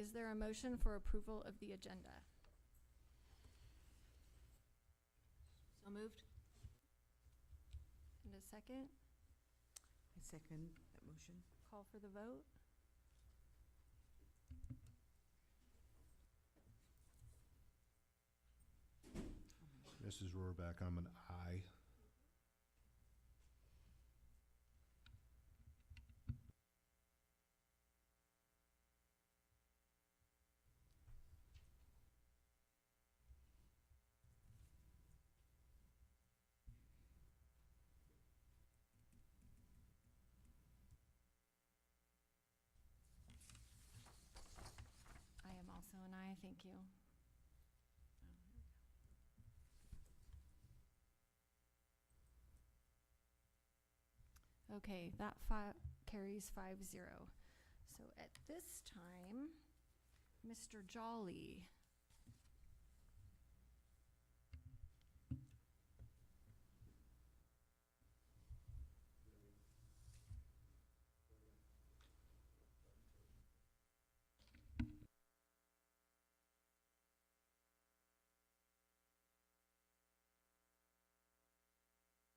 Is there a motion for approval of the agenda? So moved. And a second? I second that motion. Call for the vote. Mrs. Rohrbeck, I'm an aye. I am also an aye, thank you. Okay, that carries 5-0. So at this time, Mr. Jolly.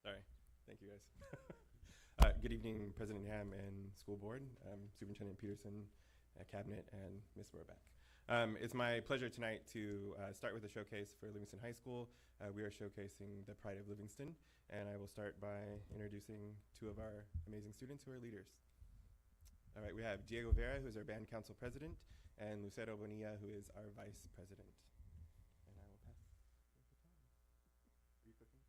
Sorry. Thank you, guys. Good evening, President Ham and School Board, Superintendent Peterson, Cabinet, and Ms. Rohrbeck. It's my pleasure tonight to start with a showcase for Livingston High School. We are showcasing the pride of Livingston, and I will start by introducing two of our amazing students who are leaders. All right, we have Diego Vera, who is our Band Council President, and Lucero Bonilla, who is our Vice President. And I will pass the baton. Are you cooking?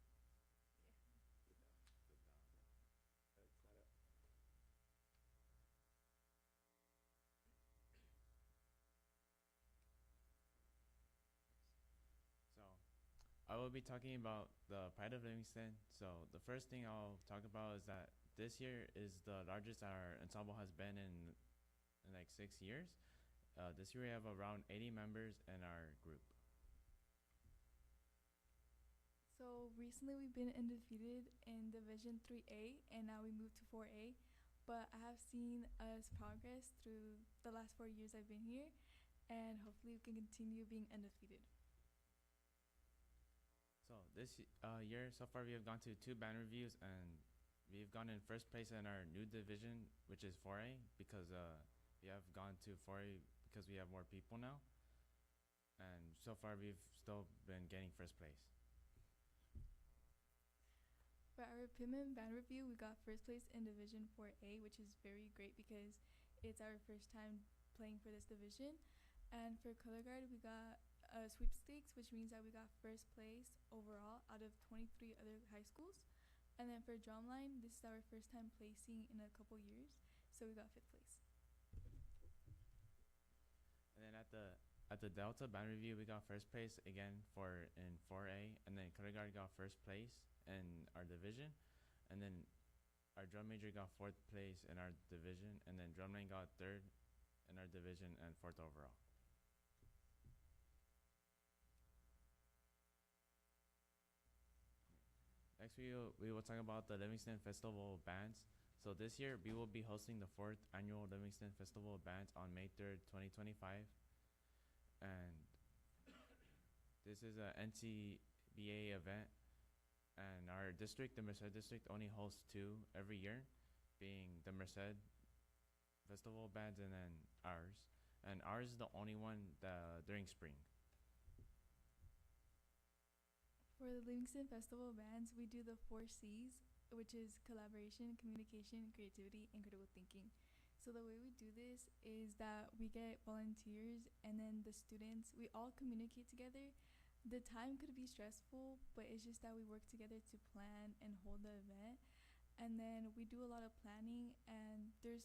So, I will be talking about the Pride of Livingston. So, the first thing I'll talk about is that this year is the largest our ensemble has been in like 6 years. This year we have around 80 members in our group. So recently we've been undefeated in Division 3A, and now we moved to 4A. But I have seen us progress through the last 4 years I've been here, and hopefully we can continue being undefeated. So this year, so far we have gone to 2 band reviews, and we've gone in first place in our new division, which is 4A, because we have gone to 4A because we have more people now. And so far we've still been getting first place. For our Pittman band review, we got first place in Division 4A, which is very great because it's our first time playing for this division. And for color guard, we got sweepstakes, which means that we got first place overall out of 23 other high schools. And then for drumline, this is our first time placing in a couple years, so we got 5th place. And then at the Delta band review, we got first place again in 4A, and then color guard got first place in our division, and then our drum major got 4th place in our division, and then drumline got 3rd in our division and 4th overall. Next, we will talk about the Livingston Festival of Bands. So this year, we will be hosting the 4th annual Livingston Festival of Bands on May 3rd, 2025. And this is a NCBA event. And our district, the Merced district, only hosts 2 every year, being the Merced Festival of Bands and then ours. And ours is the only one during spring. For the Livingston Festival of Bands, we do the 4 C's, which is collaboration, communication, creativity, and critical thinking. So the way we do this is that we get volunteers, and then the students, we all communicate together. The time could be stressful, but it's just that we work together to plan and hold the event. And then we do a lot of planning, and there's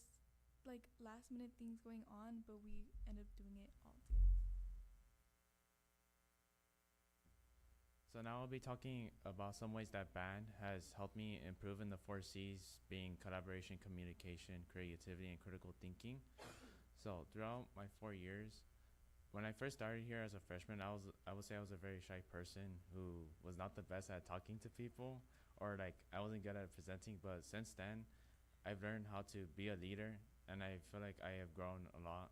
like last minute things going on, but we end up doing it all together. So now I'll be talking about some ways that band has helped me improve in the 4 C's, being collaboration, communication, creativity, and critical thinking. So throughout my 4 years, when I first started here as a freshman, I would say I was a very shy person who was not the best at talking to people, or like I wasn't good at presenting. But since then, I've learned how to be a leader, and I feel like I have grown a lot.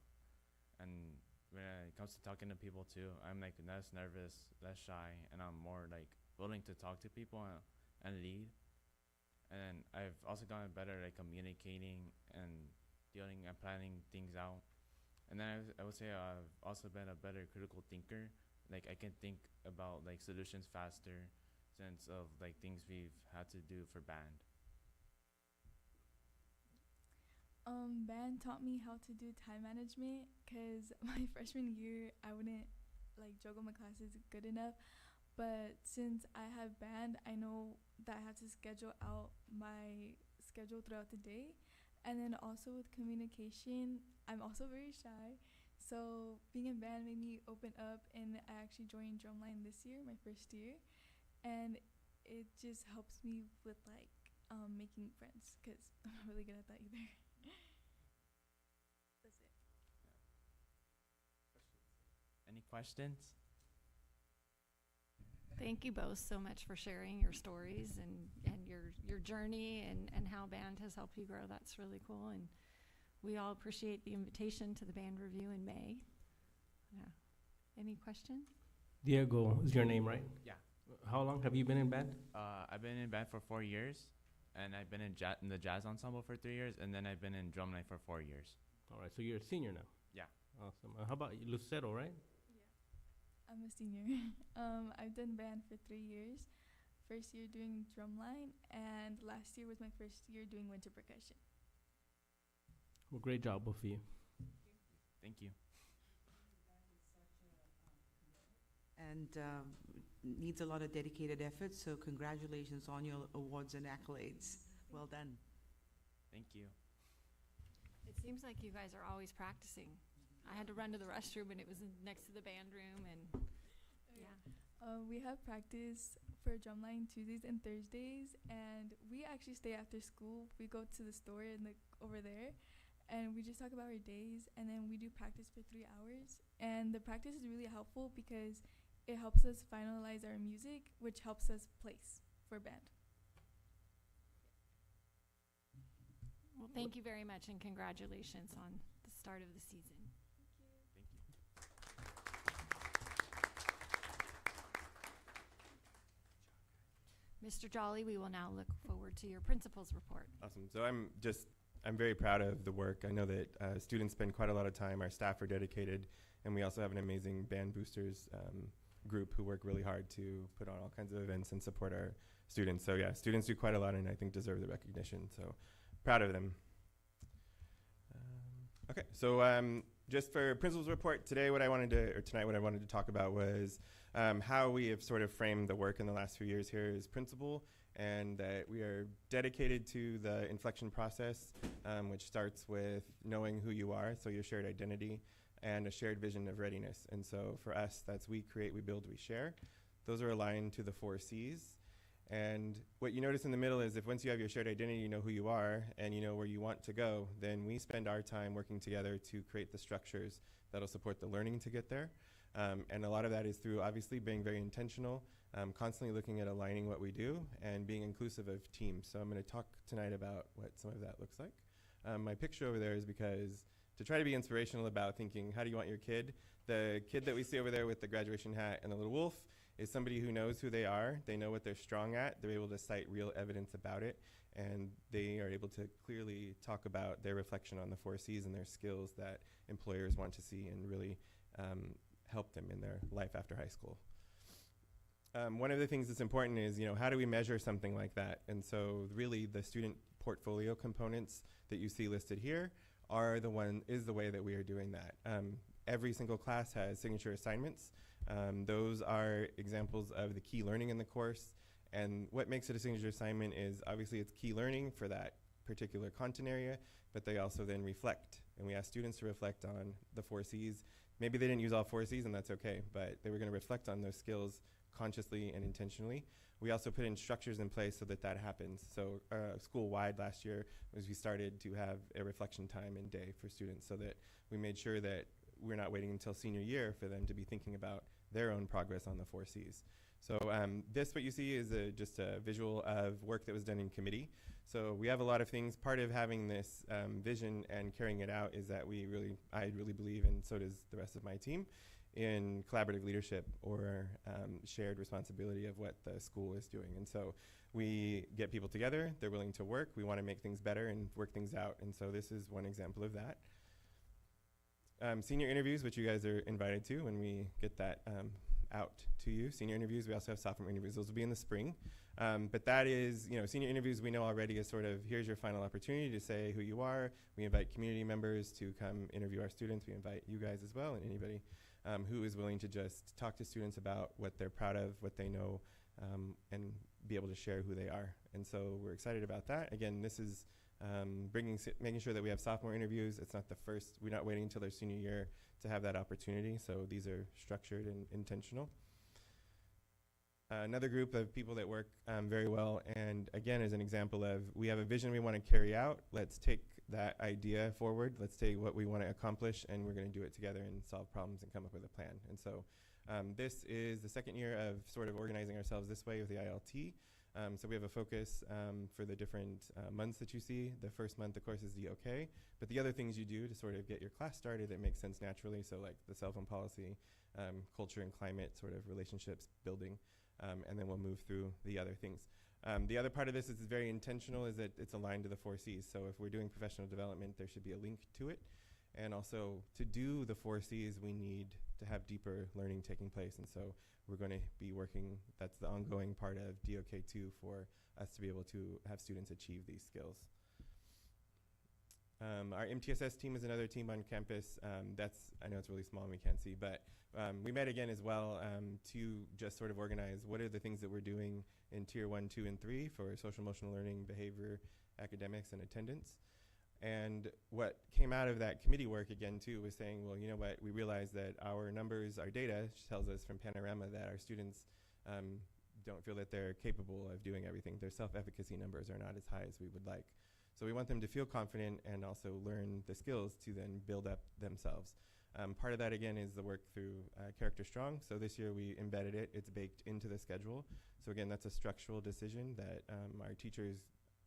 And when it comes to talking to people too, I'm like less nervous, less shy, and I'm more like willing to talk to people and lead. And I've also gotten better at communicating and dealing and planning things out. And then I would say I've also been a better critical thinker. Like I can think about like solutions faster since of like things we've had to do for band. Band taught me how to do time management because my freshman year I wouldn't like juggle my classes good enough. But since I have band, I know that I have to schedule out my schedule throughout the day. And then also with communication, I'm also very shy. So being in band made me open up, and I actually joined drumline this year, my first year. And it just helps me with like making friends because I'm not really good at that either. That's it. Any questions? Thank you both so much for sharing your stories and your journey and how band has helped you grow. That's really cool. And we all appreciate the invitation to the band review in May. Yeah. Any questions? Diego is your name, right? Yeah. How long have you been in band? I've been in band for 4 years, and I've been in the jazz ensemble for 3 years, and then I've been in drumline for 4 years. All right, so you're a senior now. Yeah. Awesome. How about you, Lucero, right? I'm a senior. I've done band for 3 years. First year doing drumline, and last year was my first year doing winter percussion. Well, great job, both of you. Thank you. And needs a lot of dedicated effort, so congratulations on your awards and accolades. Well done. Thank you. It seems like you guys are always practicing. I had to run to the restroom, and it was next to the band room, and yeah. We have practice for drumline Tuesdays and Thursdays, and we actually stay after school. We go to the store over there, and we just talk about our days, and then we do practice for 3 hours. And the practice is really helpful because it helps us finalize our music, which helps us place for band. Well, thank you very much, and congratulations on the start of the season. Thank you. Mr. Jolly, we will now look forward to your principal's report. Awesome. So I'm very proud of the work. I know that students spend quite a lot of time. Our staff are dedicated, and we also have an amazing band boosters group who work really hard to put on all kinds of events and support our students. So yeah, students do quite a lot, and I think deserve the recognition. So proud of them. Okay, so just for principal's report tonight, what I wanted to talk about was how we have sort of framed the work in the last few years here as principal, and that we are dedicated to the inflection process, which starts with knowing who you are, so your shared identity, and a shared vision of readiness. And so for us, that's we create, we build, we share. Those are aligned to the 4 C's. And what you notice in the middle is if once you have your shared identity, you know who you are, and you know where you want to go, then we spend our time working together to create the structures that'll support the learning to get there. And a lot of that is through obviously being very intentional, constantly looking at aligning what we do and being inclusive of teams. So I'm going to talk tonight about what some of that looks like. My picture over there is because to try to be inspirational about thinking, how do you want your kid? The kid that we see over there with the graduation hat and the little wolf is somebody who knows who they are. They know what they're strong at. They're able to cite real evidence about it. And they are able to clearly talk about their reflection on the 4 C's and their skills that employers want to see and really help them in their life after high school. One of the things that's important is, how do we measure something like that? And so really the student portfolio components that you see listed here is the way that we are doing that. Every single class has signature assignments. Those are examples of the key learning in the course. And what makes it a signature assignment is obviously it's key learning for that particular content area, but they also then reflect. And we ask students to reflect on the 4 C's. Maybe they didn't use all 4 C's and that's okay, but they were gonna reflect on those skills consciously and intentionally. We also put in structures in place so that happens. So school-wide last year was we started to have a reflection time and day for students so that we made sure that we're not waiting until senior year for them to be thinking about their own progress on the 4 C's. So this, what you see, is just a visual of work that was done in committee. So we have a lot of things. Part of having this vision and carrying it out is that I really believe, and so does the rest of my team, in collaborative leadership or shared responsibility of what the school is doing. And so we get people together, they're willing to work, we want to make things better and work things out. And so this is one example of that. Senior interviews, which you guys are invited to when we get that out to you. Senior interviews, we also have sophomore interviews. Those will be in the spring. But that is, senior interviews we know already is sort of, here's your final opportunity to say who you are. We invite community members to come interview our students. We invite you guys as well, and anybody who is willing to just talk to students about what they're proud of, what they know, and be able to share who they are. And so we're excited about that. Again, this is making sure that we have sophomore interviews. It's not the first, we're not waiting until their senior year to have that opportunity. So these are structured and intentional. Another group of people that work very well, and again, as an example of, we have a vision we want to carry out. Let's take that idea forward. Let's take what we want to accomplish, and we're going to do it together and solve problems and come up with a plan. And so this is the second year of sort of organizing ourselves this way with the ILT. So we have a focus for the different months that you see. The first month, of course, is the OK, but the other things you do to sort of get your class started that makes sense naturally, so like the cell phone policy, culture and climate, sort of relationships building, and then we'll move through the other things. The other part of this is very intentional, is that it's aligned to the 4 Cs. So if we're doing professional development, there should be a link to it. And also, to do the 4 Cs, we need to have deeper learning taking place. And so we're going to be working, that's the ongoing part of DOK2 for us to be able to have students achieve these skills. Our MTSS team is another team on campus. I know it's really small and we can't see, but we met again as well to just sort of organize what are the things that we're doing in tier 1, 2, and 3 for social emotional learning, behavior, academics, and attendance. And what came out of that committee work again too was saying, well, you know what, we realized that our numbers, our data tells us from Panorama that our students don't feel that they're capable of doing everything. Their self-efficacy numbers are not as high as we would like. So we want them to feel confident and also learn the skills to then build up themselves. Part of that, again, is the work through Character Strong. So this year we embedded it. It's baked into the schedule. So again, that's a structural decision that our teachers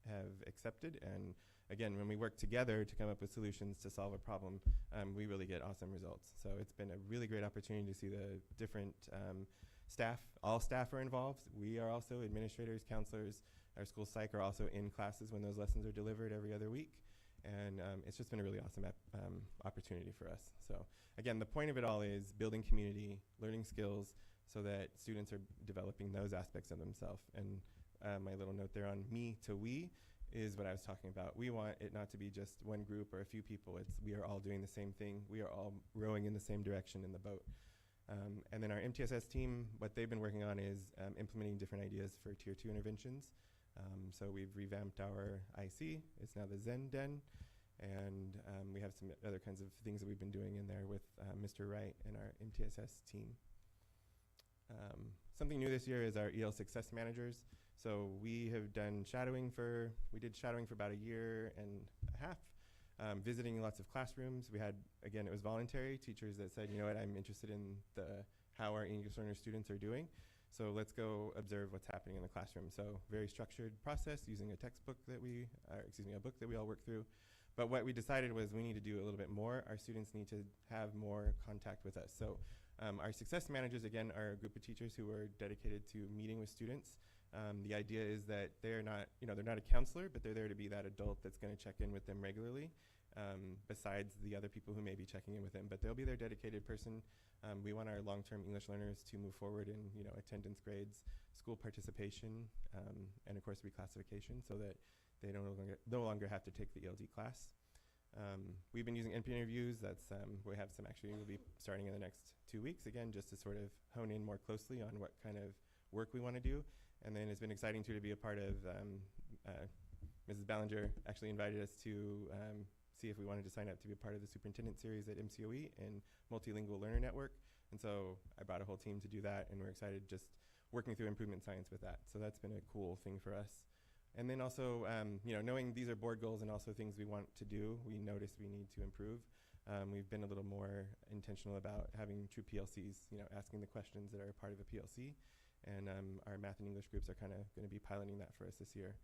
have accepted. And again, when we work together to come up with solutions to solve a problem, we really get awesome results. So it's been a really great opportunity to see the different staff. All staff are involved. We are also administrators, counselors. Our school psych are also in classes when those lessons are delivered every other week. And it's just been a really awesome opportunity for us. So again, the point of it all is building community, learning skills, so that students are developing those aspects of themselves. And my little note there on me to we is what I was talking about. We want it not to be just one group or a few people. It's we are all doing the same thing. We are all rowing in the same direction in the boat. And then our MTSS team, what they've been working on is implementing different ideas for tier 2 interventions. So we've revamped our IC. It's now the Zen Den. And we have some other kinds of things that we've been doing in there with Mr. Wright and our MTSS team. Something new this year is our EL success managers. So we have done shadowing we did shadowing for about a year and a half, visiting lots of classrooms. We had, again, it was voluntary, teachers that said, you know what, I'm interested in how our English learner students are doing. So let's go observe what's happening in the classroom. So very structured process using a textbook that a book that we all work through. But what we decided was we need to do a little bit more. Our students need to have more contact with us. So our success managers, again, are a group of teachers who are dedicated to meeting with students. The idea is that they're not a counselor, but they're there to be that adult that's going to check in with them regularly, besides the other people who may be checking in with them. But they'll be their dedicated person. We want our long-term English learners to move forward in attendance grades, school participation, and of course reclassification, so that they no longer have to take the ELD class. We've been using NP interviews. We have some actually we'll be starting in the next 2 weeks again, just to sort of hone in more closely on what kind of work we want to do. And then it's been exciting too to be a part of, Mrs. Ballinger actually invited us to see if we wanted to sign up to be a part of the superintendent series at MCOE and Multilingual Learner Network. And so I brought a whole team to do that, and we're excited just working through improvement science with that. So that's been a cool thing for us. And then also, knowing these are board goals and also things we want to do, we notice we need to improve. We've been a little more intentional about having true PLCs, asking the questions that are a part of a PLC, and our math and English groups are kind of going to be piloting that for us this year.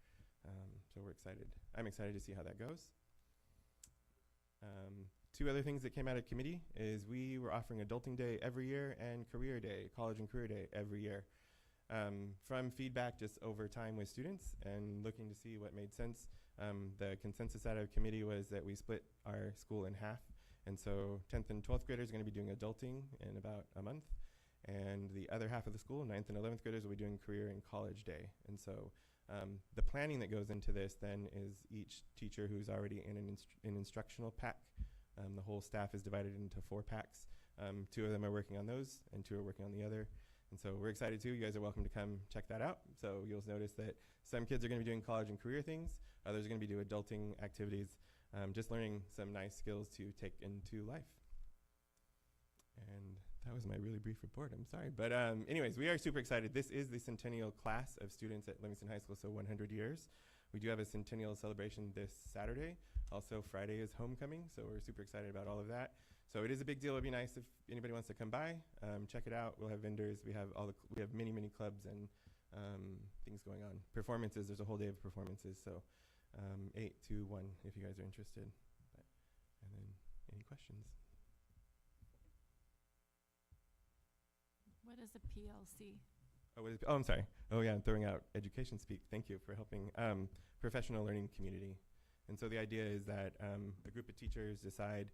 So we're excited. I'm excited to see how that goes. Two other things that came out of committee is we were offering Adulting Day every year and Career Day, College and Career Day every year. From feedback just over time with students and looking to see what made sense, the consensus out of committee was that we split our school in half. And so 10th and 12th graders are going to be doing adulting in about a month. And the other half of the school, 9th and 11th graders, will be doing Career and College Day. And so the planning that goes into this then is each teacher who's already in an instructional pack. The whole staff is divided into 4 packs. 2 of them are working on those and 2 are working on the other. And so we're excited too. You guys are welcome to come check that out. So you'll notice that some kids are going to be doing college and career things. Others are going to be doing adulting activities, just learning some nice skills to take into life. And that was my really brief report. I'm sorry. But anyways, we are super excited. This is the centennial class of students at Livingston High School, so 100 years. We do have a centennial celebration this Saturday. Also, Friday is homecoming, so we're super excited about all of that. So it is a big deal. It'd be nice if anybody wants to come by, check it out. We'll have vendors. We have we have many clubs and things going on. Performances. There's a whole day of performances. So 8 to 1 if you guys are interested. And then any questions? What is a PLC? Oh, I'm sorry. Oh yeah, I'm throwing out Education Speak. Thank you for helping. Professional learning community. And so the idea is that a group of teachers decide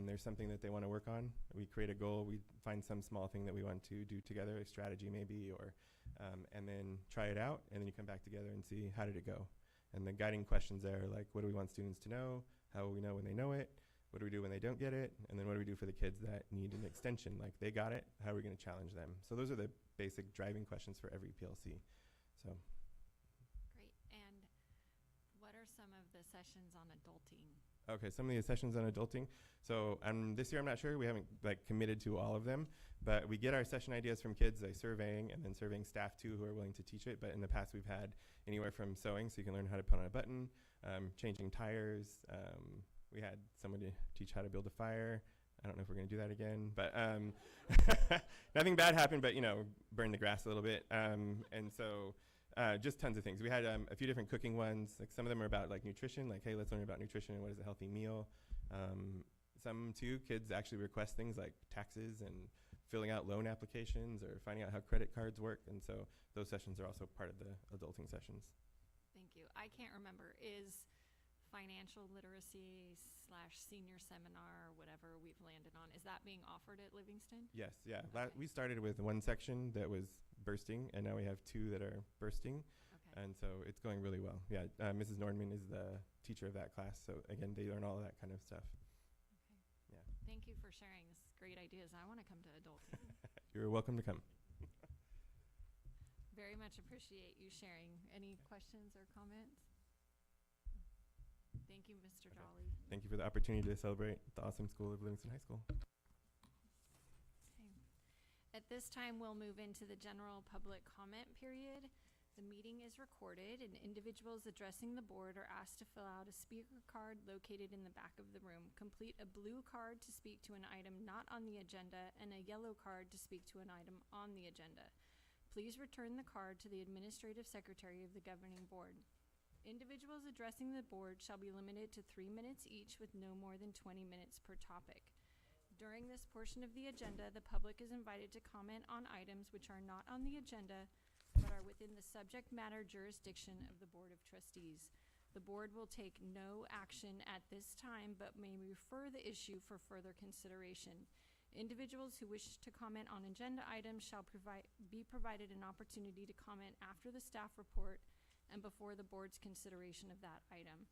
there's something that they want to work on. We create a goal. We find some small thing that we want to do together, a strategy maybe, or and then try it out. And then you come back together and see how did it go. And the guiding questions there are like, what do we want students to know? How will we know when they know it? What do we do when they don't get it? And then what do we do for the kids that need an extension? Like they got it, how are we going to challenge them? So those are the basic driving questions for every PLC. So. Great. And what are some of the sessions on adulting? Okay, some of the sessions on adulting. So this year I'm not sure, we haven't like committed to all of them, but we get our session ideas from kids by surveying and then surveying staff too who are willing to teach it. But in the past we've had anywhere from sewing, so you can learn how to put on a button, changing tires. We had someone to teach how to build a fire. I don't know if we're going to do that again, but nothing bad happened, but, you know, burn the grass a little bit. And so just tons of things. We had a few different cooking ones. Like some of them are about like nutrition, like, hey, let's learn about nutrition and what is a healthy meal. Some too, kids actually request things like taxes and filling out loan applications or finding out how credit cards work. And so those sessions are also part of the adulting sessions. Thank you. I can't remember. Is financial literacy / senior seminar, whatever we've landed on, is that being offered at Livingston? Yes, yeah. Okay. We started with one section that was bursting, and now we have 2 that are bursting. Okay. And so it's going really well. Yeah, Mrs. Nordman is the teacher of that class. So again, they learn all of that kind of stuff. Okay. Yeah. Thank you for sharing this great ideas. I want to come to adulting. You're welcome to come. Very much appreciate you sharing. Any questions or comments? Thank you, Mr. Okay. Jolly. Thank you for the opportunity to celebrate the awesome school of Livingston High School. Okay. At this time, we'll move into the general public comment period. The meeting is recorded, and individuals addressing the board are asked to fill out a speaker card located in the back of the room. Complete a blue card to speak to an item not on the agenda and a yellow card to speak to an item on the agenda. Please return the card to the administrative secretary of the governing board. Individuals addressing the board shall be limited to 3 minutes each with no more than 20 minutes per topic. During this portion of the agenda, the public is invited to comment on items which are not on the agenda but are within the subject matter jurisdiction of the Board of Trustees. The board will take no action at this time but may refer the issue for further consideration. Individuals who wish to comment on agenda items shall be provided an opportunity to comment after the staff report and before the board's consideration of that item.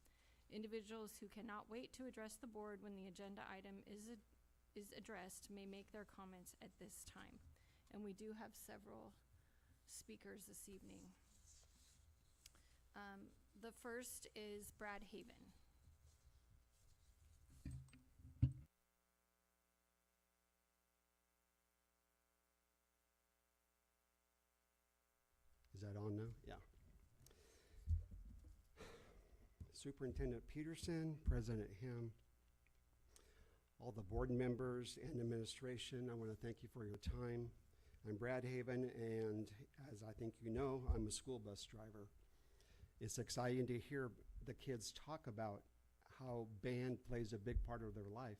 Individuals who cannot wait to address the board when the agenda item is addressed may make their comments at this time. And we do have several speakers this evening. The first is Brad Haven. Is that on now? Yeah. Superintendent Peterson, President Ham, all the board members and administration, I want to thank you for your time. I'm Brad Haven, and as I think you know, I'm a school bus driver. It's exciting to hear the kids talk about how band plays a big part of their life,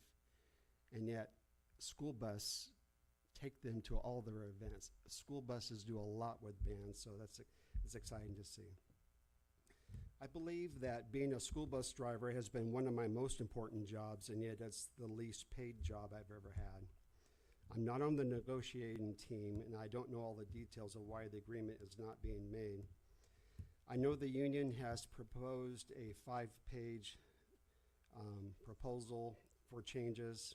and yet school bus take them to all their events. School buses do a lot with bands, so it's exciting to see. I believe that being a school bus driver has been one of my most important jobs, and yet it's the least paid job I've ever had. I'm not on the negotiating team, and I don't know all the details of why the agreement is not being made. I know the union has proposed a 5-page proposal for changes,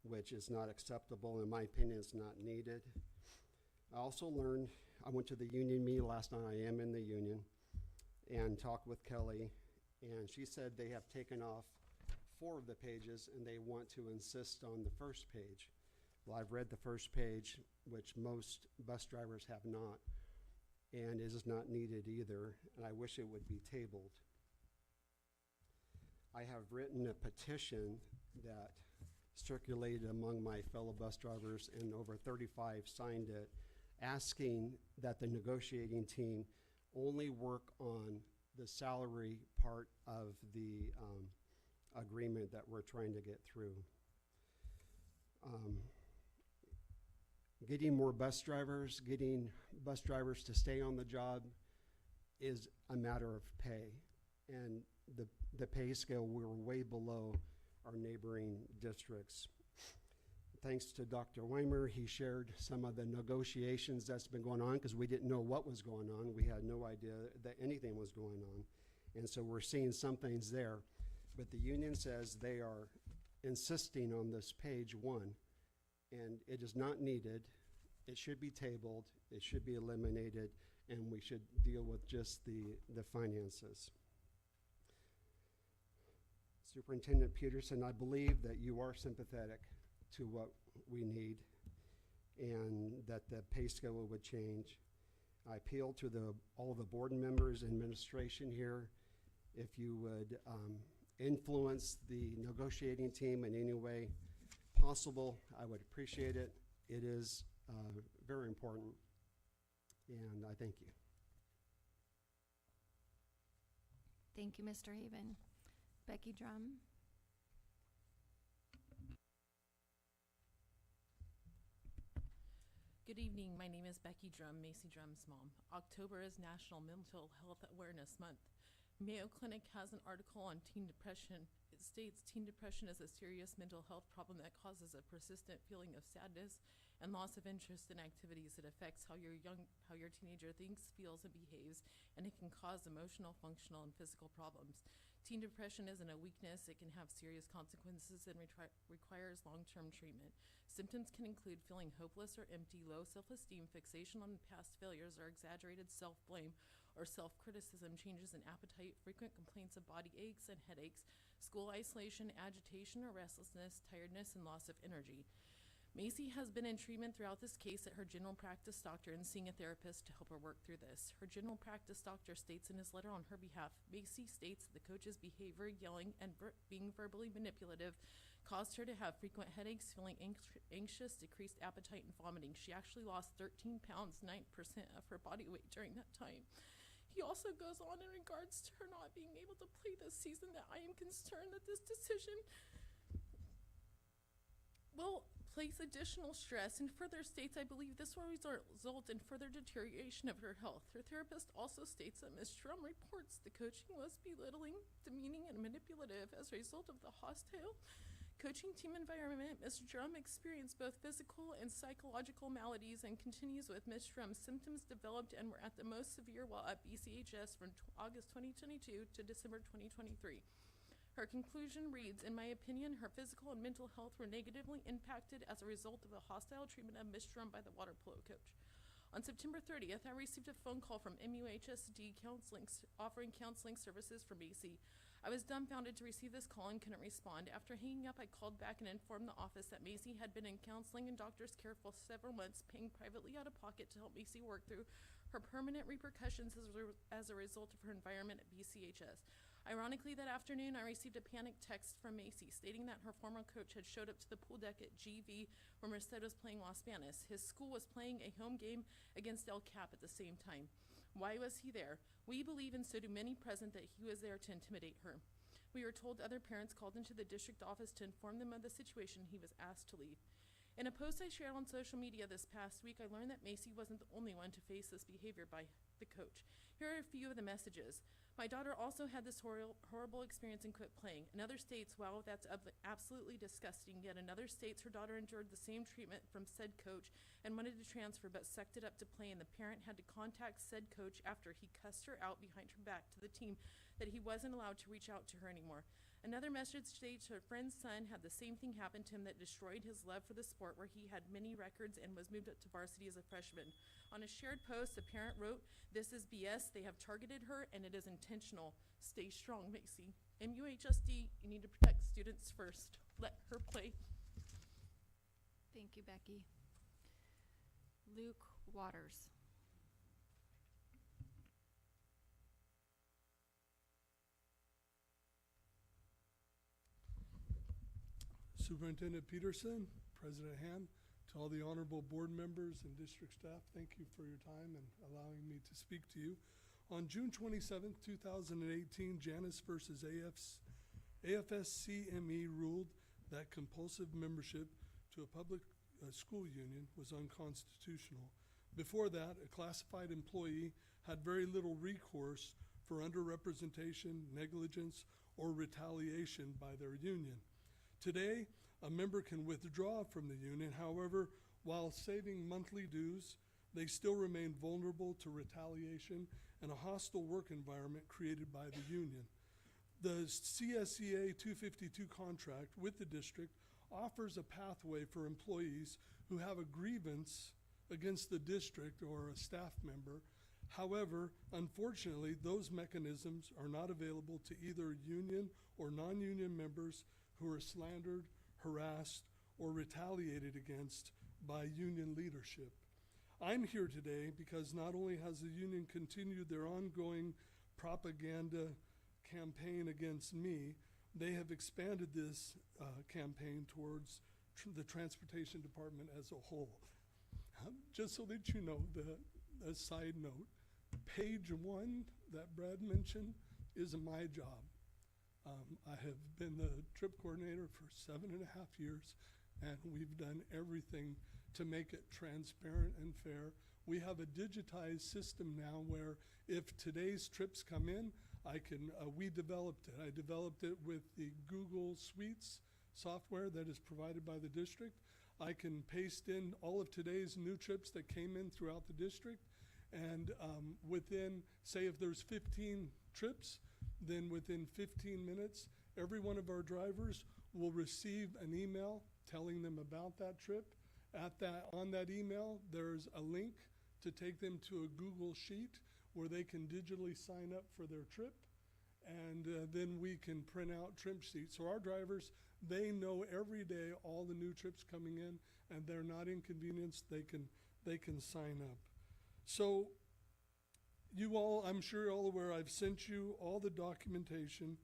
which is not acceptable. In my opinion, it's not needed. I also learned, I went to the union meeting last night, I am in the union, and talked with Kelly, and she said they have taken off 4 of the pages and they want to insist on the first page. Well, I've read the first page, which most bus drivers have not, and it is not needed either, and I wish it would be tabled. I have written a petition that circulated among my fellow bus drivers, and over 35 signed it, asking that the negotiating team only work on the salary part of the agreement that we're trying to get through. Getting more bus drivers, getting bus drivers to stay on the job is a matter of pay. And the pay scale, we're way below our neighboring districts. Thanks to Dr. Weimer, he shared some of the negotiations that's been going on, because we didn't know what was going on. We had no idea that anything was going on. And so we're seeing some things there. But the union says they are insisting on this page 1, and it is not needed. It should be tabled, it should be eliminated, and we should deal with just the finances. Superintendent Peterson, I believe that you are sympathetic to what we need and that the pay scale would change. I appeal to all the board members and administration here, if you would influence the negotiating team in any way possible, I would appreciate it. It is very important, and I thank you. Thank you, Mr. Haven. Becky Drum. Good evening. My name is Becky Drum, Macy Drum's mom. October is National Mental Health Awareness Month. Mayo Clinic has an article on teen depression. It states teen depression is a serious mental health problem that causes a persistent feeling of sadness and loss of interest in activities. It affects how your teenager thinks, feels, and behaves, and it can cause emotional, functional, and physical problems. Teen depression isn't a weakness. It can have serious consequences and requires long-term treatment. Symptoms can include feeling hopeless or empty, low self-esteem, fixation on past failures or exaggerated self-blame or self-criticism, changes in appetite, frequent complaints of body aches and headaches, school isolation, agitation or restlessness, tiredness, and loss of energy. Macy has been in treatment throughout this case at her general practice doctor and seeing a therapist to help her work through this. Her general practice doctor states in his letter on her behalf, Macy states that the coach's behavior, yelling, and being verbally manipulative caused her to have frequent headaches, feeling anxious, decreased appetite, and vomiting. She actually lost 13 pounds, 9% of her body weight during that time. He also goes on in regards to her not being able to play this season that I am concerned that this decision will place additional stress, and further states, I believe this will result in further deterioration of her health. Her therapist also states that Ms. Drum reports the coaching was belittling, demeaning, and manipulative as a result of the hostile coaching team environment. Ms. Drum experienced both physical and psychological maladies and continues with Ms. Drum's symptoms developed and were at the most severe while at BCHS from August 2022 to December 2023. Her conclusion reads, in my opinion, her physical and mental health were negatively impacted as a result of the hostile treatment of Ms. Drum by the water polo coach. On September 30th, I received a phone call from MUHSD offering counseling services for Macy. I was dumbfounded to receive this call and couldn't respond. After hanging up, I called back and informed the office that Macy had been in counseling and doctor's care for several months, paying privately out of pocket to help Macy work through her permanent repercussions as a result of her environment at BCHS. Ironically, that afternoon, I received a panicked text from Macy stating that her former coach had showed up to the pool deck at GV where Merced was playing Los Banos. His school was playing a home game against El Cap at the same time. Why was he there? We believe, and so do many present, that he was there to intimidate her. We were told other parents called into the district office to inform them of the situation. He was asked to leave. In a post I shared on social media this past week, I learned that Macy wasn't the only one to face this behavior by the coach. Here are a few of the messages. My daughter also had this horrible experience and quit playing. Another states, wow, that's absolutely disgusting. Yet another states her daughter endured the same treatment from said coach and wanted to transfer but sucked it up to play, and the parent had to contact said coach after he cussed her out behind her back to the team that he wasn't allowed to reach out to her anymore. Another message states her friend's son had the same thing happen to him that destroyed his love for the sport, where he had many records and was moved up to varsity as a freshman. On a shared post, a parent wrote, "This is BS. They have targeted her, and it is intentional. Stay strong, Macy. MUHSD, you need to protect students first. Let her play." Thank you, Becky. Luke Waters. Superintendent Peterson, President Ham, to all the honorable board members and district staff, thank you for your time and allowing me to speak to you. On June 27, 2018, Janus versus AFSCME ruled that compulsive membership to a public school union was unconstitutional. Before that, a classified employee had very little recourse for underrepresentation, negligence, or retaliation by their union. Today, a member can withdraw from the union. However, while saving monthly dues, they still remain vulnerable to retaliation and a hostile work environment created by the union. The CSEA 252 contract with the district offers a pathway for employees who have a grievance against the district or a staff member. However, unfortunately, those mechanisms are not available to either union or non-union members who are slandered, harassed, or retaliated against by union leadership. I'm here today because not only has the union continued their ongoing propaganda campaign against me, they have expanded this campaign towards the transportation department as a whole. Just so that you know, a side note, page 1 that Brad mentioned is my job. I have been the trip coordinator for 7.5 years, and we've done everything to make it transparent and fair. We have a digitized system now where if today's trips come in, we developed it. I developed it with the Google Suites software that is provided by the district. I can paste in all of today's new trips that came in throughout the district, and within, say if there's 15 trips, then within 15 minutes, every one of our drivers will receive an email telling them about that trip. On that email, there's a link to take them to a Google Sheet where they can digitally sign up for their trip, and then we can print out trip sheets. So our drivers, they know every day all the new trips coming in, and they're not inconvenienced. They can sign up. So you all, I'm sure you're all aware, I've sent you all the documentation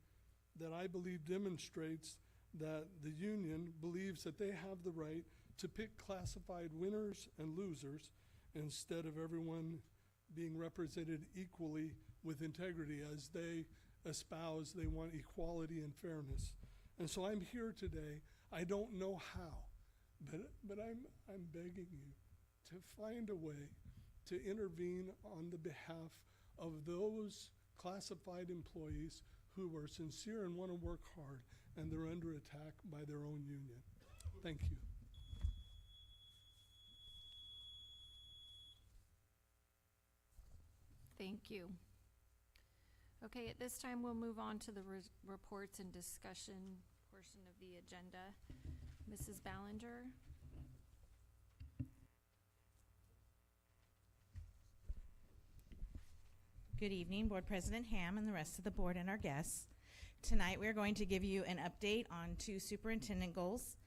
that I believe demonstrates that the union believes that they have the right to pick classified winners and losers instead of everyone being represented equally with integrity as they espouse they want equality and fairness. And so I'm here today. I don't know how, but I'm begging you to find a way to intervene on the behalf of those classified employees who are sincere and want to work hard, and they're under attack by their own union. Thank you. Thank you. Okay, at this time, we'll move on to the reports and discussion portion of the agenda. Mrs. Ballinger. Good evening, Board President Ham and the rest of the board and our guests. Tonight, we're going to give you an update on 2 superintendent goals.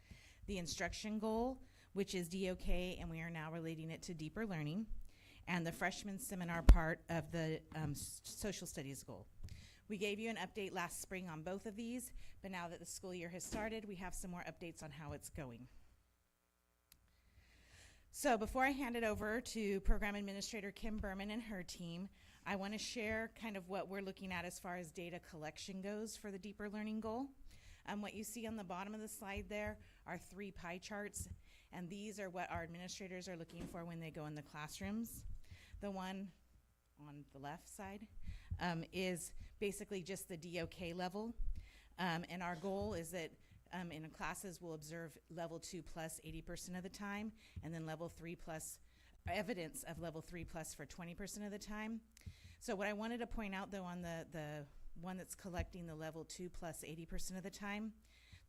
The instruction goal, which is DOK, and we are now relating it to deeper learning, and the freshman seminar part of the social studies goal. We gave you an update last spring on both of these, but now that the school year has started, we have some more updates on how it's going. So before I hand it over to Program Administrator Kim Berman and her team, I want to share kind of what we're looking at as far as data collection goes for the deeper learning goal. What you see on the bottom of the slide there are 3 pie charts, and these are what our administrators are looking for when they go in the classrooms. The one on the left side is basically just the DOK level, and our goal is that in the classes we'll observe level 2 plus 80% of the time, and then level 3 plus, evidence of level 3 plus for 20% of the time. So what I wanted to point out though on the one that's collecting the level 2 plus 80% of the time,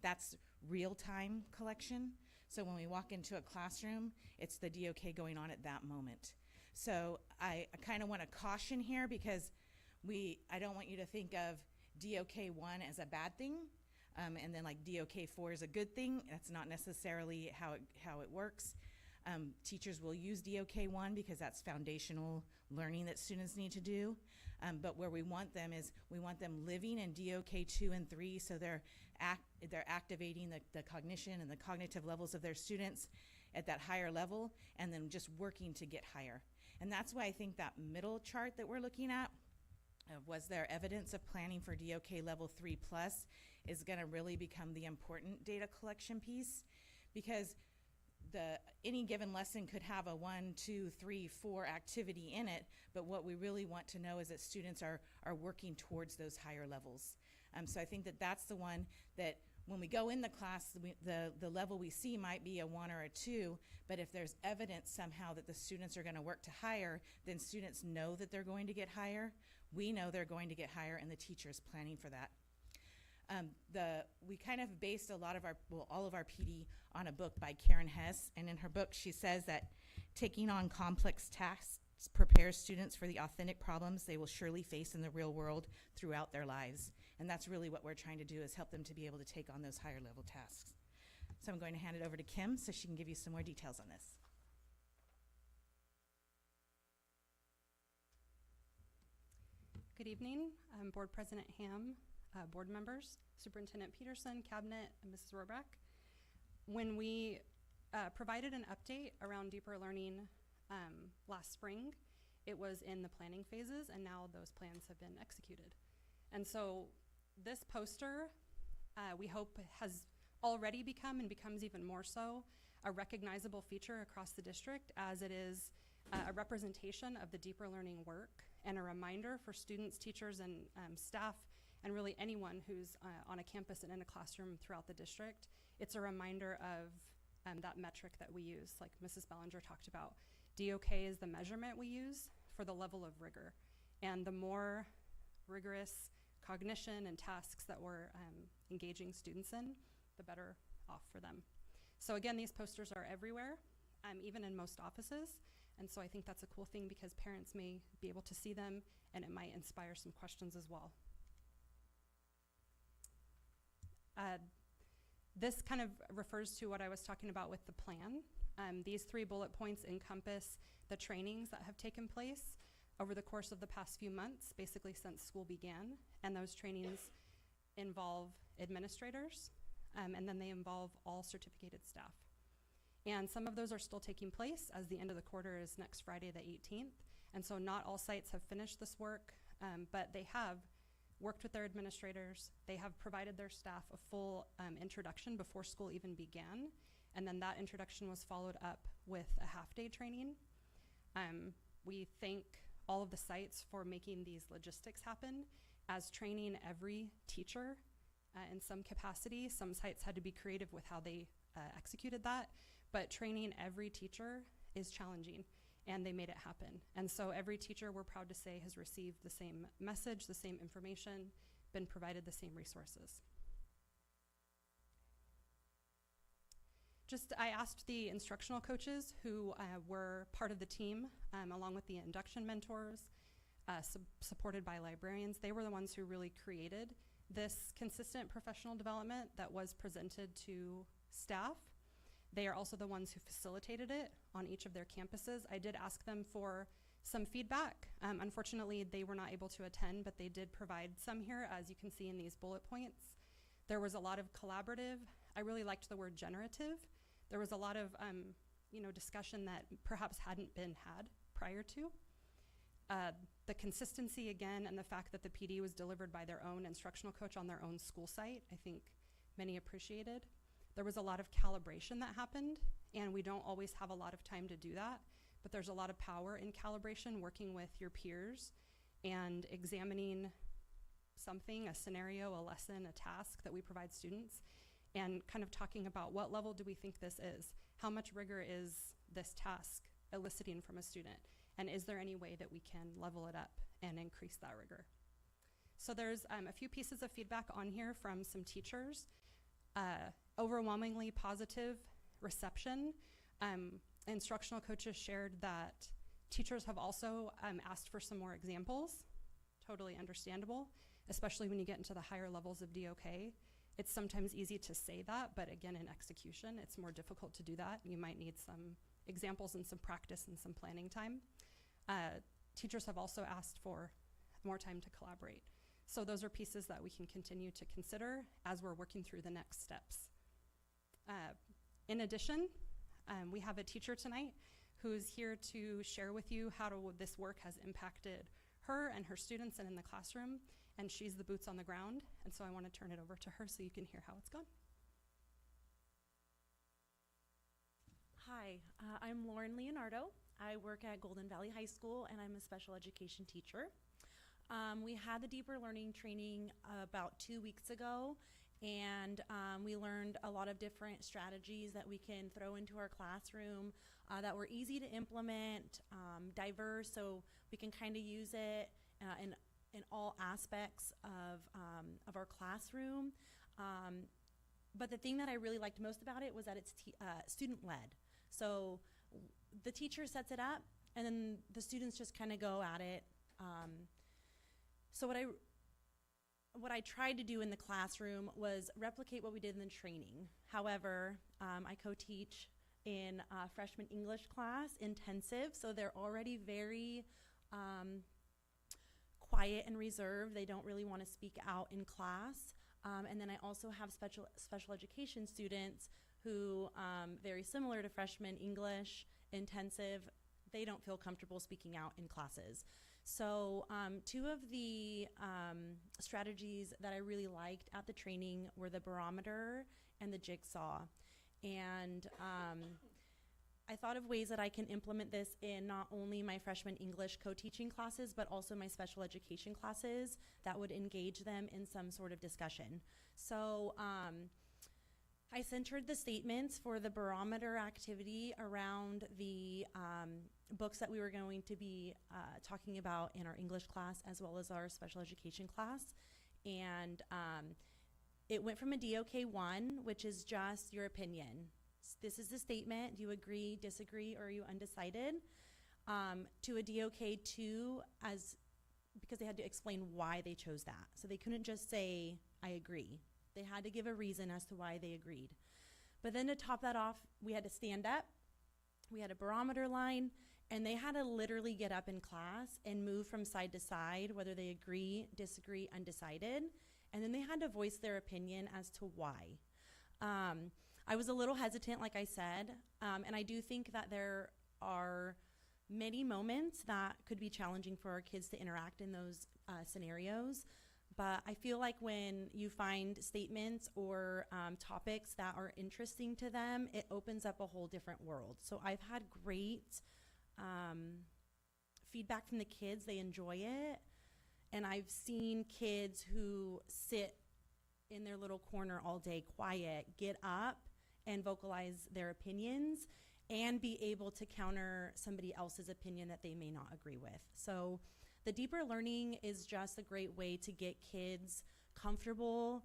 that's real-time collection. So when we walk into a classroom, it's the DOK going on at that moment. So I kind of want to caution here, because I don't want you to think of DOK 1 as a bad thing, and then like DOK 4 is a good thing. That's not necessarily how it works. Teachers will use DOK 1 because that's foundational learning that students need to do. But where we want them is we want them living in DOK 2 and 3, so they're activating the cognition and the cognitive levels of their students at that higher level, and then just working to get higher. And that's why I think that middle chart that we're looking at, was there evidence of planning for DOK level 3 plus, is going to really become the important data collection piece, because any given lesson could have a 1, 2, 3, 4 activity in it, but what we really want to know is that students are working towards those higher levels. So I think that that's the one that when we go in the class, the level we see might be a 1 or a 2, but if there's evidence somehow that the students are going to work to higher, then students know that they're going to get higher. We know they're going to get higher, and the teacher is planning for that. We kind of based all of our PD on a book by Karen Hess, and in her book she says that taking on complex tasks prepares students for the authentic problems they will surely face in the real world throughout their lives. And that's really what we're trying to do, is help them to be able to take on those higher level tasks. So I'm going to hand it over to Kim so she can give you some more details on this. Good evening, Board President Ham, board members, Superintendent Peterson, Cabinet, and Mrs. Rohrbach. When we provided an update around deeper learning last spring, it was in the planning phases, and now those plans have been executed. And so this poster, we hope, has already become, and becomes even more so, a recognizable feature across the district, as it is a representation of the deeper learning work and a reminder for students, teachers, and staff, and really anyone who's on a campus and in a classroom throughout the district. It's a reminder of that metric that we use, like Mrs. Bellinger talked about. DOK is the measurement we use for the level of rigor. And the more rigorous cognition and tasks that we're engaging students in, the better off for them. So again, these posters are everywhere, even in most offices. And so I think that's a cool thing, because parents may be able to see them, and it might inspire some questions as well. This kind of refers to what I was talking about with the plan. These 3 bullet points encompass the trainings that have taken place over the course of the past few months, basically since school began. And those trainings involve administrators, and then they involve all certificated staff. And some of those are still taking place, as the end of the quarter is next Friday the 18th. And so not all sites have finished this work, but they have worked with their administrators. They have provided their staff a full introduction before school even began. And then that introduction was followed up with a half-day training. We thank all of the sites for making these logistics happen, as training every teacher in some capacity. Some sites had to be creative with how they executed that, but training every teacher is challenging, and they made it happen. And so every teacher, we're proud to say, has received the same message, the same information, been provided the same resources. I asked the instructional coaches who were part of the team, along with the induction mentors, supported by librarians. They were the ones who really created this consistent professional development that was presented to staff. They are also the ones who facilitated it on each of their campuses. I did ask them for Some feedback. Unfortunately, they were not able to attend, but they did provide some here, as you can see in these bullet points. There was a lot of collaborative. I really liked the word generative. There was a lot of discussion that perhaps hadn't been had prior to. The consistency, again, and the fact that the PD was delivered by their own instructional coach on their own school site, I think many appreciated. There was a lot of calibration that happened, and we don't always have a lot of time to do that, but there's a lot of power in calibration, working with your peers and examining something, a scenario, a lesson, a task that we provide students, and kind of talking about what level do we think this is? How much rigor is this task eliciting from a student? And is there any way that we can level it up and increase that rigor? So there's a few pieces of feedback on here from some teachers. Overwhelmingly positive reception. Instructional coaches shared that teachers have also asked for some more examples. Totally understandable, especially when you get into the higher levels of DOK. It's sometimes easy to say that, but again, in execution, it's more difficult to do that. You might need some examples and some practice and some planning time. Teachers have also asked for more time to collaborate. So those are pieces that we can continue to consider as we're working through the next steps. In addition, we have a teacher tonight who's here to share with you how this work has impacted her and her students and in the classroom, and she's the boots on the ground, and so I want to turn it over to her so you can hear how it's gone. Hi, I'm Lauren Leonardo. I work at Golden Valley High School, and I'm a special education teacher. We had the deeper learning training about 2 weeks ago, and we learned a lot of different strategies that we can throw into our classroom that were easy to implement, diverse, so we can kind of use it in all aspects of our classroom. But the thing that I really liked most about it was that it's student-led. So the teacher sets it up, and then the students just kind of go at it. So what I tried to do in the classroom was replicate what we did in the training. However, I co-teach in a freshman English class, intensive, so they're already very quiet and reserved. They don't really want to speak out in class. And then I also have special education students who, very similar to freshman English, intensive, they don't feel comfortable speaking out in classes. So two of the strategies that I really liked at the training were the barometer and the jigsaw. And I thought of ways that I can implement this in not only my freshman English co-teaching classes, but also my special education classes that would engage them in some sort of discussion. So I centered the statements for the barometer activity around the books that we were going to be talking about in our English class as well as our special education class. And it went from a DOK 1, which is just your opinion. This is the statement. Do you agree, disagree, or are you undecided? To a DOK 2, because they had to explain why they chose that. So they couldn't just say, I agree. They had to give a reason as to why they agreed. But then to top that off, we had to stand up. We had a barometer line, and they had to literally get up in class and move from side to side, whether they agree, disagree, undecided. And then they had to voice their opinion as to why. I was a little hesitant, like I said, and I do think that there are many moments that could be challenging for our kids to interact in those scenarios. But I feel like when you find statements or topics that are interesting to them, it opens up a whole different world. So I've had great feedback from the kids. They enjoy it. And I've seen kids who sit in their little corner all day quiet, get up and vocalize their opinions and be able to counter somebody else's opinion that they may not agree with. So the deeper learning is just a great way to get kids comfortable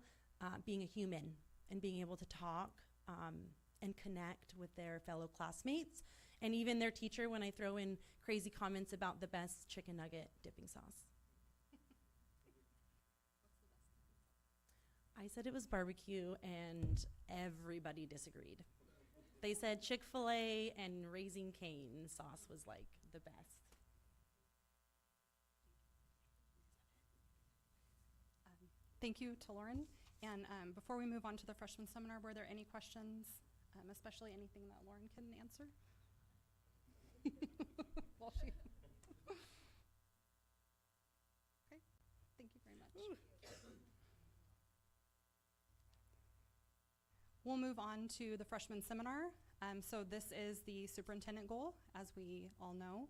being a human and being able to talk and connect with their fellow classmates and even their teacher when I throw in crazy comments about the best chicken nugget dipping sauce. I said it was barbecue and everybody disagreed. They said Chick-fil-A and Raising Cane sauce was like the best. thank you to Lauren. And before we move on to the freshman seminar, were there any questions, especially anything that Lauren couldn't answer? Well, okay, thank you very much. We'll move on to the freshman seminar. So this is the superintendent goal, as we all know.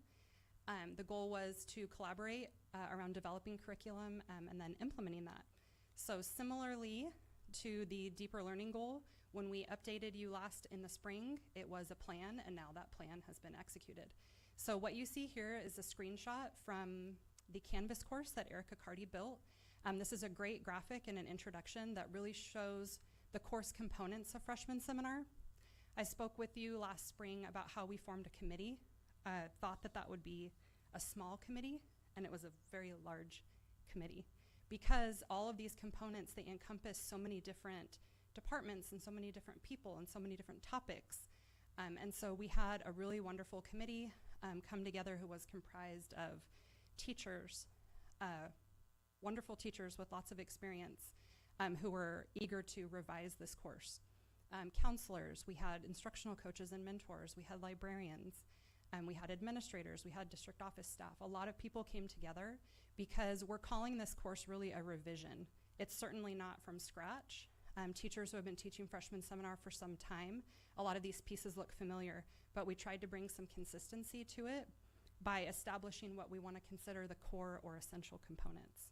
The goal was to collaborate around developing curriculum and then implementing that. So similarly to the deeper learning goal, when we updated you last in the spring, it was a plan, and now that plan has been executed. So what you see here is a screenshot from the Canvas course that Erica Carty built. This is a great graphic and an introduction that really shows the course components of freshman seminar. I spoke with you last spring about how we formed a committee. Thought that that would be a small committee, and it was a very large committee. Because all of these components, they encompass so many different departments and so many different people and so many different topics. And so we had a really wonderful committee come together who was comprised of teachers, wonderful teachers with lots of experience who were eager to revise this course. Counselors, we had instructional coaches and mentors, we had librarians, we had administrators, we had district office staff. A lot of people came together because we're calling this course really a revision. It's certainly not from scratch. Teachers who have been teaching freshman seminar for some time, a lot of these pieces look familiar, but we tried to bring some consistency to it by establishing what we want to consider the core or essential components.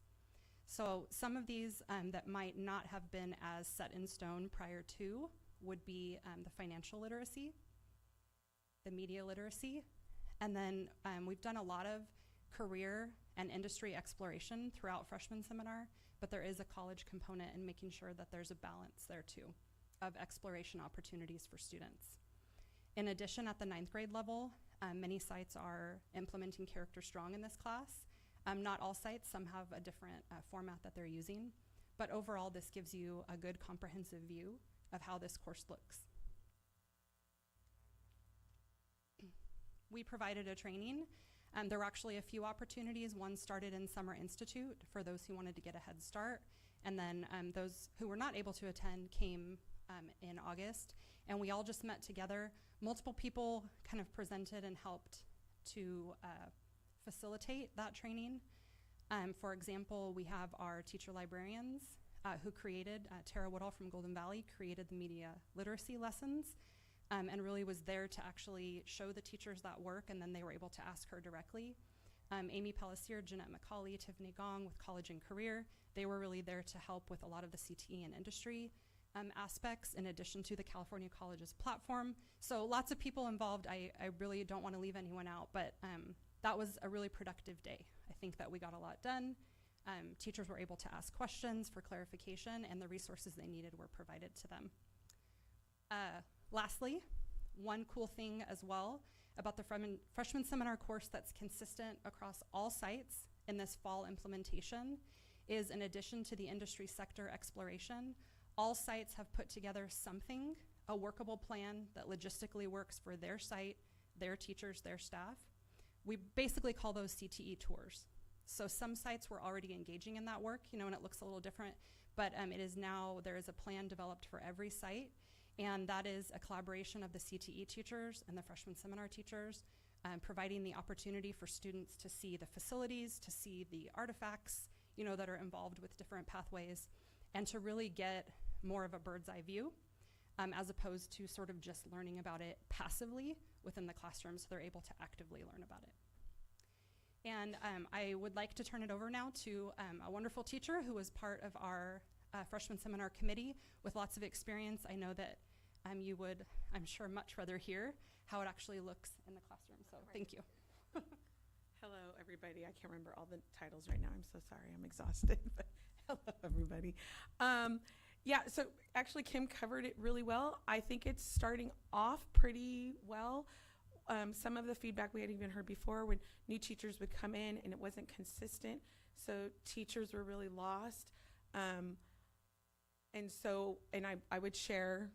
So some of these that might not have been as set in stone prior to would be the financial literacy, the media literacy, and then we've done a lot of career and industry exploration throughout freshman seminar, but there is a college component in making sure that there's a balance there too of exploration opportunities for students. In addition, at the 9th grade level, many sites are implementing Character Strong in this class. Not all sites, some have a different format that they're using, but overall this gives you a good comprehensive view of how this course looks. We provided a training. There were actually a few opportunities. One started in Summer Institute for those who wanted to get a head start, and then those who were not able to attend came in August, and we all just met together. Multiple people kind of presented and helped to facilitate that training. For example, we have our teacher librarians who created, Tara Woodall from Golden Valley created the media literacy lessons and really was there to actually show the teachers that work, and then they were able to ask her directly. Amy Pellisier, Jeanette McCauley, Tiffany Gong with College and Career, they were really there to help with a lot of the CTE and industry aspects in addition to the California Colleges platform. So lots of people involved. I really don't want to leave anyone out, but that was a really productive day. I think that we got a lot done. Teachers were able to ask questions for clarification, and the resources they needed were provided to them. Lastly, one cool thing as well about the freshman seminar course that's consistent across all sites in this fall implementation is, in addition to the industry sector exploration, all sites have put together something, a workable plan that logistically works for their site, their teachers, their staff. We basically call those CTE tours. So some sites were already engaging in that work, and it looks a little different, but it is now, there is a plan developed for every site, and that is a collaboration of the CTE teachers and the freshman seminar teachers, providing the opportunity for students to see the facilities, to see the artifacts, that are involved with different pathways, and to really get more of a bird's eye view, as opposed to sort of just learning about it passively within the classroom, so they're able to actively learn about it. And I would like to turn it over now to a wonderful teacher who was part of our freshman seminar committee with lots of experience. I know that you would, I'm sure, much rather hear how it actually looks in the classroom, so thank you. Hello, everybody. I can't remember all the titles right now. I'm so sorry. I'm exhausted. But hello, everybody. Yeah, so actually Kim covered it really well. I think it's starting off pretty well. Some of the feedback we had even heard before when new teachers would come in and it wasn't consistent, so teachers were really lost. And I would share,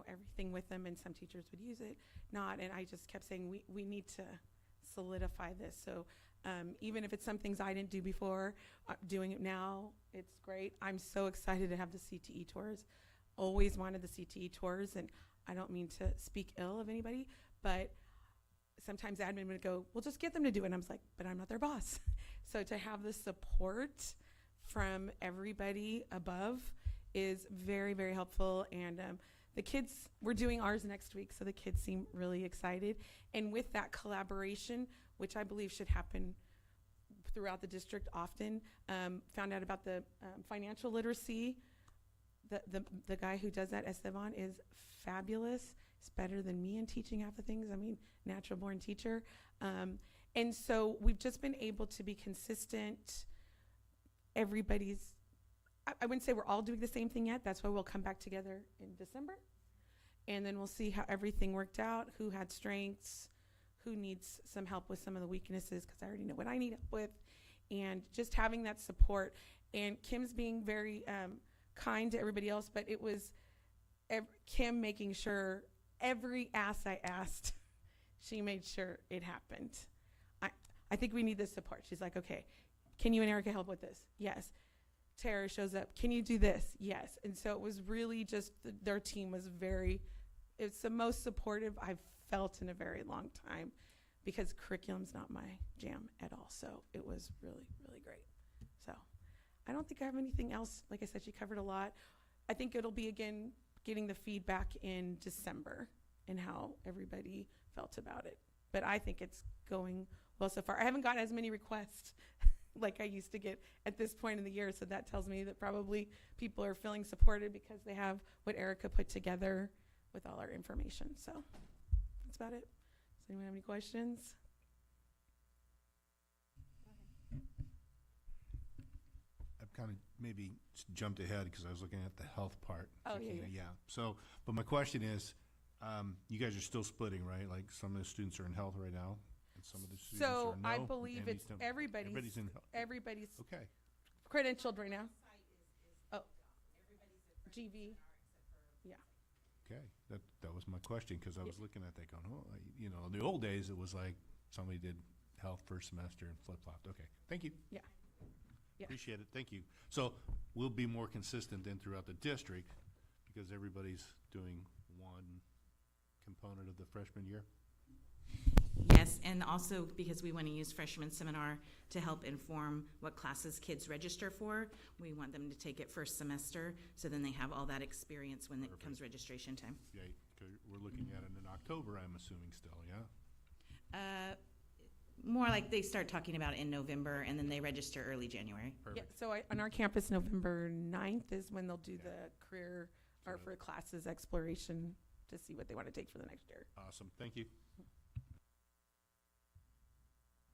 everything with them, and some teachers would use it, not, and I just kept saying we need to solidify this. So even if it's some things I didn't do before, doing it now It's great. I'm so excited to have the CTE tours. Always wanted the CTE tours, and I don't mean to speak ill of anybody, but sometimes admin would go, well, just get them to do it. And I was like, but I'm not their boss. So to have the support from everybody above is very, very helpful. And the kids, we're doing ours next week, so the kids seem really excited. And with that collaboration, which I believe should happen throughout the district often, found out about the financial literacy. The guy who does that, Esteban, is fabulous. He's better than me in teaching half the things. I mean, natural born teacher. And so we've just been able to be consistent. Everybody's, I wouldn't say we're all doing the same thing yet. That's why we'll come back together in December. And then we'll see how everything worked out, who had strengths, who needs some help with some of the weaknesses, because I already know what I need help with. And just having that support. And Kim's being very kind to everybody else, but it was Kim making sure every ask I asked, she made sure it happened. I think we need this support. She's like, okay, can you and Erica help with this? Yes. Tara shows up. Can you do this? Yes. And so it was really just, their team was it's the most supportive I've felt in a very long time, because curriculum's not my jam at all. So it was really, really great. So I don't think I have anything else. Like I said, she covered a lot. I think it'll be, again, getting the feedback in December and how everybody felt about it. But I think it's going well so far. I haven't gotten as many requests like I used to get at this point in the year, so that tells me that probably people are feeling supported because they have what Erica put together with all our information. So that's about it. Does anyone have any questions? I've kind of maybe jumped ahead because I was looking at the health part. Oh, thinking yeah. So, but my question is, you guys are still splitting, right? Like some of the students are in health right now, and some of the students So are no. I believe and it's these don't- everybody's in health. Okay. credentialed right now. Oh, GV. Yeah. Okay, that was my question, because I was looking at that going, oh, in the old days, it was like somebody did health first semester and flip-flopped. Okay, thank you. Yeah. Yeah. Appreciate it, thank you. So we'll be more consistent then throughout the district, because everybody's doing one component of the freshman year? Yes, and also because we want to use freshman seminar to help inform what classes kids register for. We want them to take it first semester, so then they have all that experience when it comes registration time. Yeah, 'cause we're looking at it in October, I'm assuming still, yeah? More like they start talking about it in November, and then they register early January. Yeah, so on our campus, November 9th is when they'll do the career or for classes exploration to see what they want to take for the next year. Awesome, thank you.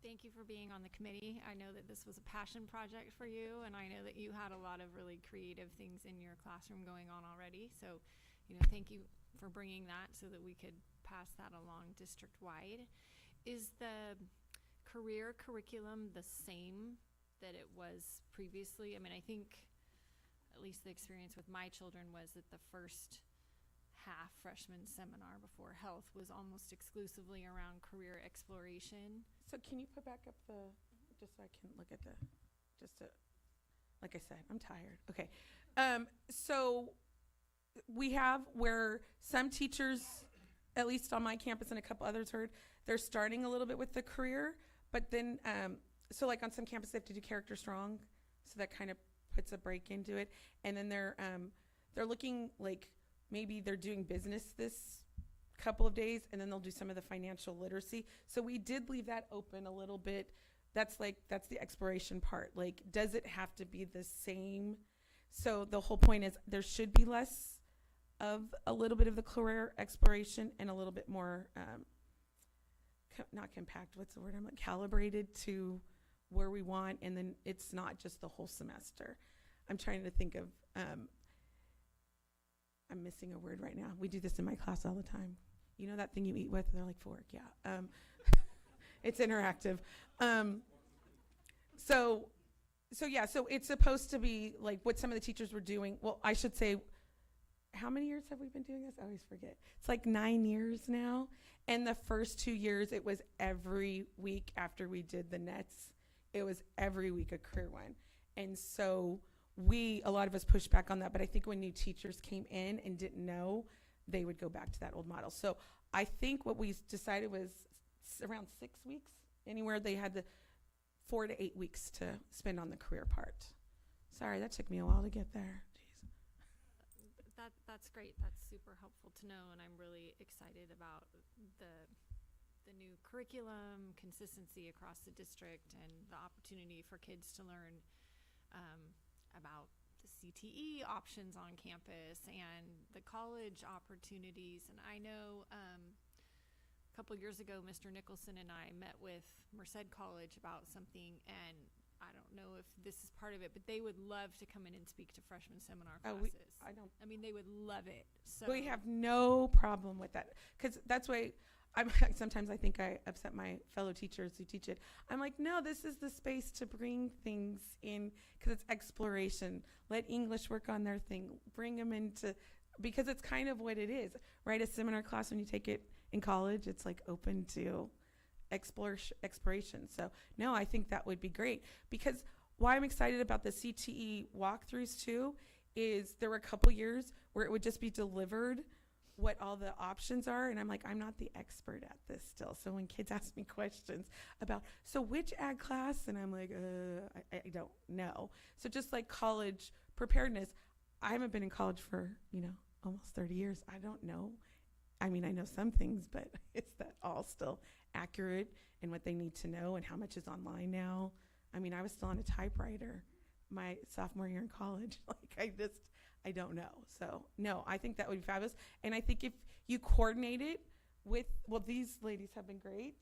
Thank you for being on the committee. I know that this was a passion project for you, and I know that you had a lot of really creative things in your classroom going on already. So, thank you for bringing that so that we could pass that along district-wide. Is the career curriculum the same that it was previously? I mean, I think at least the experience with my children was that the first half freshman seminar before health was almost exclusively around career exploration. So can you put back up just so I can look at like I said, I'm tired. Okay. So we have where some teachers, at least on my campus and a couple others heard, they're starting a little bit with the career, but then, so like on some campuses they have to do character strong, so that kind of puts a break into it. And then they're looking like maybe they're doing business this couple of days, and then they'll do some of the financial literacy. So we did leave that open a little bit. That's the exploration part. Like, does it have to be the same? So the whole point is there should be less of a little bit of the career exploration and a little bit more, not compact, what's the word? I'm like calibrated to where we want, and then it's not just the whole semester. I'm trying to think of, I'm missing a word right now. We do this in my class all the time. You know that thing you eat with? They're like, fork, yeah. It's interactive. So it's supposed to be like what some of the teachers were doing. Well, I should say, how many years have we been doing this? I always forget. It's like 9 years now. And the first 2 years, it was every week after we did the nets. It was every week a career one. And so a lot of us pushed back on that, but I think when new teachers came in and didn't know, they would go back to that old model. So I think what we decided was around 6 weeks, anywhere they had the 4 to 8 weeks to spend on the career part. Sorry, that took me a while to get there. Jeez. That's great. That's super helpful to know, and I'm really excited about the new curriculum, consistency across the district, and the opportunity for kids to learn about the CTE options on campus and the college opportunities. And I know a couple years ago, Mr. Nicholson and I met with Merced College about something, and I don't know if this is part of it, but they would love to come in and speak to freshman seminar classes. I mean, they would love it. So we have no problem with that, because that's why sometimes I think I upset my fellow teachers who teach it. I'm like, no, this is the space to bring things in, because it's exploration. Let English work on their thing. Bring them into, because it's kind of what it is, right? A seminar class, when you take it in college, it's like open to exploration. So no, I think that would be great, because why I'm excited about the CTE walkthroughs too is there were a couple years where it would just be delivered what all the options are, and I'm like, I'm not the expert at this still. So when kids ask me questions about, so which ag class, and I'm like, I don't know. So just like college preparedness, I haven't been in college for, almost 30 years. I don't know. I mean, I know some things, but is that all still accurate in what they need to know, and how much is online now? I mean, I was still on a typewriter my sophomore year in college. Like, I don't know. So no, I think that would be fabulous. And I think if you coordinate it with, well, these ladies have been great.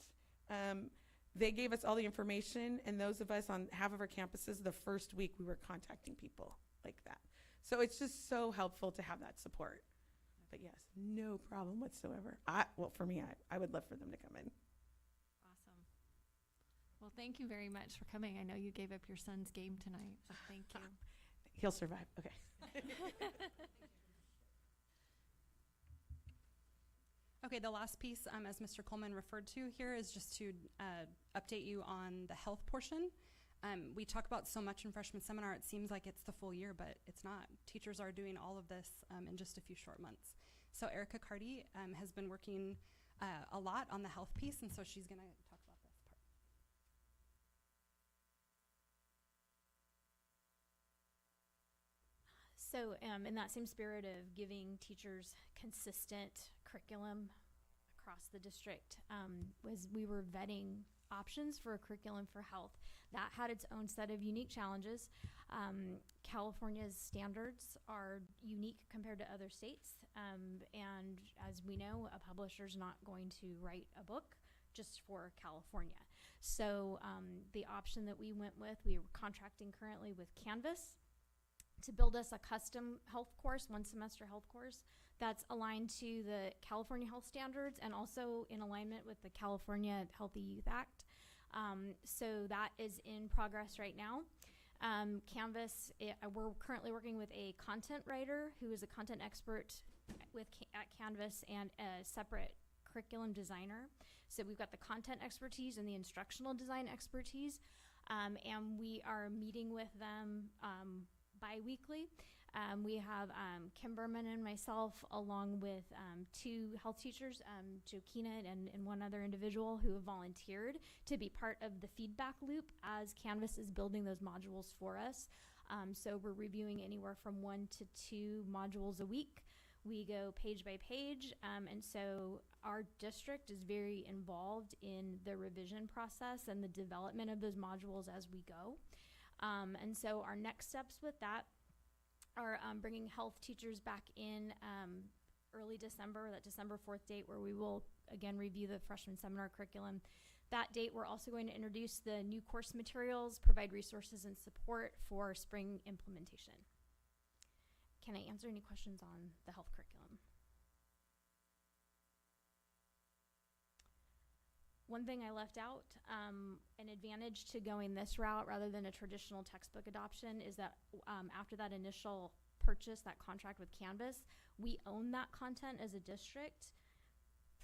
They gave us all the information, and those of us on half of our campuses, the first week we were contacting people like that. So it's just so helpful to have that support. But yes, no problem whatsoever. For me, I would love for them to come in. Awesome. Well, thank you very much for coming. I know you gave up your son's game tonight, so thank you. He'll survive. Okay. Okay, the last piece, as Mr. Coleman referred to here, is just to update you on the health portion. We talk about so much in freshman seminar, it seems like it's the full year, but it's not. Teachers are doing all of this in just a few short months. So Erica Carty has been working a lot on the health piece, and so she's going to talk about this part. So in that same spirit of giving teachers consistent curriculum across the district, was we were vetting options for a curriculum for health that had its own set of unique challenges. California's standards are unique compared to other states, and as we know, a publisher's not going to write a book just for California. So the option that we went with, we were contracting currently with Canvas to build us a custom health course, one semester health course that's aligned to the California health standards and also in alignment with the California Healthy Youth Act. So that is in progress right now. Canvas, we're currently working with a content writer who is a content expert at Canvas and a separate curriculum designer. So we've got the content expertise and the instructional design expertise, and we are meeting with them bi-weekly. We have Kim Berman and myself, along with 2 health teachers, Joe Keenan and one other individual, who have volunteered to be part of the feedback loop as Canvas is building those modules for us. So we're reviewing anywhere from 1 to 2 modules a week. We go page by page, and so our district is very involved in the revision process and the development of those modules as we go. And so our next steps with that are bringing health teachers back in early December, that December 4th date, where we will again review the freshman seminar curriculum. That date, we're also going to introduce the new course materials, provide resources and support for spring implementation. Can I answer any questions on the health curriculum? One thing I left out, an advantage to going this route rather than a traditional textbook adoption, is that after that initial purchase, that contract with Canvas, we own that content as a district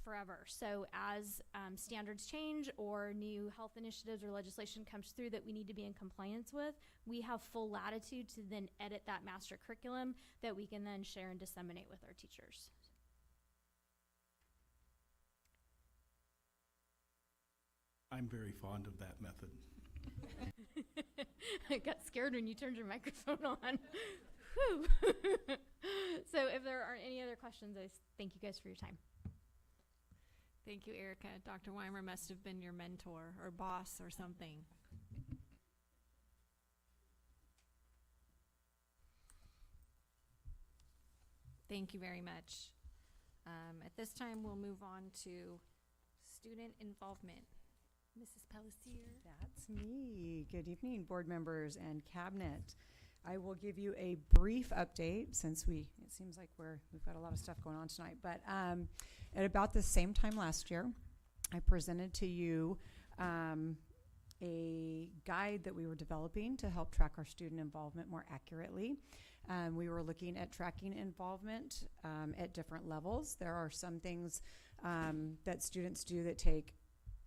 forever. So as standards change or new health initiatives or legislation comes through that we need to be in compliance with, we have full latitude to then edit that master curriculum that we can then share and disseminate with our teachers. I'm very fond of that method. I got scared when you turned your microphone on. Whew. So if there aren't any other questions, I thank you guys for your time. Thank you, Erica. Dr. Weimer must have been your mentor or boss or something. Thank you very much. At this time, we'll move on to student involvement. Mrs. Pelletier. That's me. Good evening, board members and cabinet. I will give you a brief update since it seems like we've got a lot of stuff going on tonight. But at about the same time last year, I presented to you a guide that we were developing to help track our student involvement more accurately. We were looking at tracking involvement at different levels. There are some things that students do that take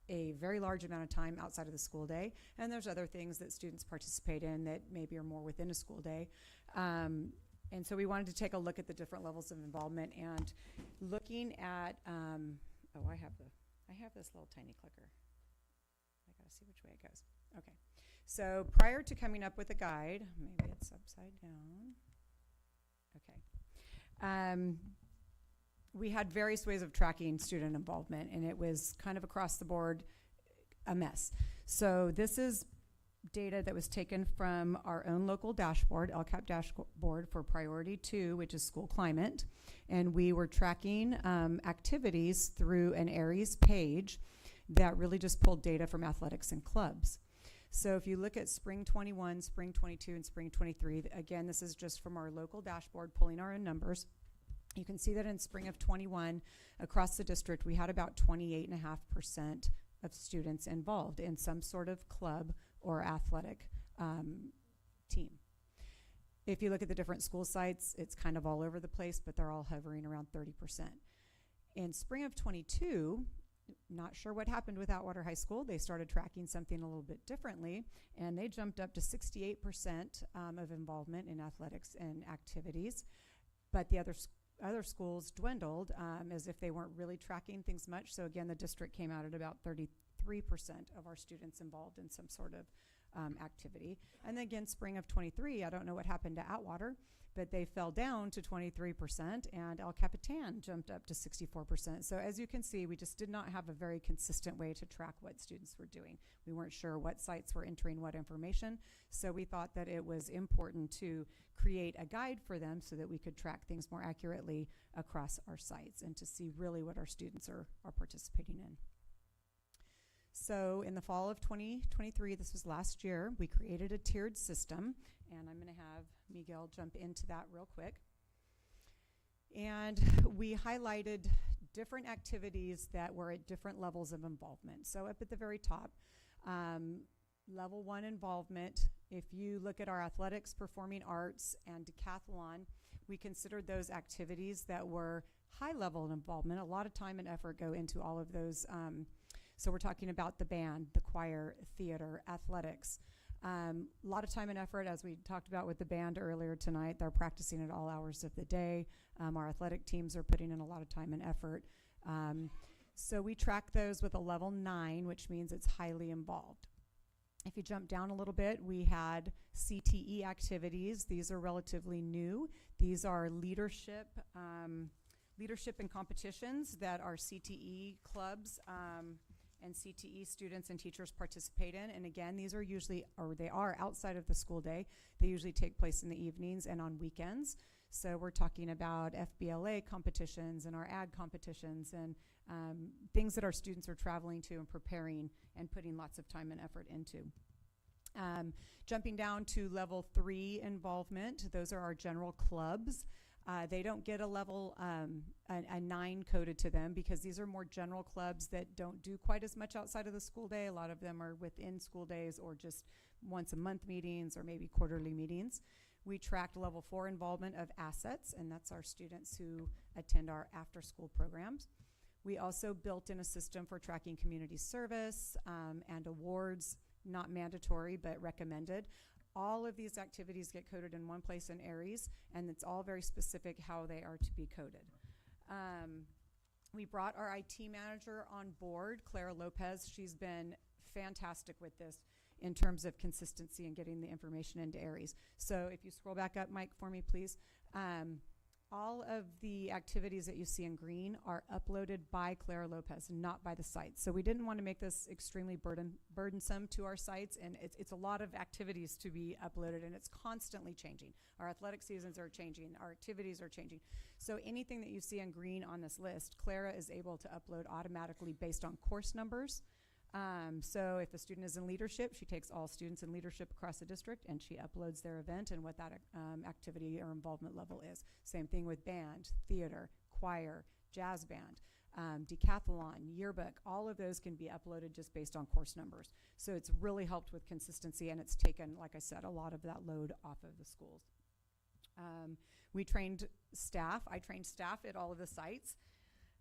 a very large amount of time outside of the school day, and there's other things that students participate in that maybe are more within a school day. And so we wanted to take a look at the different levels of involvement and looking at, I have this little tiny clicker. I gotta see which way it goes. Okay. So prior to coming up with a guide, maybe it's upside down. Okay. We had various ways of tracking student involvement, and it was kind of across the board a mess. So this is data that was taken from our own local dashboard, LCAP dashboard for Priority 2, which is school climate. And we were tracking activities through an Aries page that really just pulled data from athletics and clubs. So if you look at spring 21, spring 22, and spring 23, again, this is just from our local dashboard pulling our own numbers. You can see that in spring of 21, across the district, we had about 28.5% of students involved in some sort of club or athletic team. If you look at the different school sites, it's kind of all over the place, but they're all hovering around 30%. In spring of 22, not sure what happened with Atwater High School. They started tracking something a little bit differently, and they jumped up to 68% of involvement in athletics and activities. But the other schools dwindled as if they weren't really tracking things much. So again, the district came out at about 33% of our students involved in some sort of activity. And then again, spring of 23, I don't know what happened to Atwater, but they fell down to 23%, and El Capitan jumped up to 64%. So as you can see, we just did not have a very consistent way to track what students were doing. We weren't sure what sites were entering what information, so we thought that it was important to create a guide for them so that we could track things more accurately across our sites and to see really what our students are participating in. So in the fall of 2023, this was last year, we created a tiered system, and I'm going to have Miguel jump into that real quick. And we highlighted different activities that were at different levels of involvement. So up at the very top, level 1 involvement, if you look at our athletics, performing arts, and decathlon, we considered those activities that were high level of involvement. A lot of time and effort go into all of those. So we're talking about the band, the choir, theater, athletics. A lot of time and effort, as we talked about with the band earlier tonight. They're practicing at all hours of the day. Our athletic teams are putting in a lot of time and effort. So we track those with a level 9, which means it's highly involved. If you jump down a little bit, we had CTE activities. These are relatively new. These are leadership and competitions that our CTE clubs and CTE students and teachers participate in. And again, these are usually, or they are outside of the school day. They usually take place in the evenings and on weekends. So we're talking about FBLA competitions and our ag competitions and things that our students are traveling to and preparing and putting lots of time and effort into. Jumping down to level 3 involvement, those are our general clubs. They don't get a level, a 9 coded to them because these are more general clubs that don't do quite as much outside of the school day. A lot of them are within school days or just once a month meetings or maybe quarterly meetings. We tracked level 4 involvement of assets, and that's our students who attend our after school programs. We also built in a system for tracking community service and awards, not mandatory, but recommended. All of these activities get coded in one place in Aries, and it's all very specific how they are to be coded. We brought our IT manager on board, Clara Lopez. She's been fantastic with this in terms of consistency and getting the information into Aries. So if you scroll back up, Mike, for me, please. All of the activities that you see in green are uploaded by Clara Lopez, not by the site. So we didn't want to make this extremely burdensome to our sites, and it's a lot of activities to be uploaded, and it's constantly changing. Our athletic seasons are changing, our activities are changing. So anything that you see in green on this list, Clara is able to upload automatically based on course numbers. So if a student is in leadership, she takes all students in leadership across the district and she uploads their event and what that activity or involvement level is. Same thing with band, theater, choir, jazz band, decathlon, yearbook. All of those can be uploaded just based on course numbers. So it's really helped with consistency, and it's taken, like I said, a lot of that load off of the schools. We trained staff. I trained staff at all of the sites.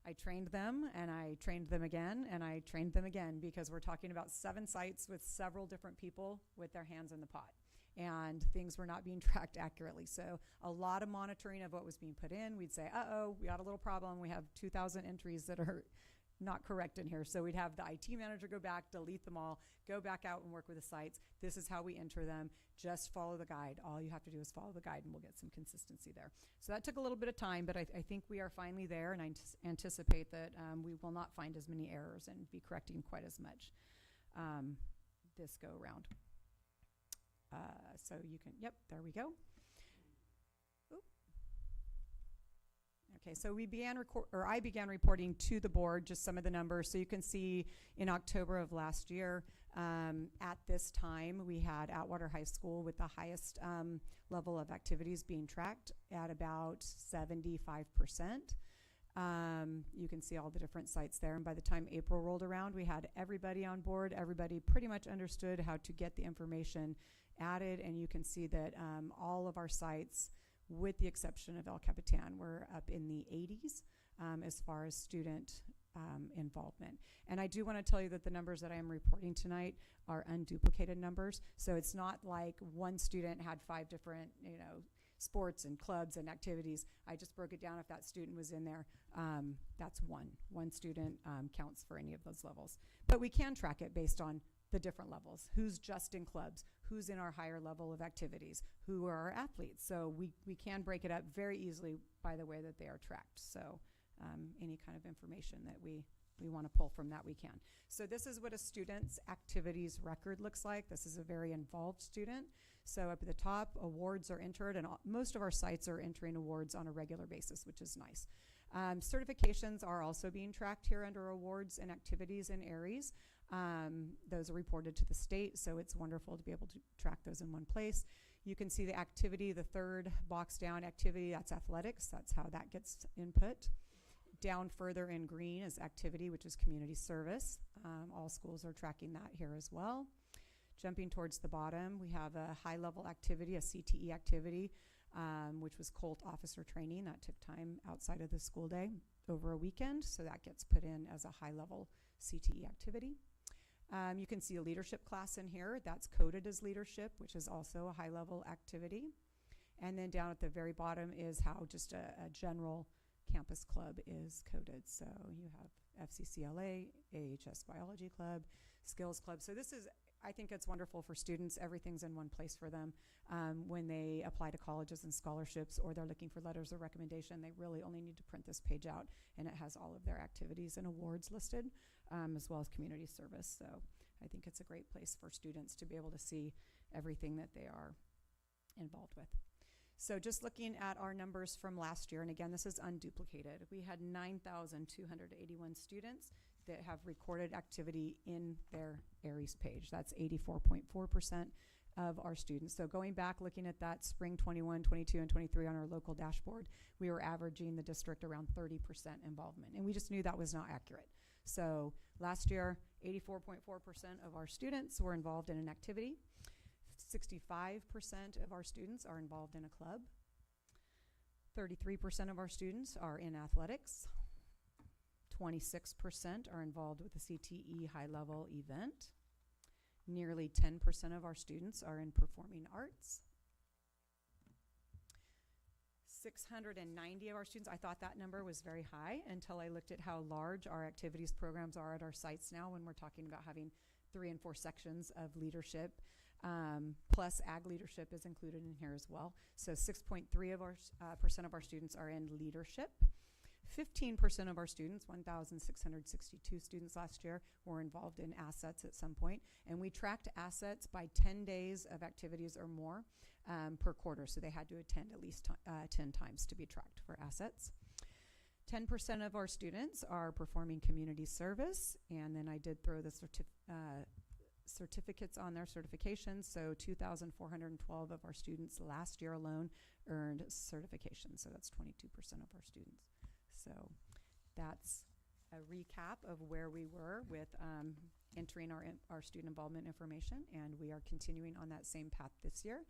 I trained them, and I trained them again, and I trained them again, because we're talking about 7 sites with several different people with their hands in the pot, and things were not being tracked accurately. So a lot of monitoring of what was being put in. We'd say, uh-oh, we got a little problem. We have 2,000 entries that are not correct in here. So we'd have the IT manager go back, delete them all, go back out and work with the sites. This is how we enter them. Just follow the guide. All you have to do is follow the guide, and we'll get some consistency there. So that took a little bit of time, but I think we are finally there, and I anticipate that we will not find as many errors and be correcting quite as much this go around. So you can, yep, there we go. Oop. Okay, so I began reporting to the board just some of the numbers. So you can see in October of last year, at this time, we had Atwater High School with the highest level of activities being tracked at about 75%. You can see all the different sites there. And by the time April rolled around, we had everybody on board. Everybody pretty much understood how to get the information added. And you can see that all of our sites, with the exception of El Capitan, we're up in the 80s as far as student involvement. And I do want to tell you that the numbers that I am reporting tonight are unduplicated numbers. So it's not like one student had 5 different, sports and clubs and activities. I just broke it down. If that student was in there, that's one. One student counts for any of those levels. But we can track it based on the different levels. Who's just in clubs? Who's in our higher level of activities? Who are our athletes? So we can break it up very easily by the way that they are tracked. So any kind of information that we want to pull from that, we can. So this is what a student's activities record looks like. This is a very involved student. So up at the top, awards are entered, and most of our sites are entering awards on a regular basis, which is nice. Certifications are also being tracked here under awards and activities in Aries. Those are reported to the state, so it's wonderful to be able to track those in one place. You can see the activity, the third box down activity, that's athletics. That's how that gets input. Down further in green is activity, which is community service. All schools are tracking that here as well. Jumping towards the bottom, we have a high-level activity, a CTE activity, which was Colt officer training. That took time outside of the school day over a weekend, so that gets put in as a high-level CTE activity. You can see a leadership class in here. That's coded as leadership, which is also a high-level activity. And then down at the very bottom is how just a general campus club is coded. So you have FCCLA, AHS Biology Club, Skills Club. So this is, I think it's wonderful for students. Everything's in one place for them. When they apply to colleges and scholarships, or they're looking for letters of recommendation, they really only need to print this page out, and it has all of their activities and awards listed, as well as community service. So I think it's a great place for students to be able to see everything that they are involved with. So just looking at our numbers from last year, and again, this is unduplicated. We had 9,281 students that have recorded activity in their Aries page. That's 84.4% of our students. So going back, looking at that spring 21, 22, and 23 on our local dashboard, we were averaging the district around 30% involvement, and we just knew that was not accurate. So last year, 84.4% of our students were involved in an activity. 65% of our students are involved in a club. 33% of our students are in athletics. 26% are involved with the CTE high-level event. Nearly 10% of our students are in performing arts. 690 of our students, I thought that number was very high until I looked at how large our activities programs are at our sites now when we're talking about having 3 and 4 sections of leadership. Plus ag leadership is included in here as well. So 6.3% of our percent of our students are in leadership. 15% of our students, 1,662 students last year, were involved in assets at some point. And we tracked assets by 10 days of activities or more per quarter. So they had to attend at least 10 times to be tracked for assets. 10% of our students are performing community service. And then I did throw the certificates on their certifications. So 2,412 of our students last year alone earned certification. So that's 22% of our students. So that's a recap of where we were with entering our student involvement information, and we are continuing on that same path this year.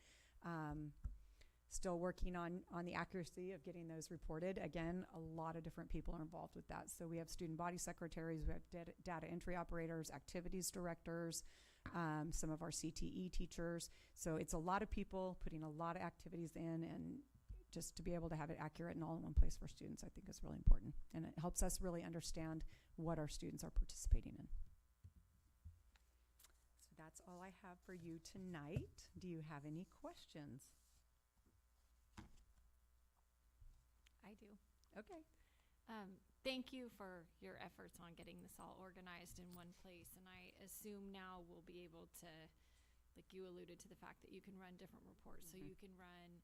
Still working on the accuracy of getting those reported. Again, a lot of different people are involved with that. So we have student body secretaries, we have data entry operators, activities directors, some of our CTE teachers. So it's a lot of people putting a lot of activities in, and just to be able to have it accurate and all in one place for students, I think is really important. And it helps us really understand what our students are participating in. So that's all I have for you tonight. Do you have any questions? I do. Okay. Thank you for your efforts on getting this all organized in one place. And I assume now we'll be able to, like you alluded to the fact that you can run different reports. So you can run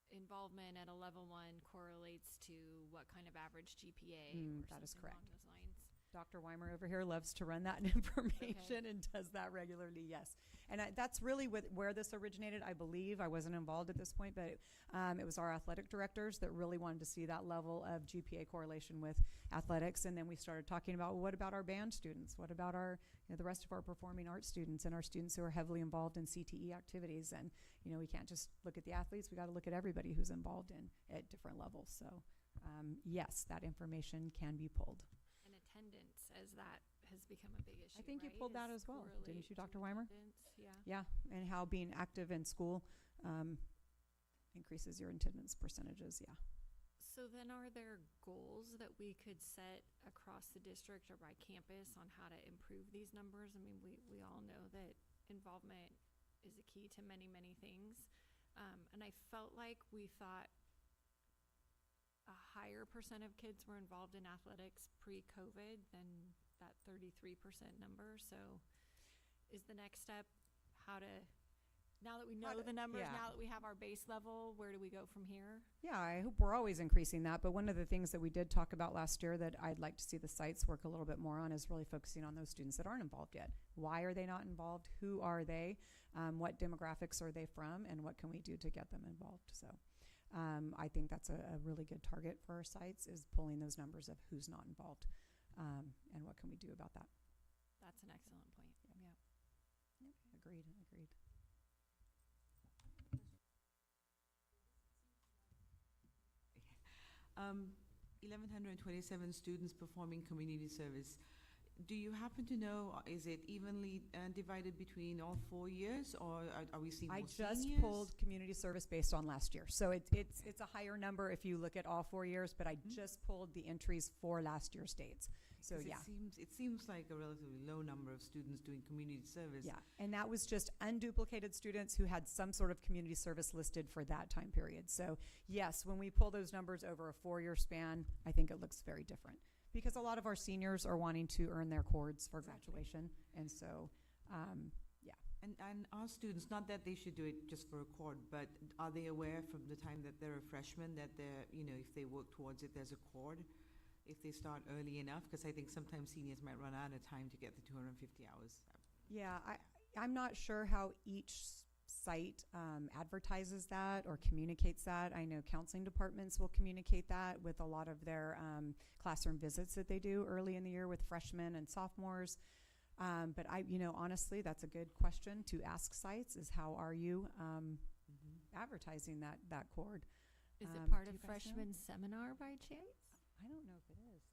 involvement at a level 1 correlates to what kind of average GPA or that is something correct. along those lines. Dr. Weimer over here loves to run that information and does that regularly, yes. And that's really where this originated, I believe. I wasn't involved at this point, but it was our athletic directors that really wanted to see that level of GPA correlation with athletics. And then we started talking about, well, what about our band students? What about our, the rest of our performing arts students and our students who are heavily involved in CTE activities? And, we can't just look at the athletes. We got to look at everybody who's involved at different levels. So, yes, that information can be pulled. And attendance, as that has become a big issue. I think you right, pulled that is as well, didn't you, Dr. correlated to Weimer? attendance, Yeah. Yeah, and how being active in school increases your attendance percentages, yeah. So then are there goals that we could set across the district or by campus on how to improve these numbers? I mean, we all know that involvement is a key to many, many things. And I felt like we thought a higher percent of kids were involved in athletics pre-COVID than that 33% number. So is the next step how to, now that we know the numbers, now that we have our base level, where do we go from here? Yeah, I hope we're always increasing that. But one of the things that we did talk about last year that I'd like to see the sites work a little bit more on is really focusing on those students that aren't involved yet. Why are they not involved? Who are they? What demographics are they from? And what can we do to get them involved? So I think that's a really good target for our sites, is pulling those numbers of who's not involved and what can we do about that. That's an excellent point. Yeah. Yep. Agreed. 1,127 students performing community service. Do you happen to know, is it evenly divided between all 4 years, or are we seeing more I just seniors? pulled community service based on last year. So it's a higher number if you look at all 4 years, but I just pulled the entries for last year's dates. So 'Cause yeah. It seems like a relatively low number of students doing community service. Yeah, and that was just unduplicated students who had some sort of community service listed for that time period. So yes, when we pull those numbers over a 4-year span, I think it looks very different. Because a lot of our seniors are wanting to earn their cords for graduation. And so, yeah. And our students, not that they should do it just for a cord, but are they aware from the time that they're a freshman that they're, if they work towards it, there's a cord? If they start early enough? Because I think sometimes seniors might run out of time to get the 250 hours. Yeah, I'm not sure how each site advertises that or communicates that. I know counseling departments will communicate that with a lot of their classroom visits that they do early in the year with freshmen and sophomores. But honestly, that's a good question to ask sites, is how are you advertising that cord? Is it part of do you guys know? freshman seminar by chance? I don't know if it is.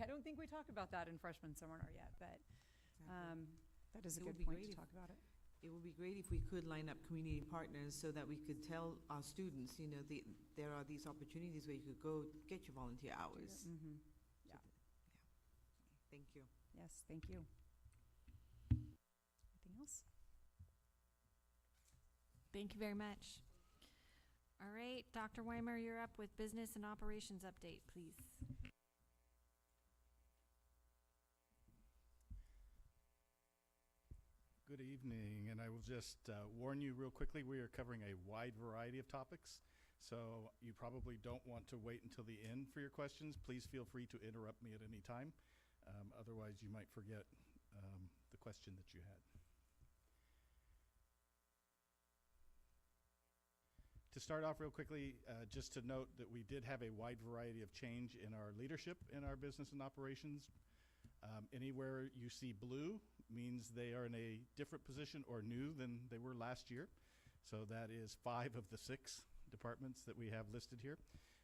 I don't think we talked about that in freshman seminar yet, but that is a It would good be point great to if- talk about it. It would be great if we could line up community partners so that we could tell our students, you know, there are these opportunities where you could go get your volunteer hours. Mm-hmm. So Yeah. Thank you. Yes, thank you. Anything else? Thank you very much. All right, Dr. Weimer, you're up with business and operations update, please. Good evening, and I will just warn you real quickly, we are covering a wide variety of topics, so you probably don't want to wait until the end for your questions. Please feel free to interrupt me at any time. Otherwise, you might forget the question that you had. To start off real quickly, just to note that we did have a wide variety of change in our leadership in our business and operations. Anywhere you see blue means they are in a different position or new than they were last year. So that is 5 of the 6 departments that we have listed here.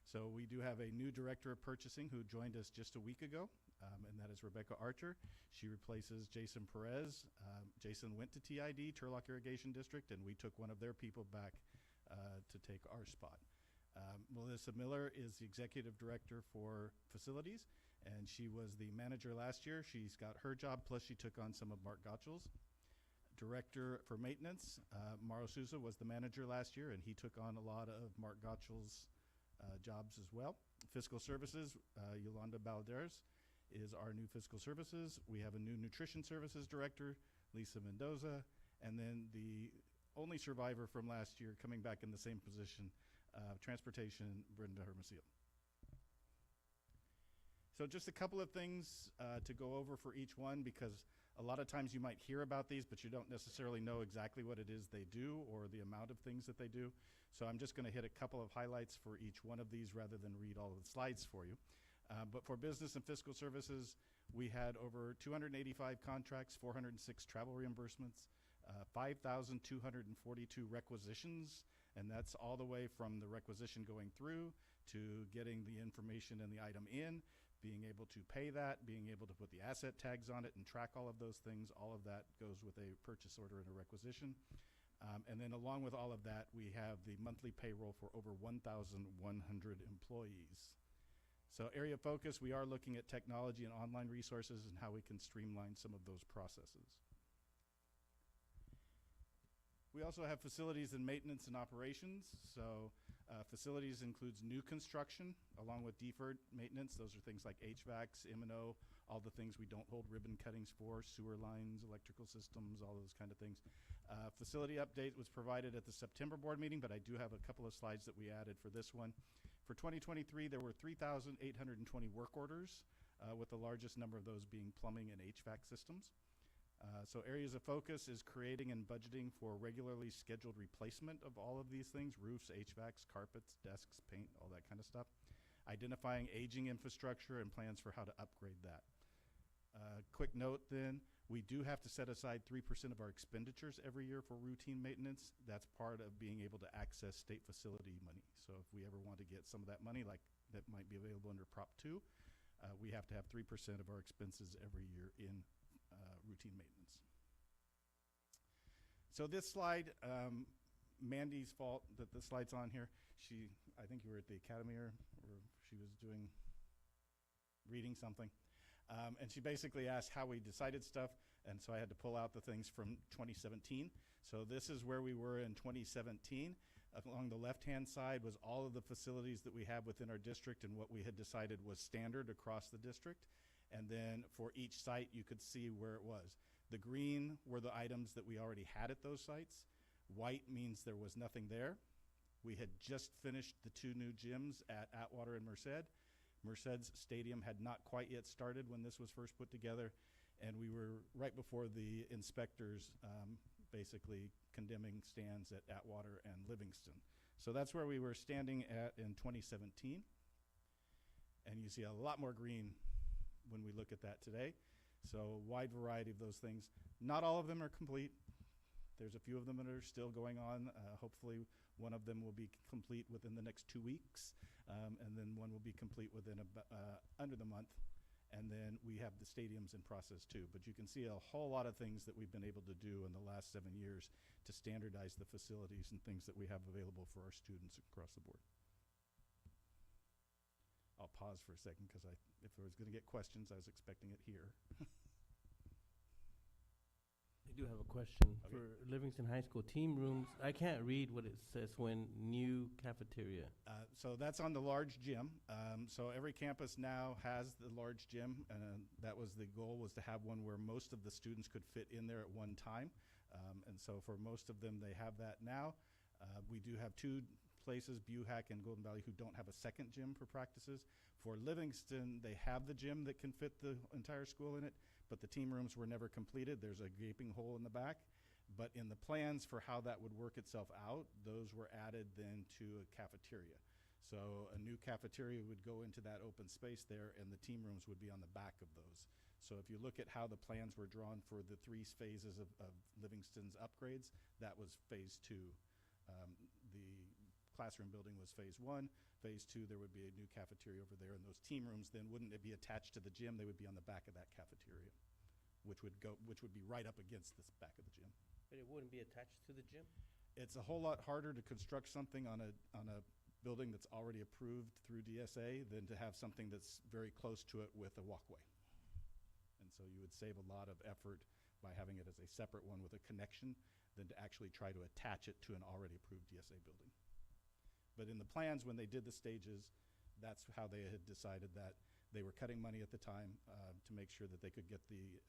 So we do have a new director of purchasing who joined us just a week ago, and that is Rebecca Archer. She replaces Jason Perez. Jason went to TID, Turlock Irrigation District, and we took one of their people back to take our spot. Melissa Miller is the executive director for facilities, and she was the manager last year. She's got her job, plus she took on some of Mark Gottschall's. Director for maintenance, Mauro Souza was the manager last year, and he took on a lot of Mark Gottschall's jobs as well. Fiscal services, Yolanda Balderas is our new fiscal services. We have a new nutrition services director, Lisa Mendoza, and then the only survivor from last year coming back in the same position, transportation, Brenda Hermosillo. So just a couple of things to go over for each one, because a lot of times you might hear about these, but you don't necessarily know exactly what it is they do or the amount of things that they do. So I'm just going to hit a couple of highlights for each one of these rather than read all of the slides for you. But for business and fiscal services, we had over 285 contracts, 406 travel reimbursements, 5,242 requisitions, and that's all the way from the requisition going through to getting the information and the item in, being able to pay that, being able to put the asset tags on it and track all of those things. All of that goes with a purchase order and a requisition. And then along with all of that, we have the monthly payroll for over 1,100 employees. So area of focus, we are looking at technology and online resources and how we can streamline some of those processes. We also have facilities and maintenance and operations. So facilities includes new construction along with deferred maintenance. Those are things like HVACs, M&O, all the things we don't hold ribbon cuttings for, sewer lines, electrical systems, all those kind of things. Facility update was provided at the September board meeting, but I do have a couple of slides that we added for this one. For 2023, there were 3,820 work orders, with the largest number of those being plumbing and HVAC systems. So areas of focus is creating and budgeting for regularly scheduled replacement of all of these things, roofs, HVACs, carpets, desks, paint, all that kind of stuff. Identifying aging infrastructure and plans for how to upgrade that. Quick note then, we do have to set aside 3% of our expenditures every year for routine maintenance. That's part of being able to access state facility money. So if we ever want to get some of that money, like that might be available under Prop 2, we have to have 3% of our expenses every year in routine maintenance. So this slide, Mandy's fault that the slide's on here. I think you were at the academy or she was reading something. And she basically asked how we decided stuff, and so I had to pull out the things from 2017. So this is where we were in 2017. Along the left-hand side was all of the facilities that we have within our district and what we had decided was standard across the district. And then for each site, you could see where it was. The green were the items that we already had at those sites. White means there was nothing there. We had just finished the 2 new gyms at Atwater and Merced. Merced's stadium had not quite yet started when this was first put together, and we were right before the inspectors basically condemning stands at Atwater and Livingston. So that's where we were standing at in 2017. And you see a lot more green when we look at that today. So wide variety of those things. Not all of them are complete. There's a few of them that are still going on. Hopefully one of them will be complete within the next 2 weeks. and then one will be complete within under the month. And then we have the stadiums in process too. But you can see a whole lot of things that we've been able to do in the last 7 years to standardize the facilities and things that we have available for our students across the board. I'll pause for a second because if I was going to get questions, I was expecting it here. I do have a question Okay. for Livingston High School team rooms. I can't read what it says when new cafeteria. So that's on the large gym. So every campus now has the large gym, and that was the goal, was to have one where most of the students could fit in there at one time. And so for most of them, they have that now. We do have two places, Buhack and Golden Valley, who don't have a second gym for practices. For Livingston, they have the gym that can fit the entire school in it, but the team rooms were never completed. There's a gaping hole in the back. But in the plans for how that would work itself out, those were added then to a cafeteria. So a new cafeteria would go into that open space there, and the team rooms would be on the back of those. So if you look at how the plans were drawn for the 3 phases of Livingston's upgrades, that was phase 2. The classroom building was phase 1. Phase 2, there would be a new cafeteria over there, and those team rooms then wouldn't be attached to the gym. They would be on the back of that cafeteria, which would be right up against the back of the gym. But it wouldn't be attached to the gym? It's a whole lot harder to construct something on a building that's already approved through DSA than to have something that's very close to it with a walkway. And so you would save a lot of effort by having it as a separate one with a connection than to actually try to attach it to an already approved DSA building. But in the plans, when they did the stages, that's how they had decided that they were cutting money at the time to make sure that they could get the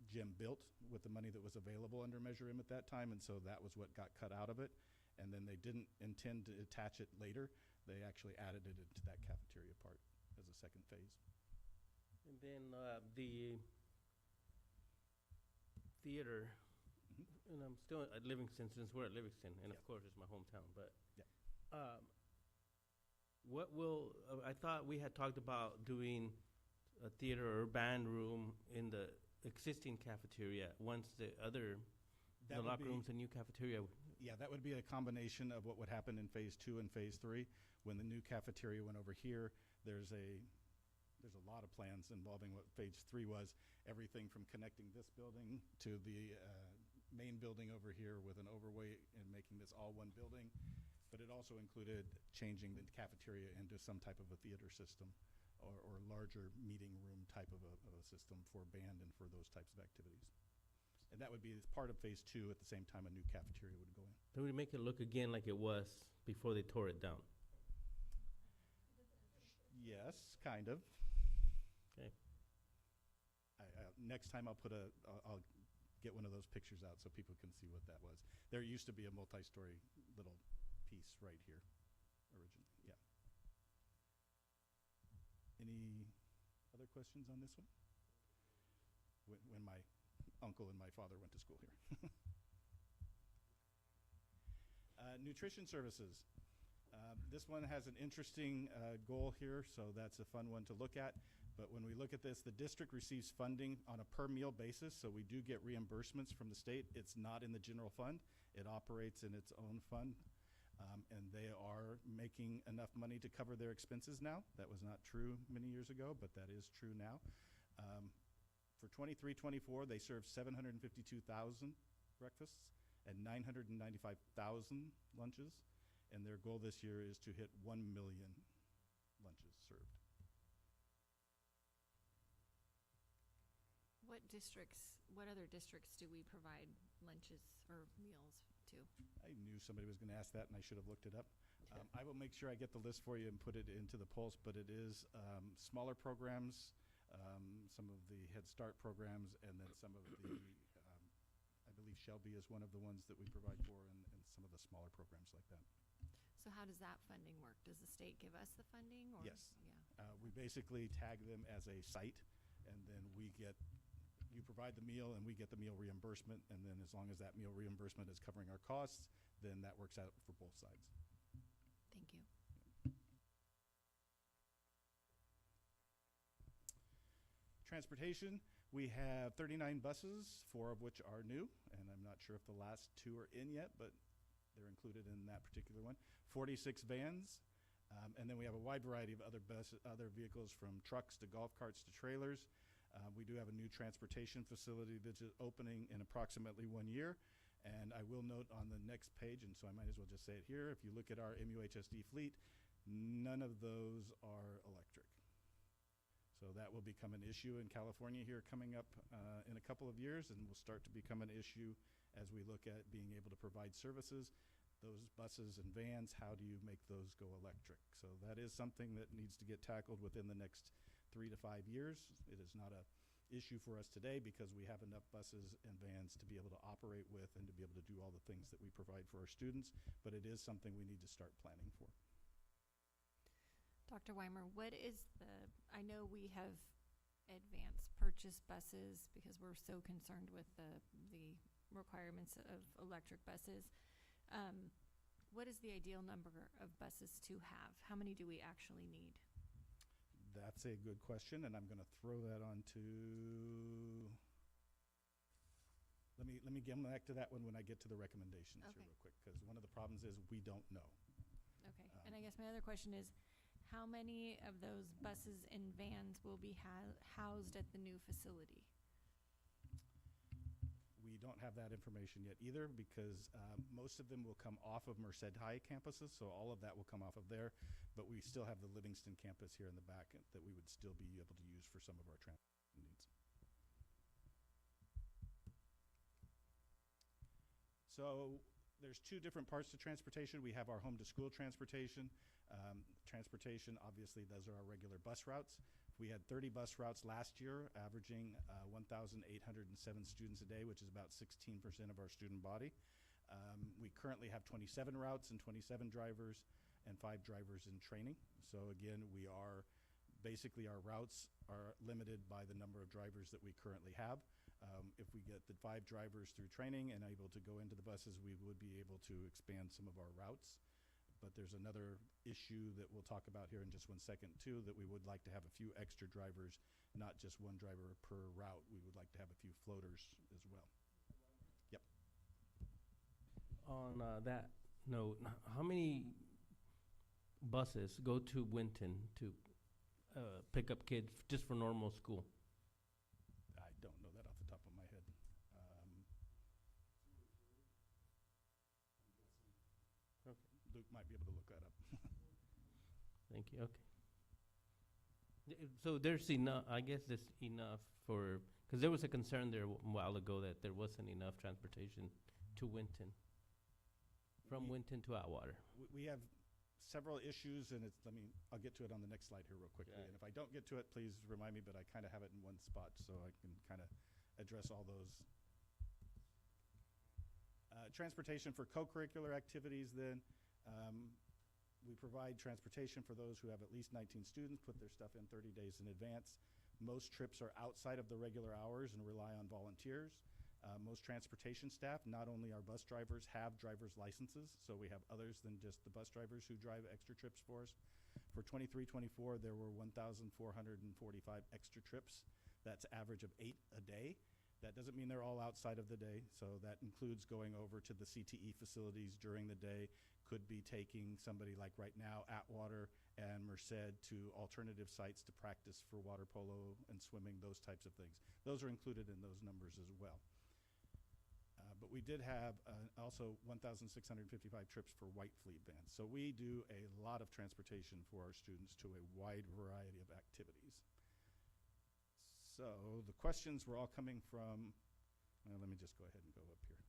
gym built with the money that was available under Measure M at that time, and so that was what got cut out of it. And then they didn't intend to attach it later. They actually added it into that cafeteria part as a second phase. And then the theater, and I'm still at Livingston, since we're at Livingston, and of course it's my hometown, but what will, I thought we had talked about doing a theater or band room in the existing cafeteria once the locker rooms and new cafeteria. Yeah, that would be a combination of what would happen in phase 2 and phase 3. When the new cafeteria went over here, there's a lot of plans involving what phase 3 was, everything from connecting this building to the main building over here with an overway and making this all one building. But it also included changing the cafeteria into some type of a theater system or larger meeting room type of a system for band and for those types of activities. And that would be as part of phase 2 at the same time a new cafeteria would go in. Then we make it look again like it was before they tore it down. Yes, kind of. Okay. Next time I'll get one of those pictures out so people can see what that was. There used to be a multi-story little piece right here originally, yeah. Any other questions on this one? When my uncle and my father went to school here. Nutrition services. This one has an interesting goal here, so that's a fun one to look at. But when we look at this, the district receives funding on a per meal basis, so we do get reimbursements from the state. It's not in the general fund. It operates in its own fund. And they are making enough money to cover their expenses now. That was not true many years ago, but that is true now. For 23-24, they served 752,000 breakfasts and 995,000 lunches. And their goal this year is to hit 1 million lunches served. What other districts do we provide lunches or meals to? I knew somebody was going to ask that, and I should have looked it up. I will make sure I get the list for you and put it into the Pulse, but it is smaller programs, some of the Head Start programs, and then some of the, I believe Shelby is one of the ones that we provide for, and some of the smaller programs like that. So how does that funding work? Does the state give us the funding? Or? Yes. Yeah. We basically tag them as a site, and then you provide the meal, and we get the meal reimbursement, and then as long as that meal reimbursement is covering our costs, then that works out for both sides. Thank you. Transportation, we have 39 buses, 4 of which are new, and I'm not sure if the last 2 are in yet, but they're included in that particular one. 46 vans, And then we have a wide variety of other vehicles, from trucks to golf carts to trailers. We do have a new transportation facility that's opening in approximately 1 year. And I will note on the next page, and so I might as well just say it here, if you look at our MUHSD fleet, none of those are electric. So that will become an issue in California here coming up in a couple of years, and will start to become an issue as we look at being able to provide services. Those buses and vans, how do you make those go electric? So that is something that needs to get tackled within the next 3 to 5 years. It is not a issue for us today because we have enough buses and vans to be able to operate with and to be able to do all the things that we provide for our students, but it is something we need to start planning for. Dr. Weimer, what is I know we have advanced purchase buses because we're so concerned with the requirements of electric buses. What is the ideal number of buses to have? How many do we actually need? That's a good question, and I'm going to throw that on to. Let me get back to that one when I get to the recommendations here real quick, because one of the problems is we don't know. Okay, and I guess my other question is, how many of those buses and vans will be housed at the new facility? We don't have that information yet either, because most of them will come off of Merced High campuses, so all of that will come off of there, but we still have the Livingston campus here in the back that we would still be able to use for some of our transportation needs. So there's two different parts to transportation. We have our home to school transportation. Transportation, obviously, those are our regular bus routes. We had 30 bus routes last year, averaging 1,807 students a day, which is about 16% of our student body. We currently have 27 routes and 27 drivers and 5 drivers in training. So again, basically our routes are limited by the number of drivers that we currently have. If we get the 5 drivers through training and able to go into the buses, we would be able to expand some of our routes. But there's another issue that we'll talk about here in just 1 second too, that we would like to have a few extra drivers, not just 1 driver per route. We would like to have a few floaters as well. Yep. On that note, how many buses go to Winton to pick up kids just for normal school? I don't know that off the top of my head. Luke might be able to look that up. Thank you, okay. So there's enough, I guess there's enough for, because there was a concern there a while ago that there wasn't enough transportation to Winton, from Winton to Atwater. We have several issues, and I'll get to it on the next slide here real quickly. Okay. And if I don't get to it, please remind me, but I kind of have it in one spot, so I can kind of address all those. Transportation for co-curricular activities then. We provide transportation for those who have at least 19 students, put their stuff in 30 days in advance. Most trips are outside of the regular hours and rely on volunteers. Most transportation staff, not only our bus drivers, have driver's licenses, so we have others than just the bus drivers who drive extra trips for us. For 23-24, there were 1,445 extra trips. That's average of 8 a day. That doesn't mean they're all outside of the day, so that includes going over to the CTE facilities during the day, could be taking somebody like right now, Atwater and Merced, to alternative sites to practice for water polo and swimming, those types of things. Those are included in those numbers as well. But we did have also 1,655 trips for white fleet vans. So we do a lot of transportation for our students to a wide variety of activities. So the questions were all coming from, well, let me just go ahead and go up here.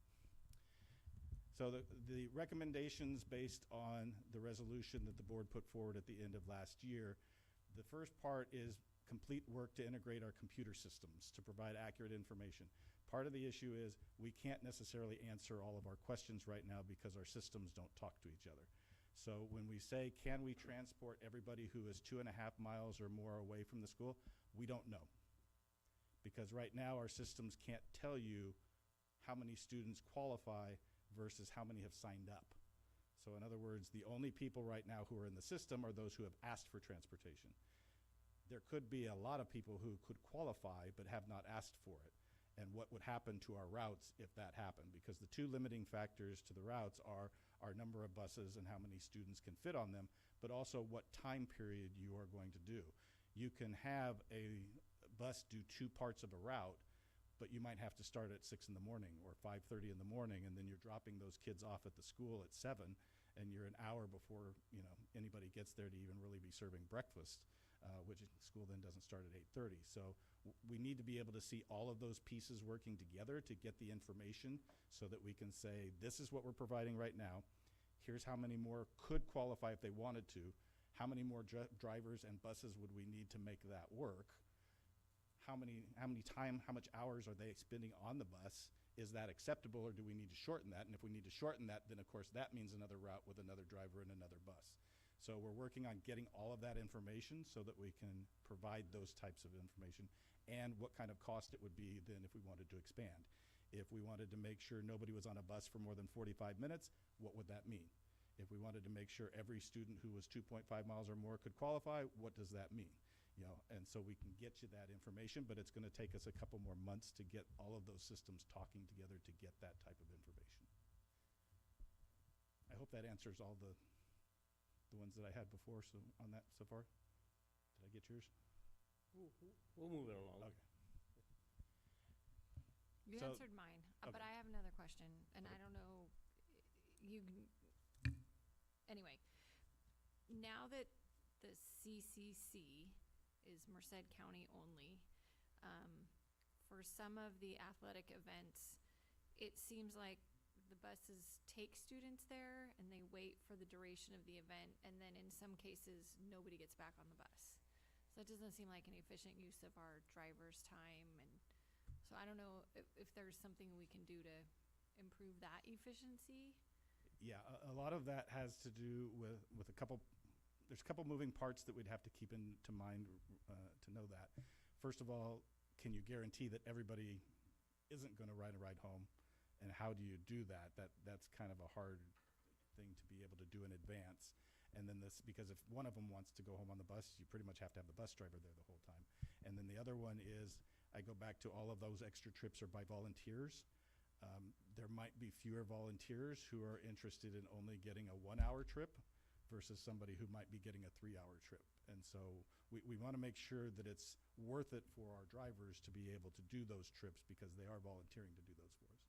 So the recommendations based on the resolution that the board put forward at the end of last year, the first part is complete work to integrate our computer systems to provide accurate information. Part of the issue is we can't necessarily answer all of our questions right now because our systems don't talk to each other. So when we say, can we transport everybody who is 2.5 miles or more away from the school, we don't know. Because right now our systems can't tell you how many students qualify versus how many have signed up. So in other words, the only people right now who are in the system are those who have asked for transportation. There could be a lot of people who could qualify but have not asked for it. And what would happen to our routes if that happened? Because the two limiting factors to the routes are our number of buses and how many students can fit on them, but also what time period you are going to do. You can have a bus do 2 parts of a route, but you might have to start at 6 in the morning or 5:30 in the morning, and then you're dropping those kids off at the school at 7, and you're an hour before anybody gets there to even really be serving breakfast, which school then doesn't start at 8:30. So we need to be able to see all of those pieces working together to get the information so that we can say, this is what we're providing right now. How many more could qualify if they wanted to. How many more drivers and buses would we need to make that work? How much hours are they spending on the bus? Is that acceptable, or do we need to shorten that? And if we need to shorten that, then of course that means another route with another driver and another bus. So we're working on getting all of that information so that we can provide those types of information and what kind of cost it would be then if we wanted to expand. If we wanted to make sure nobody was on a bus for more than 45 minutes, what would that mean? If we wanted to make sure every student who was 2.5 miles or more could qualify, what does that mean? And so we can get you that information, but it's going to take us a couple more months to get all of those systems talking together to get that type of information. I hope that answers all the ones that I had before on that so far. Did I get yours? We'll move it along. Okay. You So- answered mine, but okay. I have another question, and I Okay. don't know, anyway, now that the CCC is Merced County only, for some of the athletic events, it seems like the buses take students there and they wait for the duration of the event, and then in some cases, nobody gets back on the bus. So it doesn't seem like an efficient use of our driver's time, and so I don't know if there's something we can do to improve that efficiency. Yeah, a lot of that has to do with there's a couple moving parts that we'd have to keep into mind to know that. First of all, can you guarantee that everybody isn't going to ride a ride home? And how do you do that? That's kind of a hard thing to be able to do in advance. And then because if one of them wants to go home on the bus, you pretty much have to have the bus driver there the whole time. And then the other one is, I go back to all of those extra trips are by volunteers. There might be fewer volunteers who are interested in only getting a 1-hour trip versus somebody who might be getting a 3-hour trip. And so we want to make sure that it's worth it for our drivers to be able to do those trips because they are volunteering to do those for us.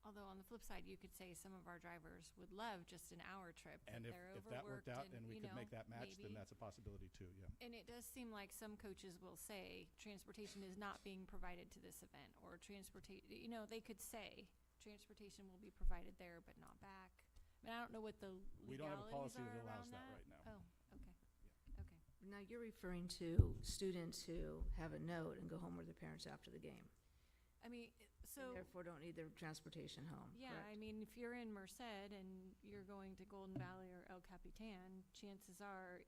Although on the flip side, you could say some of our drivers would love just an hour trip. And if that worked out and we could make that match, then that's a possibility too, yeah. And it does seem like some coaches will say transportation is not being provided to this event, or they could say transportation will be provided there but not back. I mean, I don't know what the We don't have a legalities policy are that allows around that right now. Oh, okay. Okay. Now, you're referring to students who have a note and go home with their parents after the game. I mean, so. And therefore don't need their transportation home, Yeah, correct? I mean, if you're in Merced and you're going to Golden Valley or El Capitan, chances are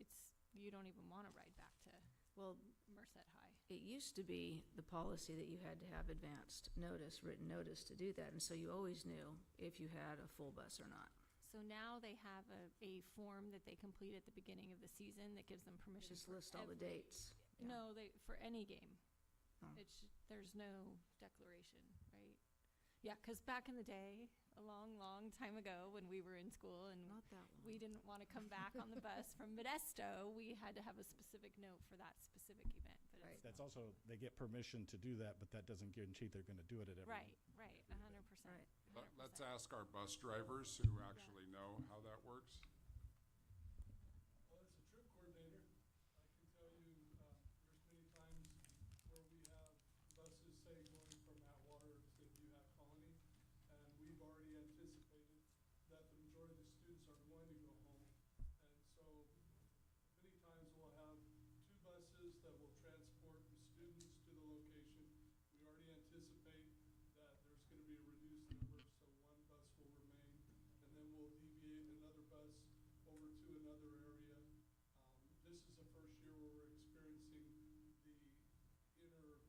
you don't even want to ride back to Well, Merced High. it used to be the policy that you had to have advanced notice, written notice to do that, and so you always knew if you had a full bus or not. So now they have a form that they complete at the beginning of the season that gives them permission. Just for list all the every- dates. Yeah. No, for any game. Oh. There's no declaration, right? Yeah, because back in the day, a long, long time ago, when we were in school and Not that long. we didn't want to come back on the bus from Modesto, we had to have a specific note for that specific event. But Right. it's That's also, they get permission to do that, but that doesn't guarantee they're going to do it at every. right, 100%. Right. Let's ask our bus drivers who actually know how that works. Well, as a trip coordinator, I can tell you, there's many times where we have buses, say, going from Atwater to Buhat Colony, and we've already anticipated that the majority of the students are going to go home. And so many times we'll have 2 buses that will transport the students to the location. We already anticipate that there's going to be a reduced number, so 1 bus will remain, and then we'll deviate another bus over to another area. This is the first year where we're experiencing the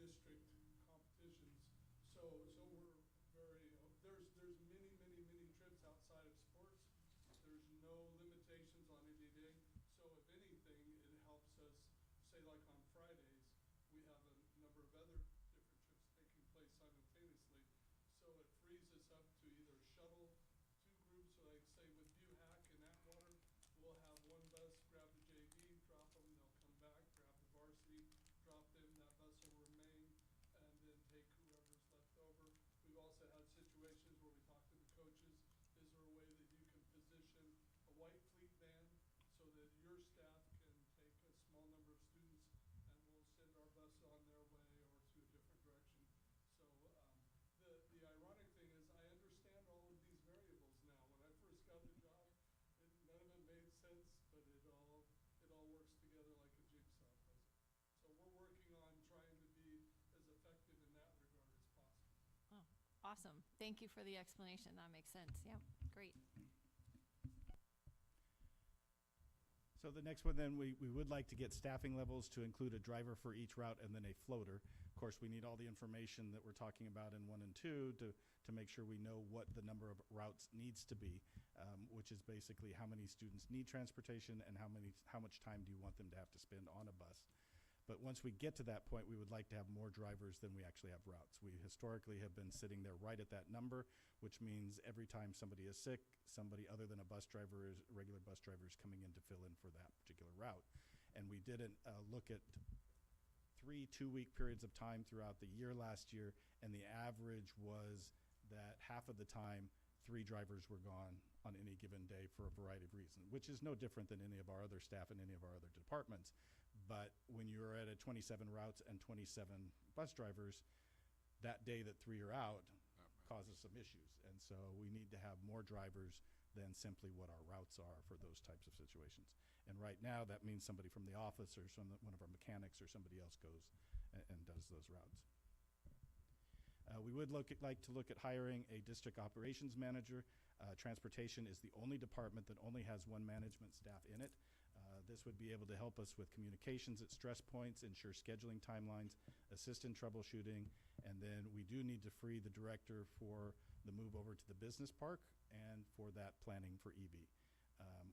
inter-district competitions. So we're there's many trips outside of sports. There's no limitations on any day. So if anything, it helps us, say like on Fridays, we have a number of other different trips taking place simultaneously. So it frees us up to either shuttle 2 groups, like say with Buhack and Atwater, Awesome. Thank you for the explanation. That makes sense. Yeah, great. So the next one then, we would like to get staffing levels to include a driver for each route and then a floater. Of course, we need all the information that we're talking about in 1 and 2 to make sure we know what the number of routes needs to be, which is basically how many students need transportation and how much time do you want them to have to spend on a bus. But once we get to that point, we would like to have more drivers than we actually have routes. We historically have been sitting there right at that number, which means every time somebody is sick, somebody other than a bus driver, regular bus driver, is coming in to fill in for that particular route. And we didn't look at 3 2-week periods of time throughout the year last year, and the average was that half of the time 3 drivers were gone on any given day for a variety of reasons, which is no different than any of our other staff in any of our other departments. But when you're at a 27 routes and 27 bus drivers, that day that 3 are out causes some issues. And so we need to have more drivers than simply what our routes are for those types of situations. And right now, that means somebody from the office or one of our mechanics or somebody else goes and does those routes. We would like to look at hiring a district operations manager. Transportation is the only department that only has 1 management staff in it. This would be able to help us with communications at stress points, ensure scheduling timelines, assist in troubleshooting, and then we do need to free the director for the move over to the business park and for that planning for EV.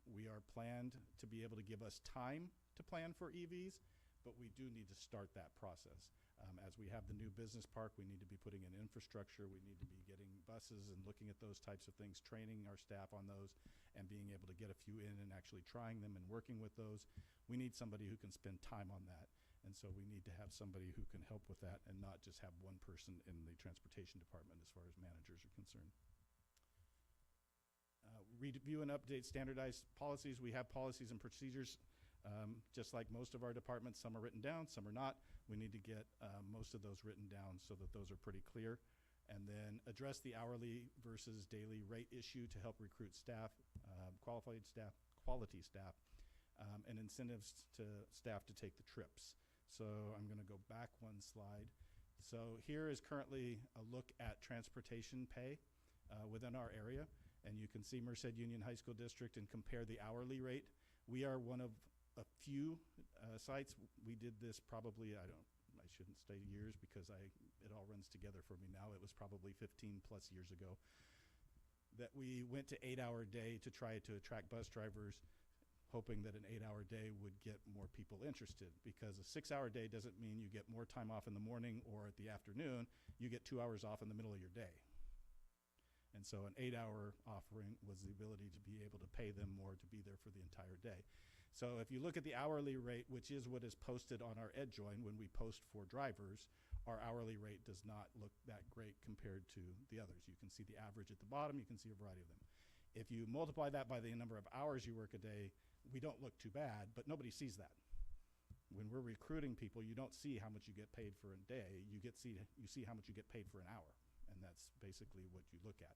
We are planned to be able to give us time to plan for EVs, but we do need to start that process. As we have the new business park, we need to be putting in infrastructure. We need to be getting buses and looking at those types of things, training our staff on those, and being able to get a few in and actually trying them and working with those. We need somebody who can spend time on that. And so we need to have somebody who can help with that and not just have one person in the transportation department as far as managers are concerned. Review and update standardized policies. We have policies and procedures. Just like most of our departments, some are written down, some are not. We need to get most of those written down so that those are pretty clear. And then address the hourly versus daily rate issue to help recruit staff, qualified staff, quality staff, and incentives to staff to take the trips. So I'm going to go back 1 slide. So here is currently a look at transportation pay within our area. And you can see Merced Union High School District and compare the hourly rate. We are one of a few sites. We did this probably, I shouldn't say years because it all runs together for me now. It was probably 15 plus years ago that we went to 8-hour day to try to attract bus drivers, hoping that an 8-hour day would get more people interested, because a 6-hour day doesn't mean you get more time off in the morning or at the afternoon. You get 2 hours off in the middle of your day. And so an 8-hour offering was the ability to be able to pay them more to be there for the entire day. So if you look at the hourly rate, which is what is posted on our EdJoin when we post for drivers, our hourly rate does not look that great compared to the others. You can see the average at the bottom. You can see a variety of them. If you multiply that by the number of hours you work a day, we don't look too bad, but nobody sees that. When we're recruiting people, you don't see how much you get paid for a day. You see how much you get paid for an hour. And that's basically what you look at.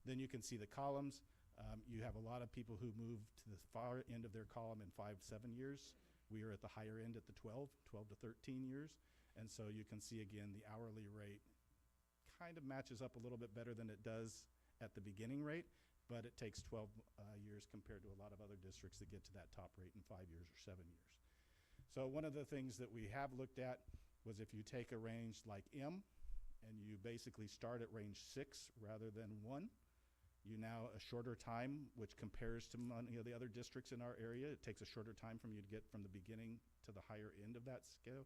Then you can see the columns. You have a lot of people who move to the far end of their column in 5-7 years. We are at the higher end at the 12 to 13 years. And so you can see again the hourly rate kind of matches up a little bit better than it does at the beginning rate, but it takes 12 years compared to a lot of other districts that get to that top rate in 5 years or 7 years. So one of the things that we have looked at was if you take a range like M, and you basically start at range 6 rather than 1. You now a shorter time, which compares to many of the other districts in our area. It takes a shorter time from you to get from the beginning to the higher end of that scale,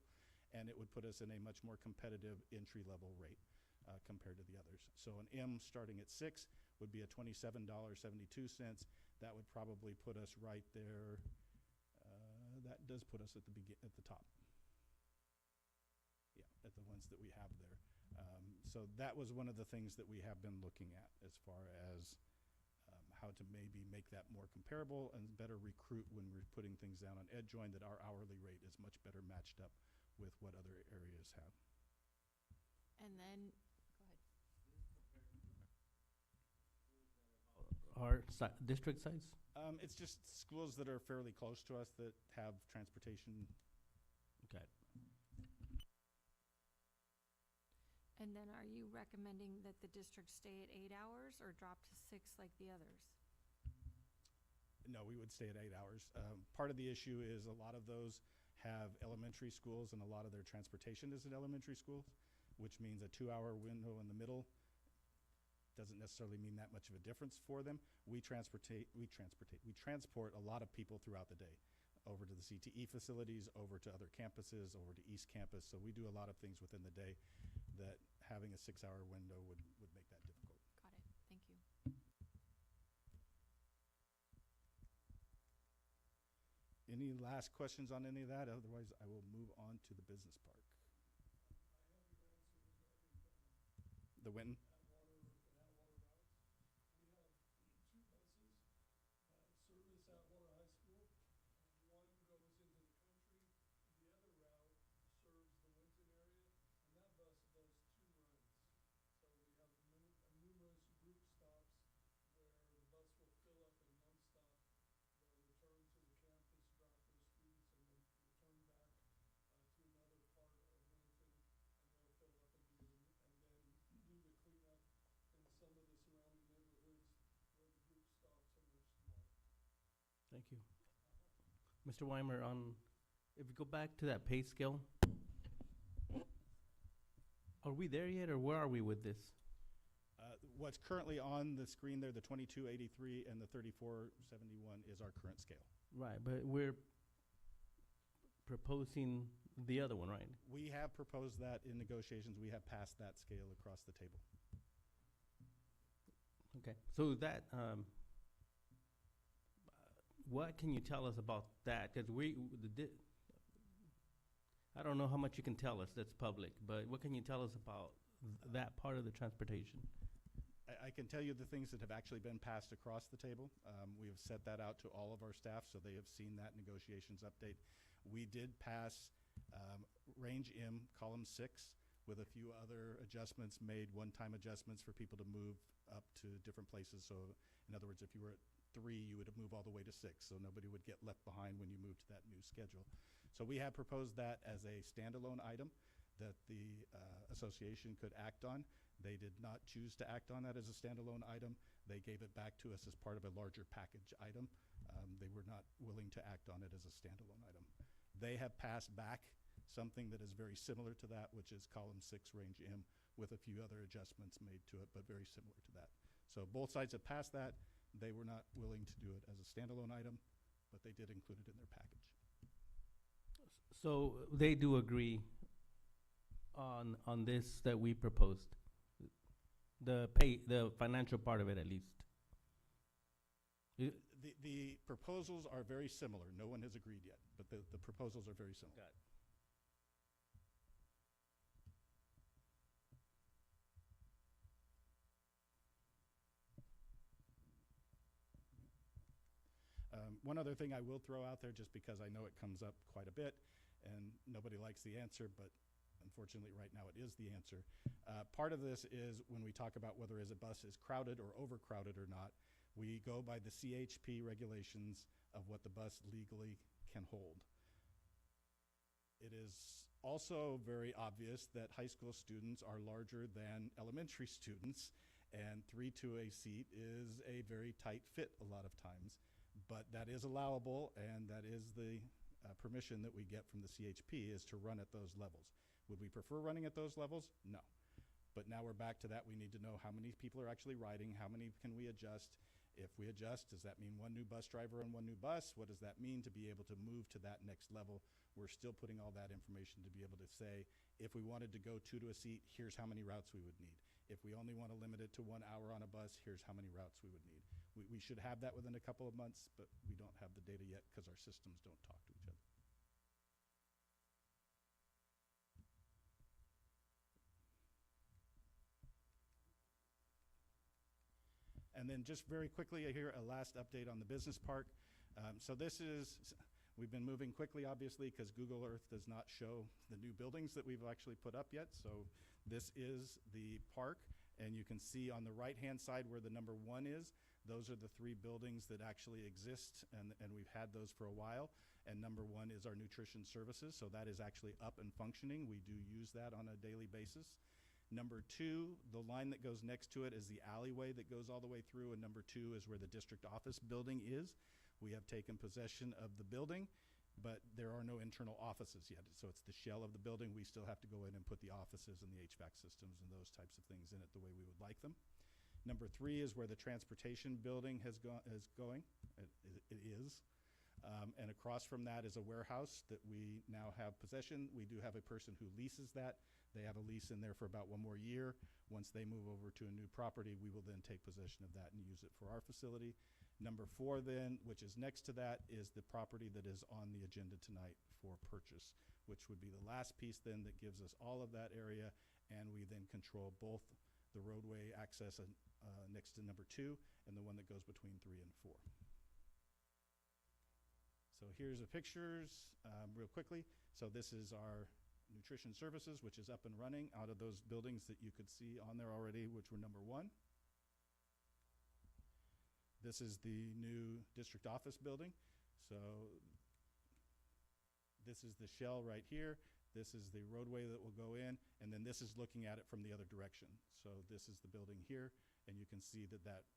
and it would put us in a much more competitive entry-level rate compared to the others. So an M starting at 6 would be a $27.72. That would probably put us right there. That does put us at the top. Yeah, at the ones that we have there. So that was one of the things that we have been looking at as far as how to maybe make that more comparable and better recruit when we're putting things down on EdJoin, that our hourly rate is much better matched up with what other areas have. And then, go Our ahead. district sites? It's just schools that are fairly close to us that have transportation. Okay. And then are you recommending that the district stay at 8 hours or drop to 6 like the others? No, we would stay at 8 hours. Part of the issue is a lot of those have elementary schools, and a lot of their transportation is in elementary schools, which means a 2-hour window in the middle doesn't necessarily mean that much of a difference for them. We transport a lot of people throughout the day, over to the CTE facilities, over to other campuses, over to East Campus. So we do a lot of things within the day that having a 6-hour window would make that difficult. Got it. Thank you. Any last questions on any of that? Otherwise, I will move on to the business park. The Winton? Thank you. Mr. Weimer, if you go back to that pay scale, are we there yet, or where are we with this? What's currently on the screen there, the 2283 and the 3471 is our current scale. Right, but we're proposing the other one, right? We have proposed that in negotiations. We have passed that scale across the table. Okay, so that, what can you tell us about that? Because I don't know how much you can tell us that's public, but what can you tell us about that part of the transportation? I can tell you the things that have actually been passed across the table. We have set that out to all of our staff, so they have seen that negotiations update. We did pass Range M, column 6, with a few other adjustments made, one-time adjustments for people to move up to different places. So in other words, if you were at 3, you would move all the way to 6, so nobody would get left behind when you moved to that new schedule. So we have proposed that as a standalone item that the association could act on. They did not choose to act on that as a standalone item. They gave it back to us as part of a larger package item. They were not willing to act on it as a standalone item. They have passed back something that is very similar to that, which is column 6, range M, with a few other adjustments made to it, but very similar to that. So both sides have passed that. They were not willing to do it as a standalone item, but they did include it in their package. So they do agree on this that we proposed, the financial part of it at least. The proposals are very similar. No one has agreed yet, but the proposals are very similar. Got it. One other thing I will throw out there, just because I know it comes up quite a bit, and nobody likes the answer, but unfortunately right now it is the answer. Part of this is when we talk about whether a bus is crowded or overcrowded or not, we go by the CHP regulations of what the bus legally can hold. It is also very obvious that high school students are larger than elementary students, and 3 to a seat is a very tight fit a lot of times. But that is allowable, and that is the permission that we get from the CHP, is to run at those levels. Would we prefer running at those levels? No. But now we're back to that. We need to know how many people are actually riding, how many can we adjust. If we adjust, does that mean 1 new bus driver and 1 new bus? What does that mean to be able to move to that next level? We're still putting all that information to be able to say, if we wanted to go 2 to a seat, here's how many routes we would need. If we only want to limit it to 1 hour on a bus, here's how many routes we would need. We should have that within a couple of months, but we don't have the data yet because our systems don't talk to each other. And then just very quickly here, a last update on the business park. So this is, we've been moving quickly, obviously, because Google Earth does not show the new buildings that we've actually put up yet. So this is the park, and you can see on the right-hand side where the number 1 is, those are the 3 buildings that actually exist, and we've had those for a while. And number 1 is our nutrition services, so that is actually up and functioning. We do use that on a daily basis. Number 2, the line that goes next to it is the alleyway that goes all the way through, and number 2 is where the district office building is. We have taken possession of the building, but there are no internal offices yet. So it's the shell of the building. We still have to go in and put the offices and the HVAC systems and those types of things in it the way we would like them. Number 3 is where the transportation building is going. It is. And across from that is a warehouse that we now have possession. We do have a person who leases that. They have a lease in there for about 1 more year. Once they move over to a new property, we will then take possession of that and use it for our facility. Number 4 then, which is next to that, is the property that is on the agenda tonight for purchase, which would be the last piece then that gives us all of that area, and we then control both the roadway access next to number 2 and the one that goes between 3 and 4. So here's the pictures real quickly. So this is our nutrition services, which is up and running out of those buildings that you could see on there already, which were number 1. This is the new district office building. So this is the shell right here. This is the roadway that will go in, and then this is looking at it from the other direction. So this is the building here, and you can see that that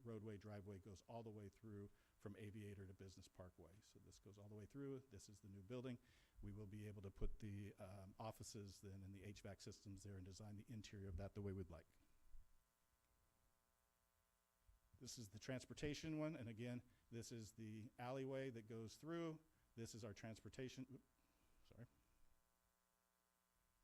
roadway driveway goes all the way through from Aviator to Business Parkway. So this goes all the way through. This is the new building. We will be able to put the offices then and the HVAC systems there and design the interior of that the way we'd like. This is the transportation one, and again, this is the alleyway that goes through. This is our transportation,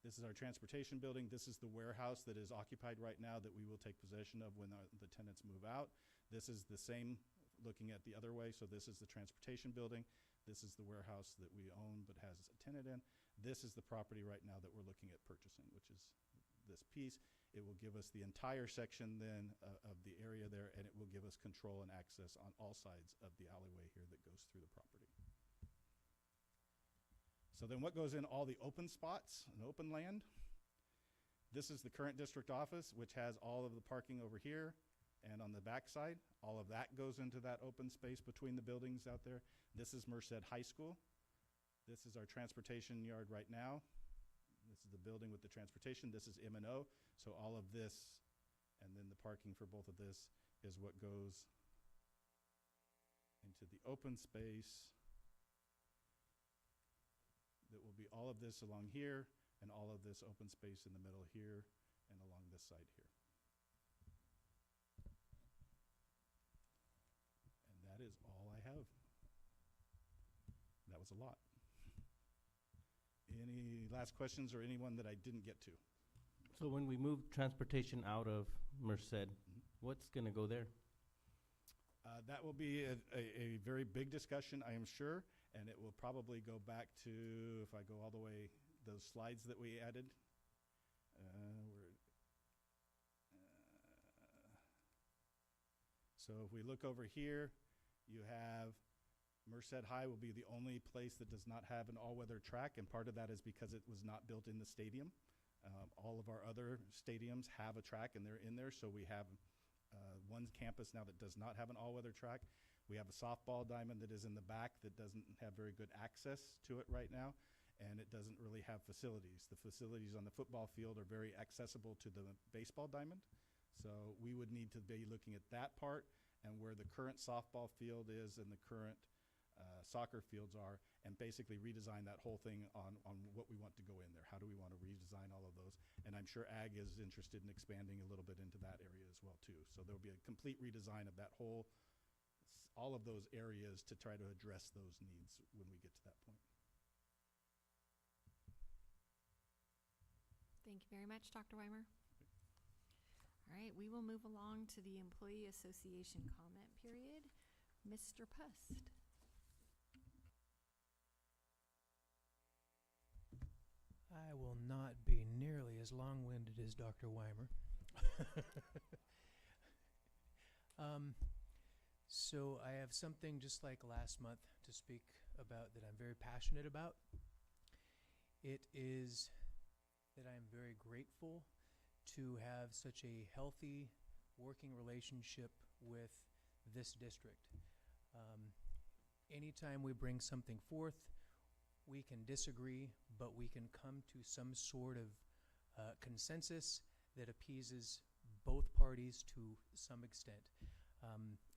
This is our transportation building. This is the warehouse that is occupied right now that we will take possession of when the tenants move out. This is the same looking at the other way. So this is the transportation building. This is the warehouse that we own but has a tenant in. This is the property right now that we're looking at purchasing, which is this piece. It will give us the entire section then of the area there, and it will give us control and access on all sides of the alleyway here that goes through the property. So then what goes in all the open spots and open land? This is the current district office, which has all of the parking over here and on the back side. All of that goes into that open space between the buildings out there. This is MUHSD High School. This is our transportation yard right now. This is the building with the transportation. This is M&O. So all of this and then the parking for both of this is what goes into the open space. That will be all of this along here and all of this open space in the middle here and along this side here. And that is all I have. That was a lot. Any last questions or anyone that I didn't get to? So when we move transportation out of MUHSD, what's going to go there? That will be a very big discussion, I am sure, and it will probably go back to, if I go all the way, those slides that we added. So if we look over here, you have MUHSD High will be the only place that does not have an all-weather track, and part of that is because it was not built in the stadium. All of our other stadiums have a track, and they're in there, so we have one campus now that does not have an all-weather track. We have a softball diamond that is in the back that doesn't have very good access to it right now, and it doesn't really have facilities. The facilities on the football field are very accessible to the baseball diamond, so we would need to be looking at that part and where the current softball field is and the current soccer fields are, and basically redesign that whole thing on what we want to go in there. How do we want to redesign all of those? And I'm sure Ag is interested in expanding a little bit into that area as well too. So there'll be a complete redesign of that whole, all of those areas to try to address those needs when we get to that point. Thank you very much, Dr. Weimer. All right, we will move along to the Employee Association comment period. Mr. Pust. I will not be nearly as long-winded as Dr. Weimer. So I have something just like last month to speak about that I'm very passionate about. It is that I'm very grateful to have such a healthy working relationship with this district. Anytime we bring something forth, we can disagree, but we can come to some sort of consensus that appeases both parties to some extent.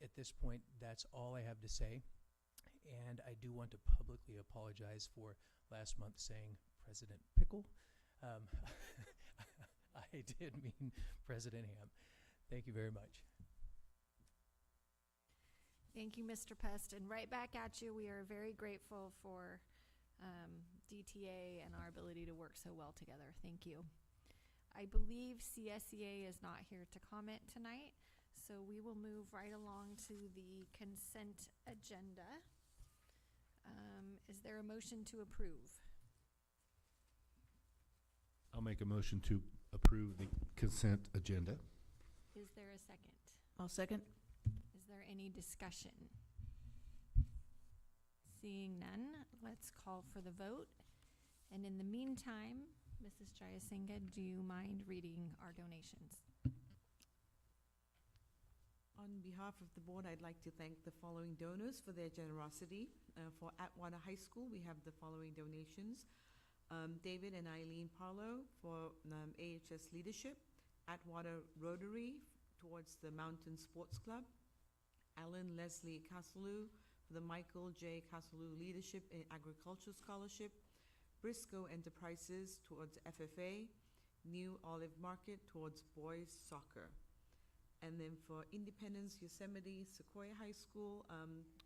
At this point, that's all I have to say. And I do want to publicly apologize for last month saying President Pickle. I did mean President Ham. Thank you very much. Thank you, Mr. Pest. And right back at you, we are very grateful for DTA and our ability to work so well together. Thank you. I believe CSEA is not here to comment tonight, so we will move right along to the consent agenda. Is there a motion to approve? I'll make a motion to approve the consent agenda. Is there a second? I'll second. Is there any discussion? Seeing none, let's call for the vote. And in the meantime, Mrs. Jayasinga, do you mind reading our donations? On behalf of the board, I'd like to thank the following donors for their generosity. For Atwater High School, we have the following donations. David and Eileen Parlow for AHS Leadership, Atwater Rotary towards the Mountain Sports Club, Alan Leslie Casalou for the Michael J. Casalou Leadership in Agriculture Scholarship, Briscoe Enterprises towards FFA, New Olive Market towards boys soccer. And then for Independence Yosemite Sequoia High School,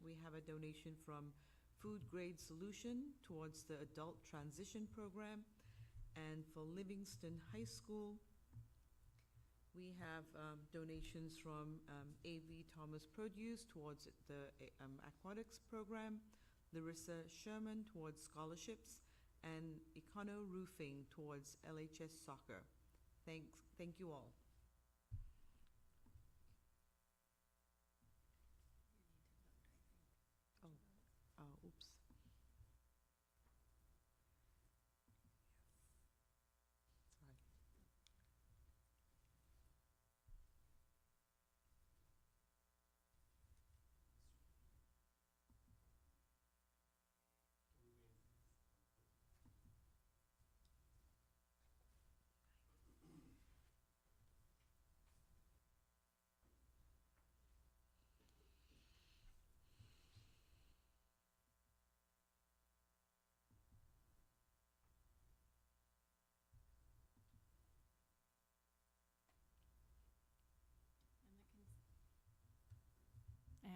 we have a donation from Food Grade Solution towards the Adult Transition Program. And for Livingston High School, we have donations from A.V. Thomas Produce towards the Aquatics Program, Larissa Sherman towards scholarships, and Econo Roofing towards LHS Soccer. Thank you all. Oops. Sorry.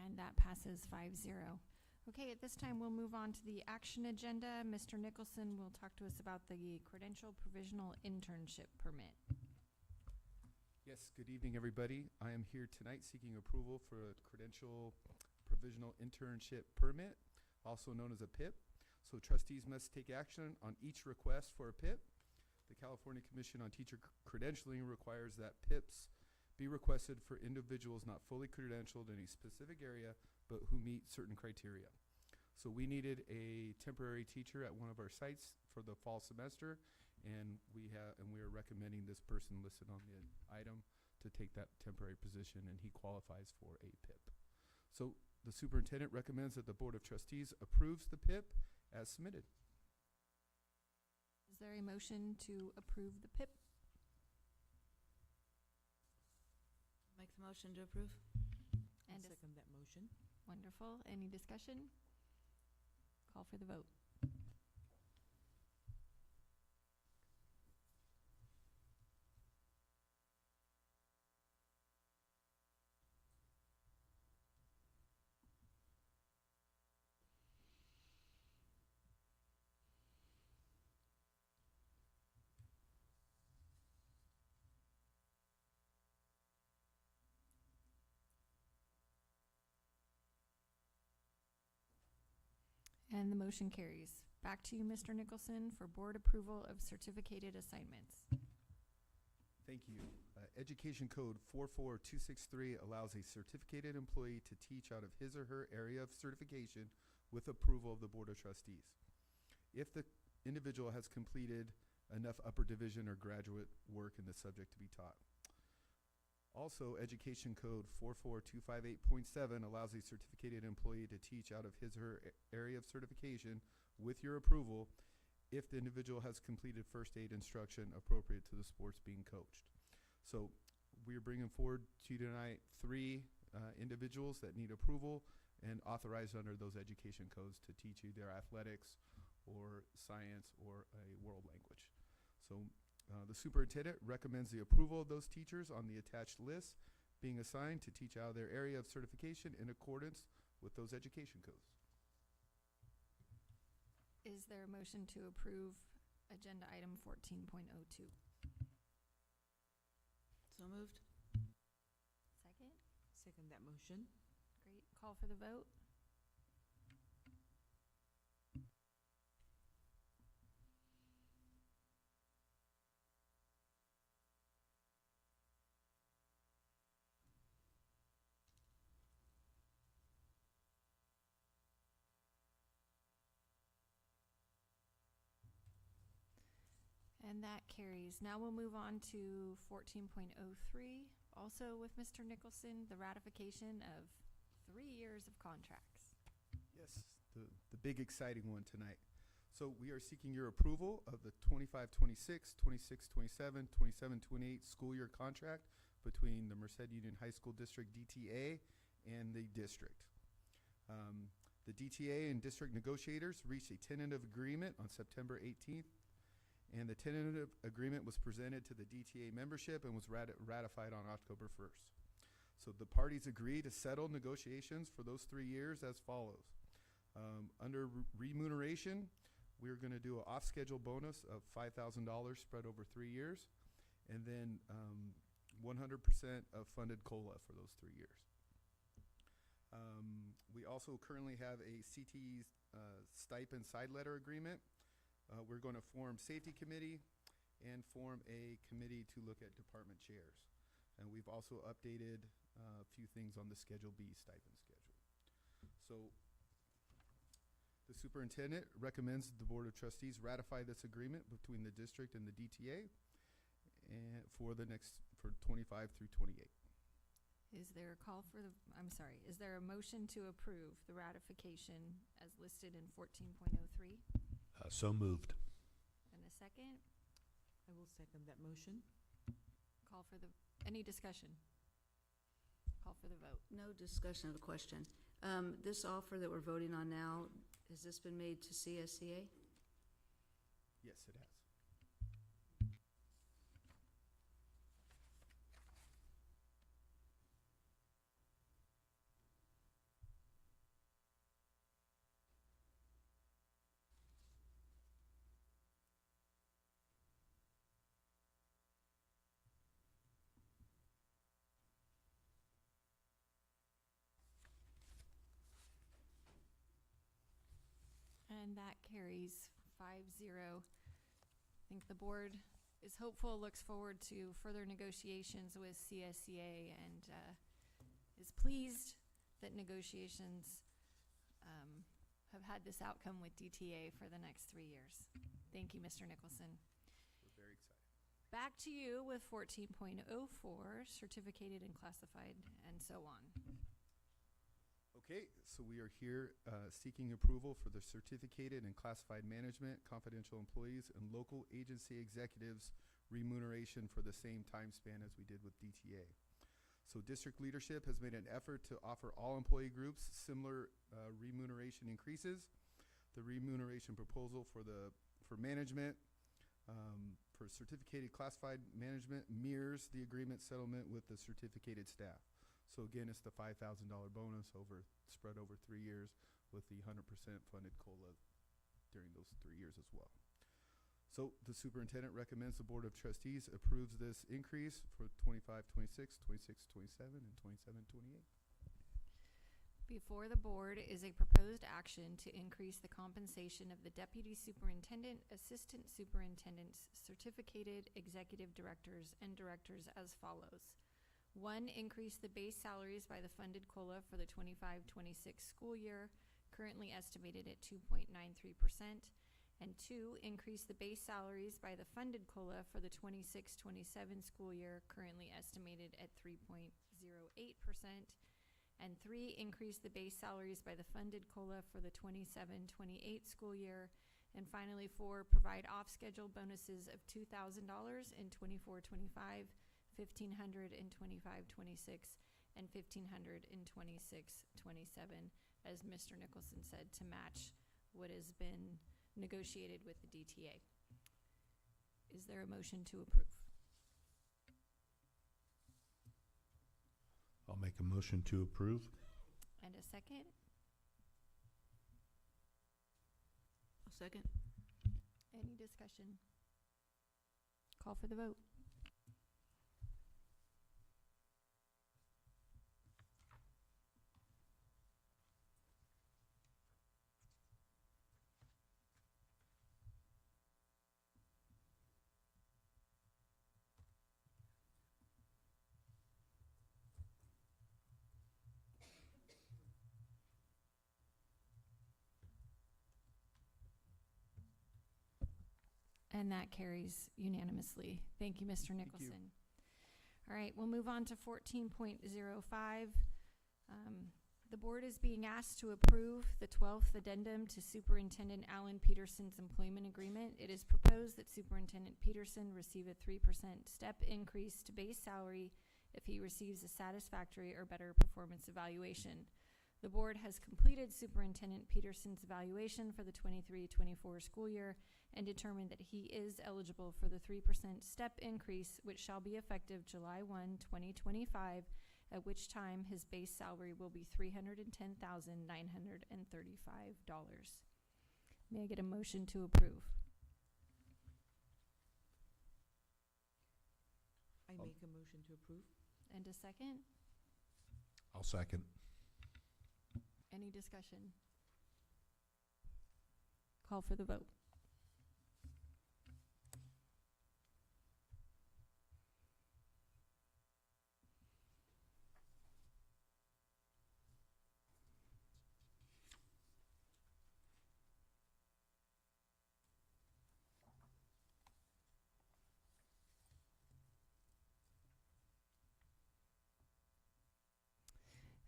And that passes 5-0. Okay, at this time, we'll move on to the action agenda. Mr. Nicholson will talk to us about the Credential Provisional Internship Permit. Yes, good evening, everybody. I am here tonight seeking approval for a Credential Provisional Internship Permit, also known as a PIP. So trustees must take action on each request for a PIP. The California Commission on Teacher Credentialing requires that PIPs be requested for individuals not fully credentialed in a specific area, but who meet certain criteria. So we needed a temporary teacher at one of our sites for the fall semester, and we are recommending this person listed on the item to take that temporary position, and he qualifies for a PIP. So the superintendent recommends that the Board of Trustees approves the PIP as submitted. Is there a motion to approve the PIP? Make the motion to approve. And I'll second that motion. Wonderful. Any discussion? Call for the vote. And the motion carries. Back to you, Mr. Nicholson, for board approval of certificated assignments. Thank you. Education Code 44263 allows a certificated employee to teach out of his or her area of certification with approval of the Board of Trustees. If the individual has completed enough upper division or graduate work in the subject to be taught. Also, Education Code 44258.7 allows a certificated employee to teach out of his or her area of certification with your approval if the individual has completed first aid instruction appropriate to the sports being coached. So we're bringing forward to you tonight 3 individuals that need approval and authorized under those education codes to teach either athletics or science or a world language. So the superintendent recommends the approval of those teachers on the attached list being assigned to teach out of their area of certification in accordance with those education codes. Is there a motion to approve agenda item 14.02? So moved. Second? Second that motion. Great. Call for the vote. And that carries. Now we'll move on to 14.03, also with Mr. Nicholson, the ratification of 3 years of contracts. Yes, the big exciting one tonight. So we are seeking your approval of the 25-26, 26-27, 27-28 school year contract between the Merced Union High School District DTA and the district. The DTA and district negotiators reached a tentative agreement on September 18th, and the tentative agreement was presented to the DTA membership and was ratified on October 1st. So the parties agreed to settle negotiations for those 3 years as follows. Under remuneration, we're going to do an off-schedule bonus of $5,000 spread over 3 years, and then 100% of funded COLA for those 3 years. We also currently have a CT stipend side letter agreement. We're going to form safety committee and form a committee to look at department chairs. And we've also updated a few things on the Schedule B stipend schedule. So the superintendent recommends the Board of Trustees ratify this agreement between the district and the DTA and for 25 through 28. Is there a call for the, I'm sorry, is there a motion to approve the ratification as listed in 14.03? So moved. And a second? I will second that motion. Call for the, any discussion? Call for the vote. No discussion of the question. This offer that we're voting on now, has this been made to CSCA? Yes, it has. And that carries 5-0. I think the board is hopeful, looks forward to further negotiations with CSCA, and is pleased that negotiations have had this outcome with DTA for the next 3 years. Thank you, Mr. Nicholson. We're very excited. Back to you with 14.04, certificated and classified, and so on. Okay, so we are here seeking approval for the certificated and classified management, confidential employees, and local agency executives remuneration for the same time span as we did with DTA. So district leadership has made an effort to offer all employee groups similar remuneration increases. The remuneration proposal for management, for certificated classified management mirrors the agreement settlement with the certificated staff. So again, it's the $5,000 bonus spread over 3 years with the 100% funded COLA during those 3 years as well. So the superintendent recommends the Board of Trustees approves this increase for 25-26, 26-27, and 27-28. Before the board is a proposed action to increase the compensation of the deputy superintendent, assistant superintendents, certificated executive directors, and directors as follows. 1, increase the base salaries by the funded COLA for the 25-26 school year, currently estimated at 2.93%. And 2, increase the base salaries by the funded COLA for the 26-27 school year, currently estimated at 3.08%. And 3, increase the base salaries by the funded COLA for the 27-28 school year. And finally, 4, provide off-schedule bonuses of $2,000 in 24-25, 1,500 in 25-26, and 1,500 in 26-27, as Mr. Nicholson said, to match what has been negotiated with the DTA. Is there a motion to approve? I'll make a motion to approve. And a second? I'll second. Any discussion? Call for the vote. And that carries unanimously. Thank you, Mr. Nicholson. All right, we'll move on to 14.05. The board is being asked to approve the 12th addendum to Superintendent Alan Peterson's employment agreement. It is proposed that Superintendent Peterson receive a 3% step increase to base salary if he receives a satisfactory or better performance evaluation. The board has completed Superintendent Peterson's evaluation for the 23-24 school year and determined that he is eligible for the 3% step increase, which shall be effective July 1, 2025, at which time his base salary will be $310,935. May I get a motion to approve? I make a motion to approve. And a second? I'll second. Any discussion? Call for the vote.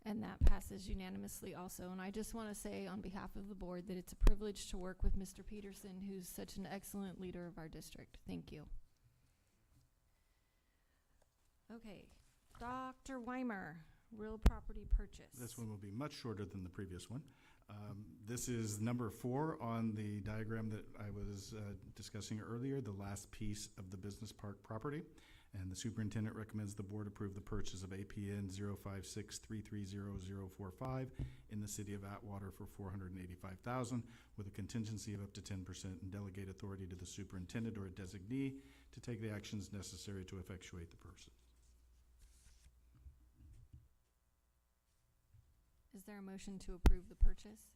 And that passes unanimously also. And I just want to say on behalf of the board that it's a privilege to work with Mr. Peterson, who's such an excellent leader of our district. Thank you. Okay, Dr. Weimer, real property purchase. This one will be much shorter than the previous one. This is number 4 on the diagram that I was discussing earlier, the last piece of the business park property. And the superintendent recommends the board approve the purchase of APN 056330045 in the city of Atwater for $485,000 with a contingency of up to 10% and delegate authority to the superintendent or a designee to take the actions necessary to effectuate the purchase. Is there a motion to approve the purchase?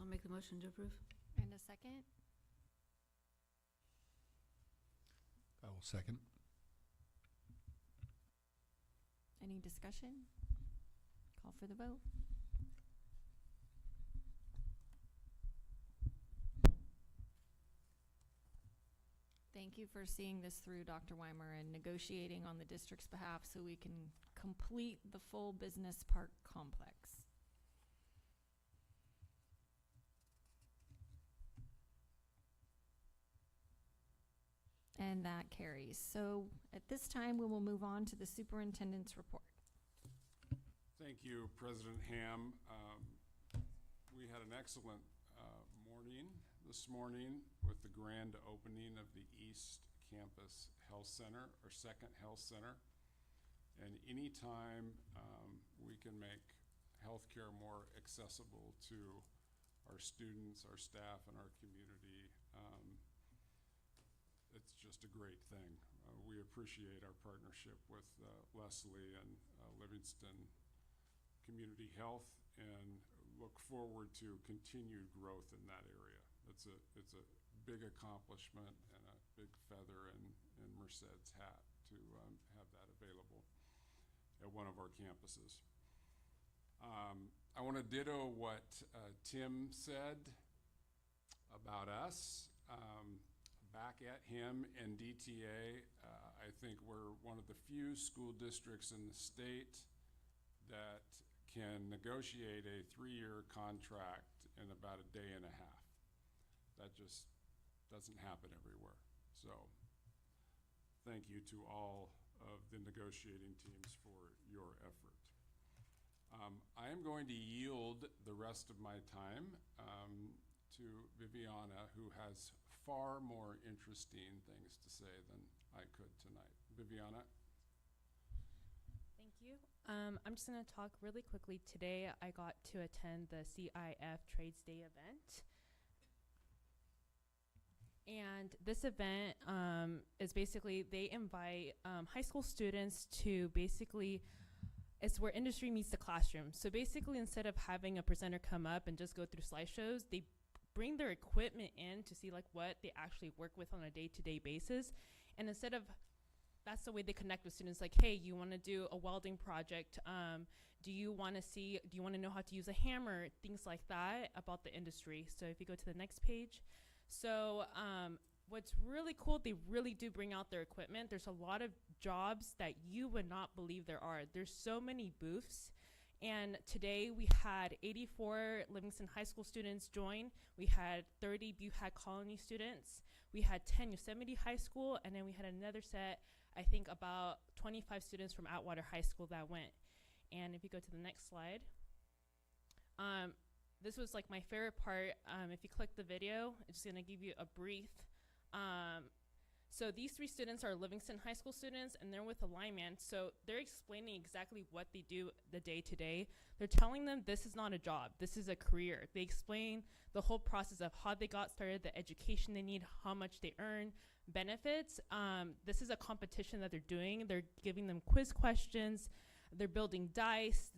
I'll make the motion to approve. And a second? I will second. Any discussion? Call for the vote. Thank you for seeing this through, Dr. Weimer, and negotiating on the district's behalf so we can complete the full business park complex. And that carries. So at this time, we will move on to the superintendent's report. Thank you, President Ham. We had an excellent morning this morning with the grand opening of the East Campus Health Center, our second health center. And anytime we can make healthcare more accessible to our students, our staff, and our community, it's just a great thing. We appreciate our partnership with Leslie and Livingston Community Health and look forward to continued growth in that area. It's a big accomplishment and a big feather in Merced's hat to have that available at one of our campuses. I want to ditto what Tim said about us. Back at him and DTA, I think we're one of the few school districts in the state that can negotiate a 3-year contract in about a day and a half. That just doesn't happen everywhere. So thank you to all of the negotiating teams for your effort. I am going to yield the rest of my time to Viviana, who has far more interesting things to say than I could tonight. Viviana? Thank you. I'm just going to talk really quickly. Today, I got to attend the CIF Trades Day event. And this event is basically, they invite high school students to basically, it's where industry meets the classroom. So basically, instead of having a presenter come up and just go through slideshows, they bring their equipment in to see like what they actually work with on a day-to-day basis. And instead of, that's the way they connect with students, like, hey, you want to do a welding project? Do you want to know how to use a hammer? Things like that about the industry. So if you go to the next page. So what's really cool, they really do bring out their equipment. There's a lot of jobs that you would not believe there are. There's so many booths. And today we had 84 Livingston High School students join. We had 30 Buhat Colony students. We had 10 Yosemite High School. And then we had another set, I think about 25 students from Atwater High School that went. And if you go to the next slide. This was like my favorite part. If you click the video, it's just gonna give you a brief. So these 3 students are Livingston High School students, and they're with a lineman. So they're explaining exactly what they do the day to day. They're telling them this is not a job, this is a career. They explain the whole process of how they got started, the education they need, how much they earn, benefits. This is a competition that they're doing. They're giving them quiz questions. They're building dice.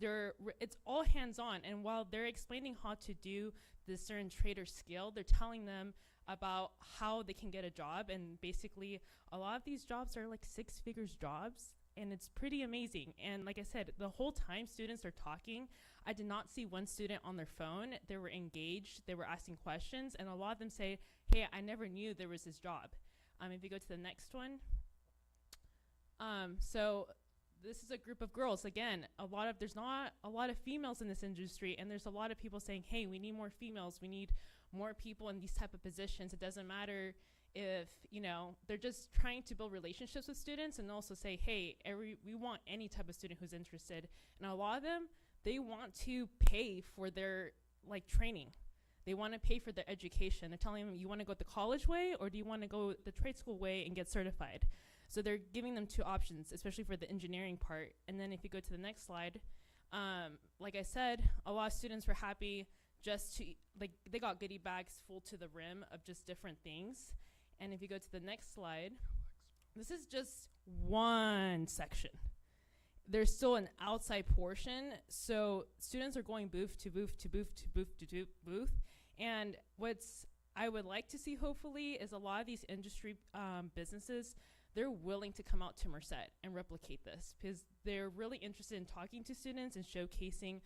It's all hands-on. And while they're explaining how to do this certain trade or skill, they're telling them about how they can get a job. And basically, a lot of these jobs are like 6 figures jobs. And it's pretty amazing. And like I said, the whole time students are talking, I did not see one student on their phone. They were engaged. They were asking questions. And a lot of them say, hey, I never knew there was this job. If you go to the next one. So this is a group of girls. Again, there's not a lot of females in this industry, and there's a lot of people saying, hey, we need more females. We need more people in these type of positions. It doesn't matter if, they're just trying to build relationships with students and also say, hey, we want any type of student who's interested. And a lot of them, they want to pay for their training. They want to pay for their education. They're telling them, you want to go the college way, or do you want to go the trade school way and get certified? So they're giving them 2 options, especially for the engineering part. And then if you go to the next slide, like I said, a lot of students were happy just to, they got goodie bags full to the rim of just different things. And if you go to the next slide, this is just one section. There's still an outside portion. So students are going booth to booth to booth to booth to booth. And what's I would like to see, hopefully, is a lot of these industry businesses, they're willing to come out to Merced and replicate this, because they're really interested in talking to students and showcasing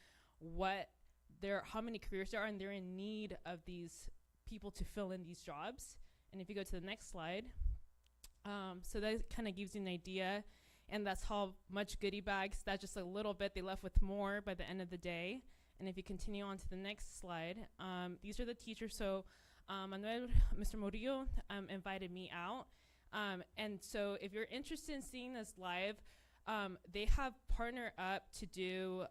how many careers there are, and they're in need of these people to fill in these jobs. And if you go to the next slide, so that kind of gives you an idea, and that's how much goodie bags, that's just a little bit, they left with more by the end of the day. And if you continue on to the next slide, these are the teachers. So Manuel, Mr. Murillo invited me out. And so if you're interested in seeing this live, they have partnered up to do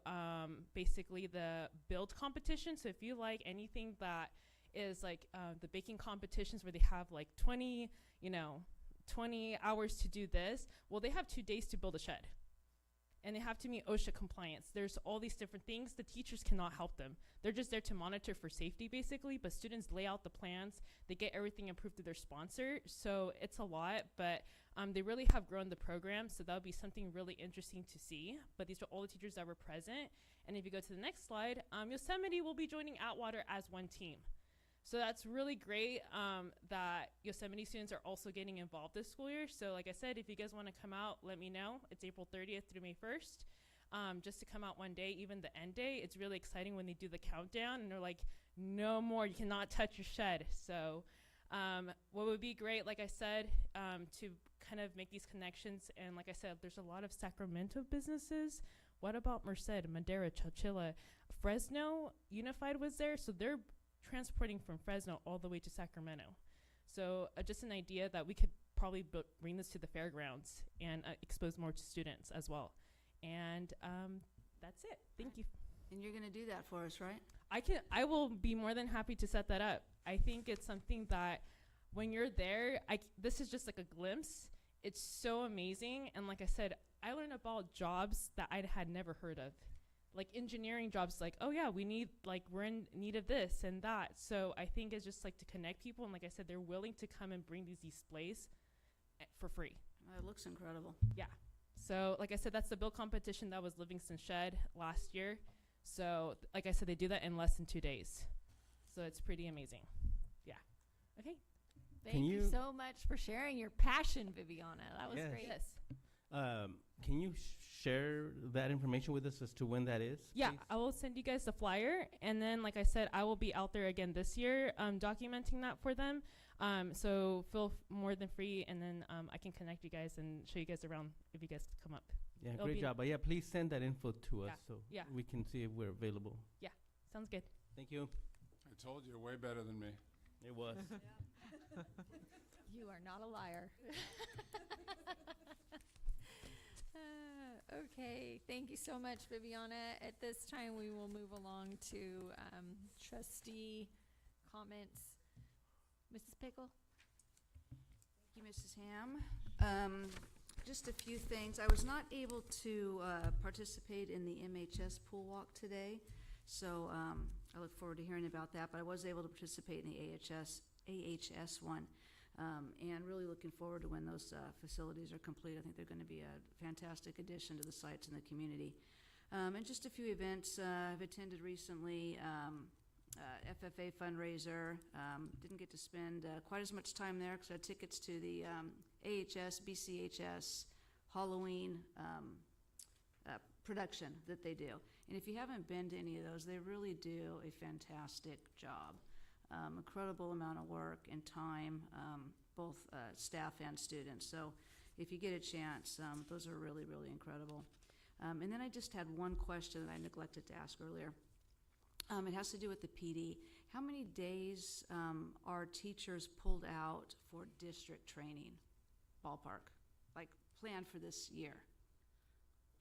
basically the build competition. So if you like anything that is like the baking competitions where they have like 20 hours to do this, well, they have 2 days to build a shed. And they have to meet OSHA compliance. There's all these different things. The teachers cannot help them. They're just there to monitor for safety, basically, but students lay out the plans. They get everything approved through their sponsor, so it's a lot, but they really have grown the program, so that'll be something really interesting to see. But these are all the teachers that were present. And if you go to the next slide, Yosemite will be joining Atwater as one team. So that's really great that Yosemite students are also getting involved this school year. So like I said, if you guys want to come out, let me know. It's April 30th through May 1st. Just to come out one day, even the end day. It's really exciting when they do the countdown and they're like, no more, you cannot touch your shed. So what would be great, like I said, to kind of make these connections. And like I said, there's a lot of Sacramento businesses. What about Merced, Madera, Chowchilla, Fresno Unified was there. So they're transporting from Fresno all the way to Sacramento. So just an idea that we could probably bring this to the fairgrounds and expose more to students as well. And that's it. Thank you. And you're gonna do that for us, right? I will be more than happy to set that up. I think it's something that when you're there, this is just like a glimpse. It's so amazing. And like I said, I learned about jobs that I had never heard of. Like engineering jobs, like, oh yeah, we're in need of this and that. So I think it's just like to connect people. And like I said, they're willing to come and bring these displays for free. It looks incredible. Yeah. So like I said, that's the build competition that was Livingston Shed last year. So like I said, they do that in less than 2 days. So it's pretty amazing. Yeah. Okay. Thank you so much for sharing your passion, Viviana. That was great. Yes. Can you share that information with us as to when that is? Yeah, please? I will send you guys the flyer. And then, like I said, I will be out there again this year documenting that for them. So feel more than free. And then I can connect you guys and show you guys around if you guys come up. Yeah, great job. But yeah, please send that info to us so Yeah. we can see if we're available. Yeah, sounds good. Thank you. I told you, way better than me. It was. You are not a liar. Okay, thank you so much, Viviana. At this time, we will move along to trustee comments. Mrs. Pickle? Thank you, Mrs. Ham. Just a few things. I was not able to participate in the MHS pool walk today, so I look forward to hearing about that, but I was able to participate in the AHS one. And really looking forward to when those facilities are complete. I think they're going to be a fantastic addition to the sites in the community. And just a few events I've attended recently. FFA fundraiser. Didn't get to spend quite as much time there because I had tickets to the AHS, BCHS, Halloween production that they do. And if you haven't been to any of those, they really do a fantastic job. Incredible amount of work and time, both staff and students. So if you get a chance, those are really, really incredible. And then I just had one question that I neglected to ask earlier. It has to do with the PD. How many days are teachers pulled out for district training, ballpark, like planned for this year?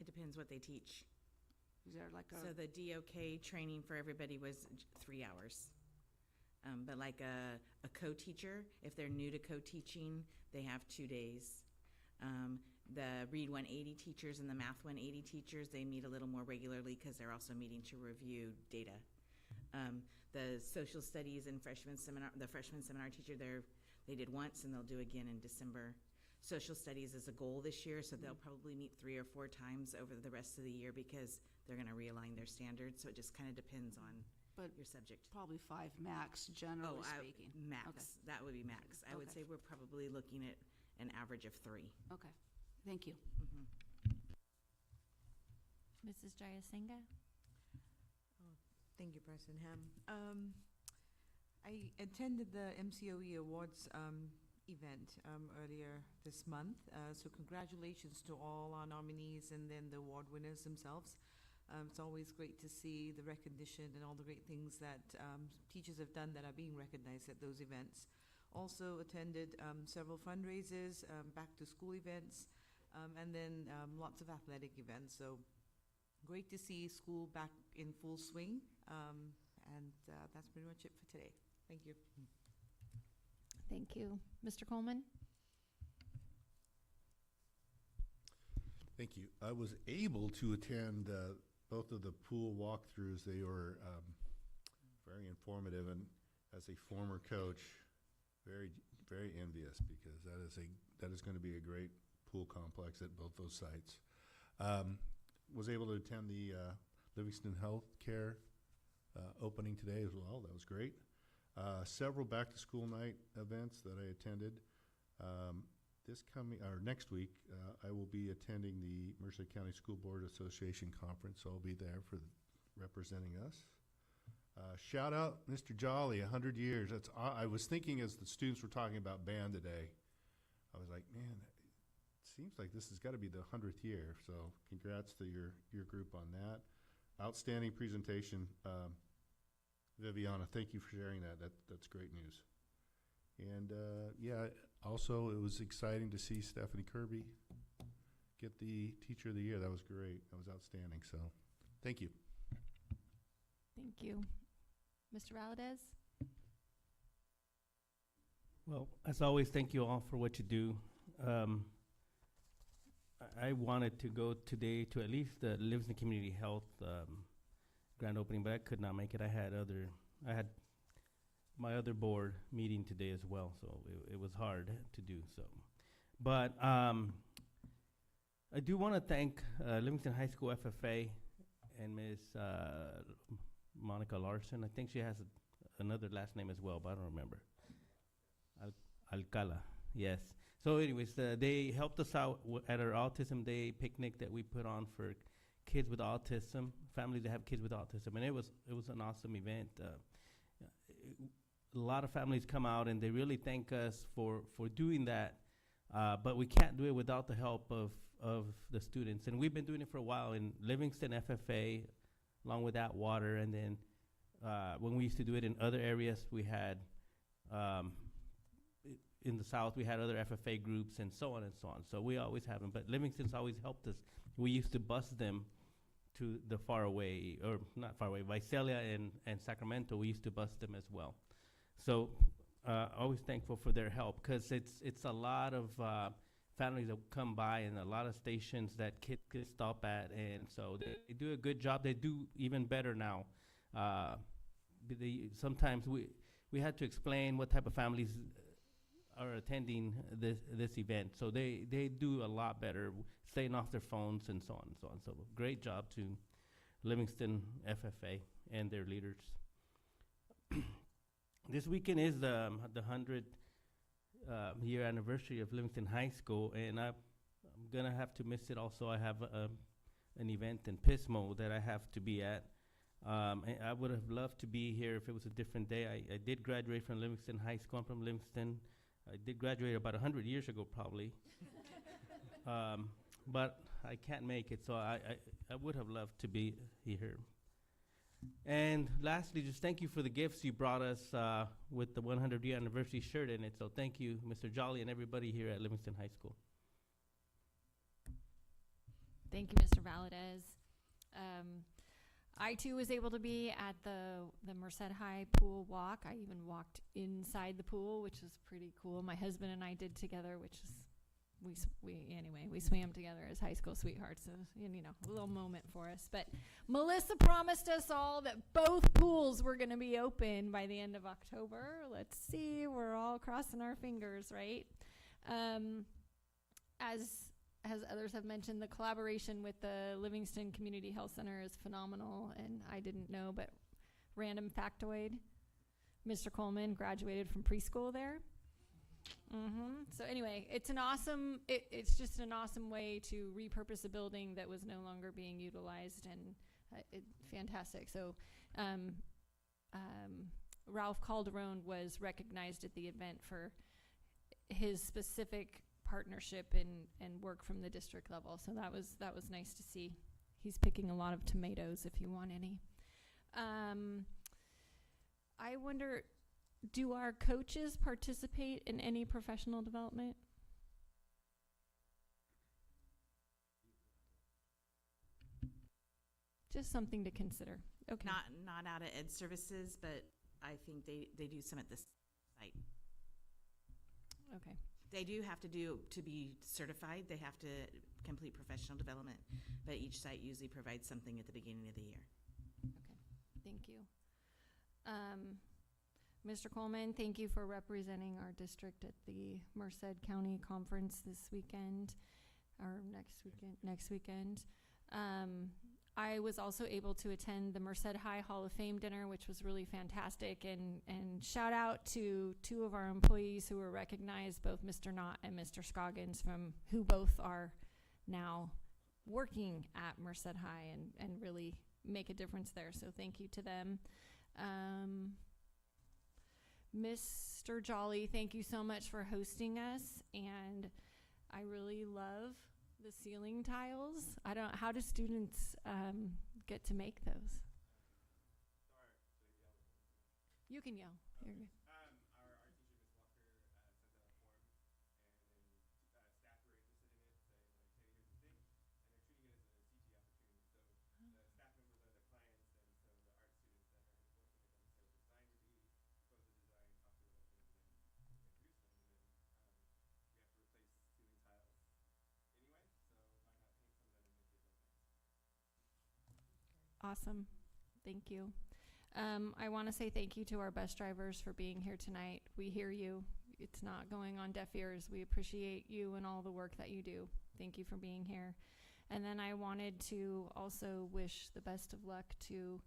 It depends what they teach. Is there like a... So the DOK training for everybody was 3 hours. But like a co-teacher, if they're new to co-teaching, they have 2 days. The Read 180 teachers and the Math 180 teachers, they meet a little more regularly because they're also meeting to review data. The social studies and the freshman seminar teacher, they did once and they'll do again in December. Social studies is a goal this year, so they'll probably meet 3 or 4 times over the rest of the year because they're going to realign their standards. So it just kind of depends on your subject. Probably 5 max, generally speaking. Max. Okay. That would be max. I would say we're probably looking at an average of 3. Okay. Thank you. Mrs. Jayasinga? Thank you, President Ham. I attended the MCOE Awards event earlier this month, so congratulations to all our nominees and then the award winners themselves. It's always great to see the recognition and all the great things that teachers have done that are being recognized at those events. Also attended several fundraisers, back to school events, and then lots of athletic events. So great to see school back in full swing. And that's pretty much it for today. Thank you. Thank you. Mr. Coleman? Thank you. I was able to attend both of the pool walkthroughs. They were very informative, and as a former coach, very, very envious because that is going to be a great pool complex at both those sites. Was able to attend the Livingston Healthcare opening today as well. That was great. Several back-to-school night events that I attended. Next week, I will be attending the Merced County School Board Association Conference, so I'll be there for representing us. Shout out Mr. Jolly, 100 years. I was thinking as the students were talking about band today, I was like, man, it seems like this has got to be the 100th year. So congrats to your group on that. Outstanding presentation. Viviana, thank you for sharing that. That's great news. And yeah, also it was exciting to see Stephanie Kirby get the Teacher of the Year. That was great. That was outstanding. So, thank you. Thank you. Mr. Valadez? Well, as always, thank you all for what you do. I wanted to go today to at least the Livingston Community Health grand opening, but I could not make it. I had my other board meeting today as well, so it was hard to do so. But I do want to thank Livingston High School FFA and Ms. Monica Larson. I think she has another last name as well, but I don't remember. Alcala, yes. So anyways, they helped us out at our Autism Day picnic that we put on for kids with autism, families that have kids with autism, and it was an awesome event. A lot of families come out and they really thank us for doing that, but we can't do it without the help of the students. And we've been doing it for a while in Livingston FFA, along with Atwater, and then when we used to do it in other areas, we had in the South, we had other FFA groups and so on and so on. So we always have them, but Livingston's always helped us. We used to bus them to the far away, or not far away, Visalia and Sacramento. We used to bus them as well. So always thankful for their help, because it's a lot of families that come by and a lot of stations that kids could stop at, and so they do a good job. They do even better now. Sometimes we had to explain what type of families are attending this event, so they do a lot better, staying off their phones and so on and so on. So great job to Livingston FFA and their leaders. This weekend is the 100th year anniversary of Livingston High School, and I'm gonna have to miss it. Also, I have an event in Pismo that I have to be at. And I would have loved to be here if it was a different day. I did graduate from Livingston High School. I'm from Livingston. I did graduate about 100 years ago, probably. But I can't make it, so I would have loved to be here. And lastly, just thank you for the gifts you brought us with the 100-year anniversary shirt in it. So thank you, Mr. Jolly, and everybody here at Livingston High School. Thank you, Mr. Valadez. I too was able to be at the Merced High pool walk. I even walked inside the pool, which was pretty cool. My husband and I did together, which is we swam together as high school sweethearts. So, a little moment for us. But Melissa promised us all that both pools were going to be open by the end of October. Let's see, we're all crossing our fingers, right? As others have mentioned, the collaboration with the Livingston Community Health Center is phenomenal, and I didn't know, but random factoid, Mr. Coleman graduated from preschool there. So anyway, it's it's just an awesome way to repurpose a building that was no longer being utilized, and fantastic. So Ralph Calderon was recognized at the event for his specific partnership and work from the district level. So that was nice to see. He's picking a lot of tomatoes if you want any. I wonder, do our coaches participate in any professional development? Just something to consider. Okay. Not out of Ed Services, but I think they do some at this site. Okay. They do have to be certified, they have to complete professional development, but each site usually provides something at the beginning of the year. Okay, thank you. Mr. Coleman, thank you for representing our district at the Merced County Conference this weekend, or next weekend. I was also able to attend the Merced High Hall of Fame dinner, which was really fantastic, and shout out to two of our employees who were recognized, both Mr. Knott and Mr. Scoggins, who both are now working at Merced High and really make a difference there. So thank you to them. Mr. Jolly, thank you so much for hosting us, and I really love the ceiling tiles. How do students get to make those? You can yell. You're good. Our teacher, Ms. Walker, Awesome. Thank you. I want to say thank you to our bus drivers for being here tonight. We hear you. It's not going on deaf ears. We appreciate you and all the work that you do. Thank you for being here. And then I wanted to also wish the best of luck to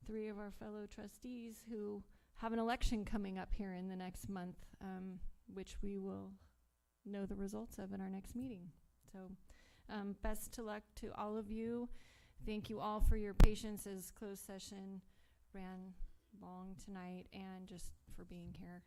3 of our fellow trustees who have an election coming up here in the next month, which we will know the results of in our next meeting. So best of luck to all of you. Thank you all for your patience as closed session ran long tonight and just for being here.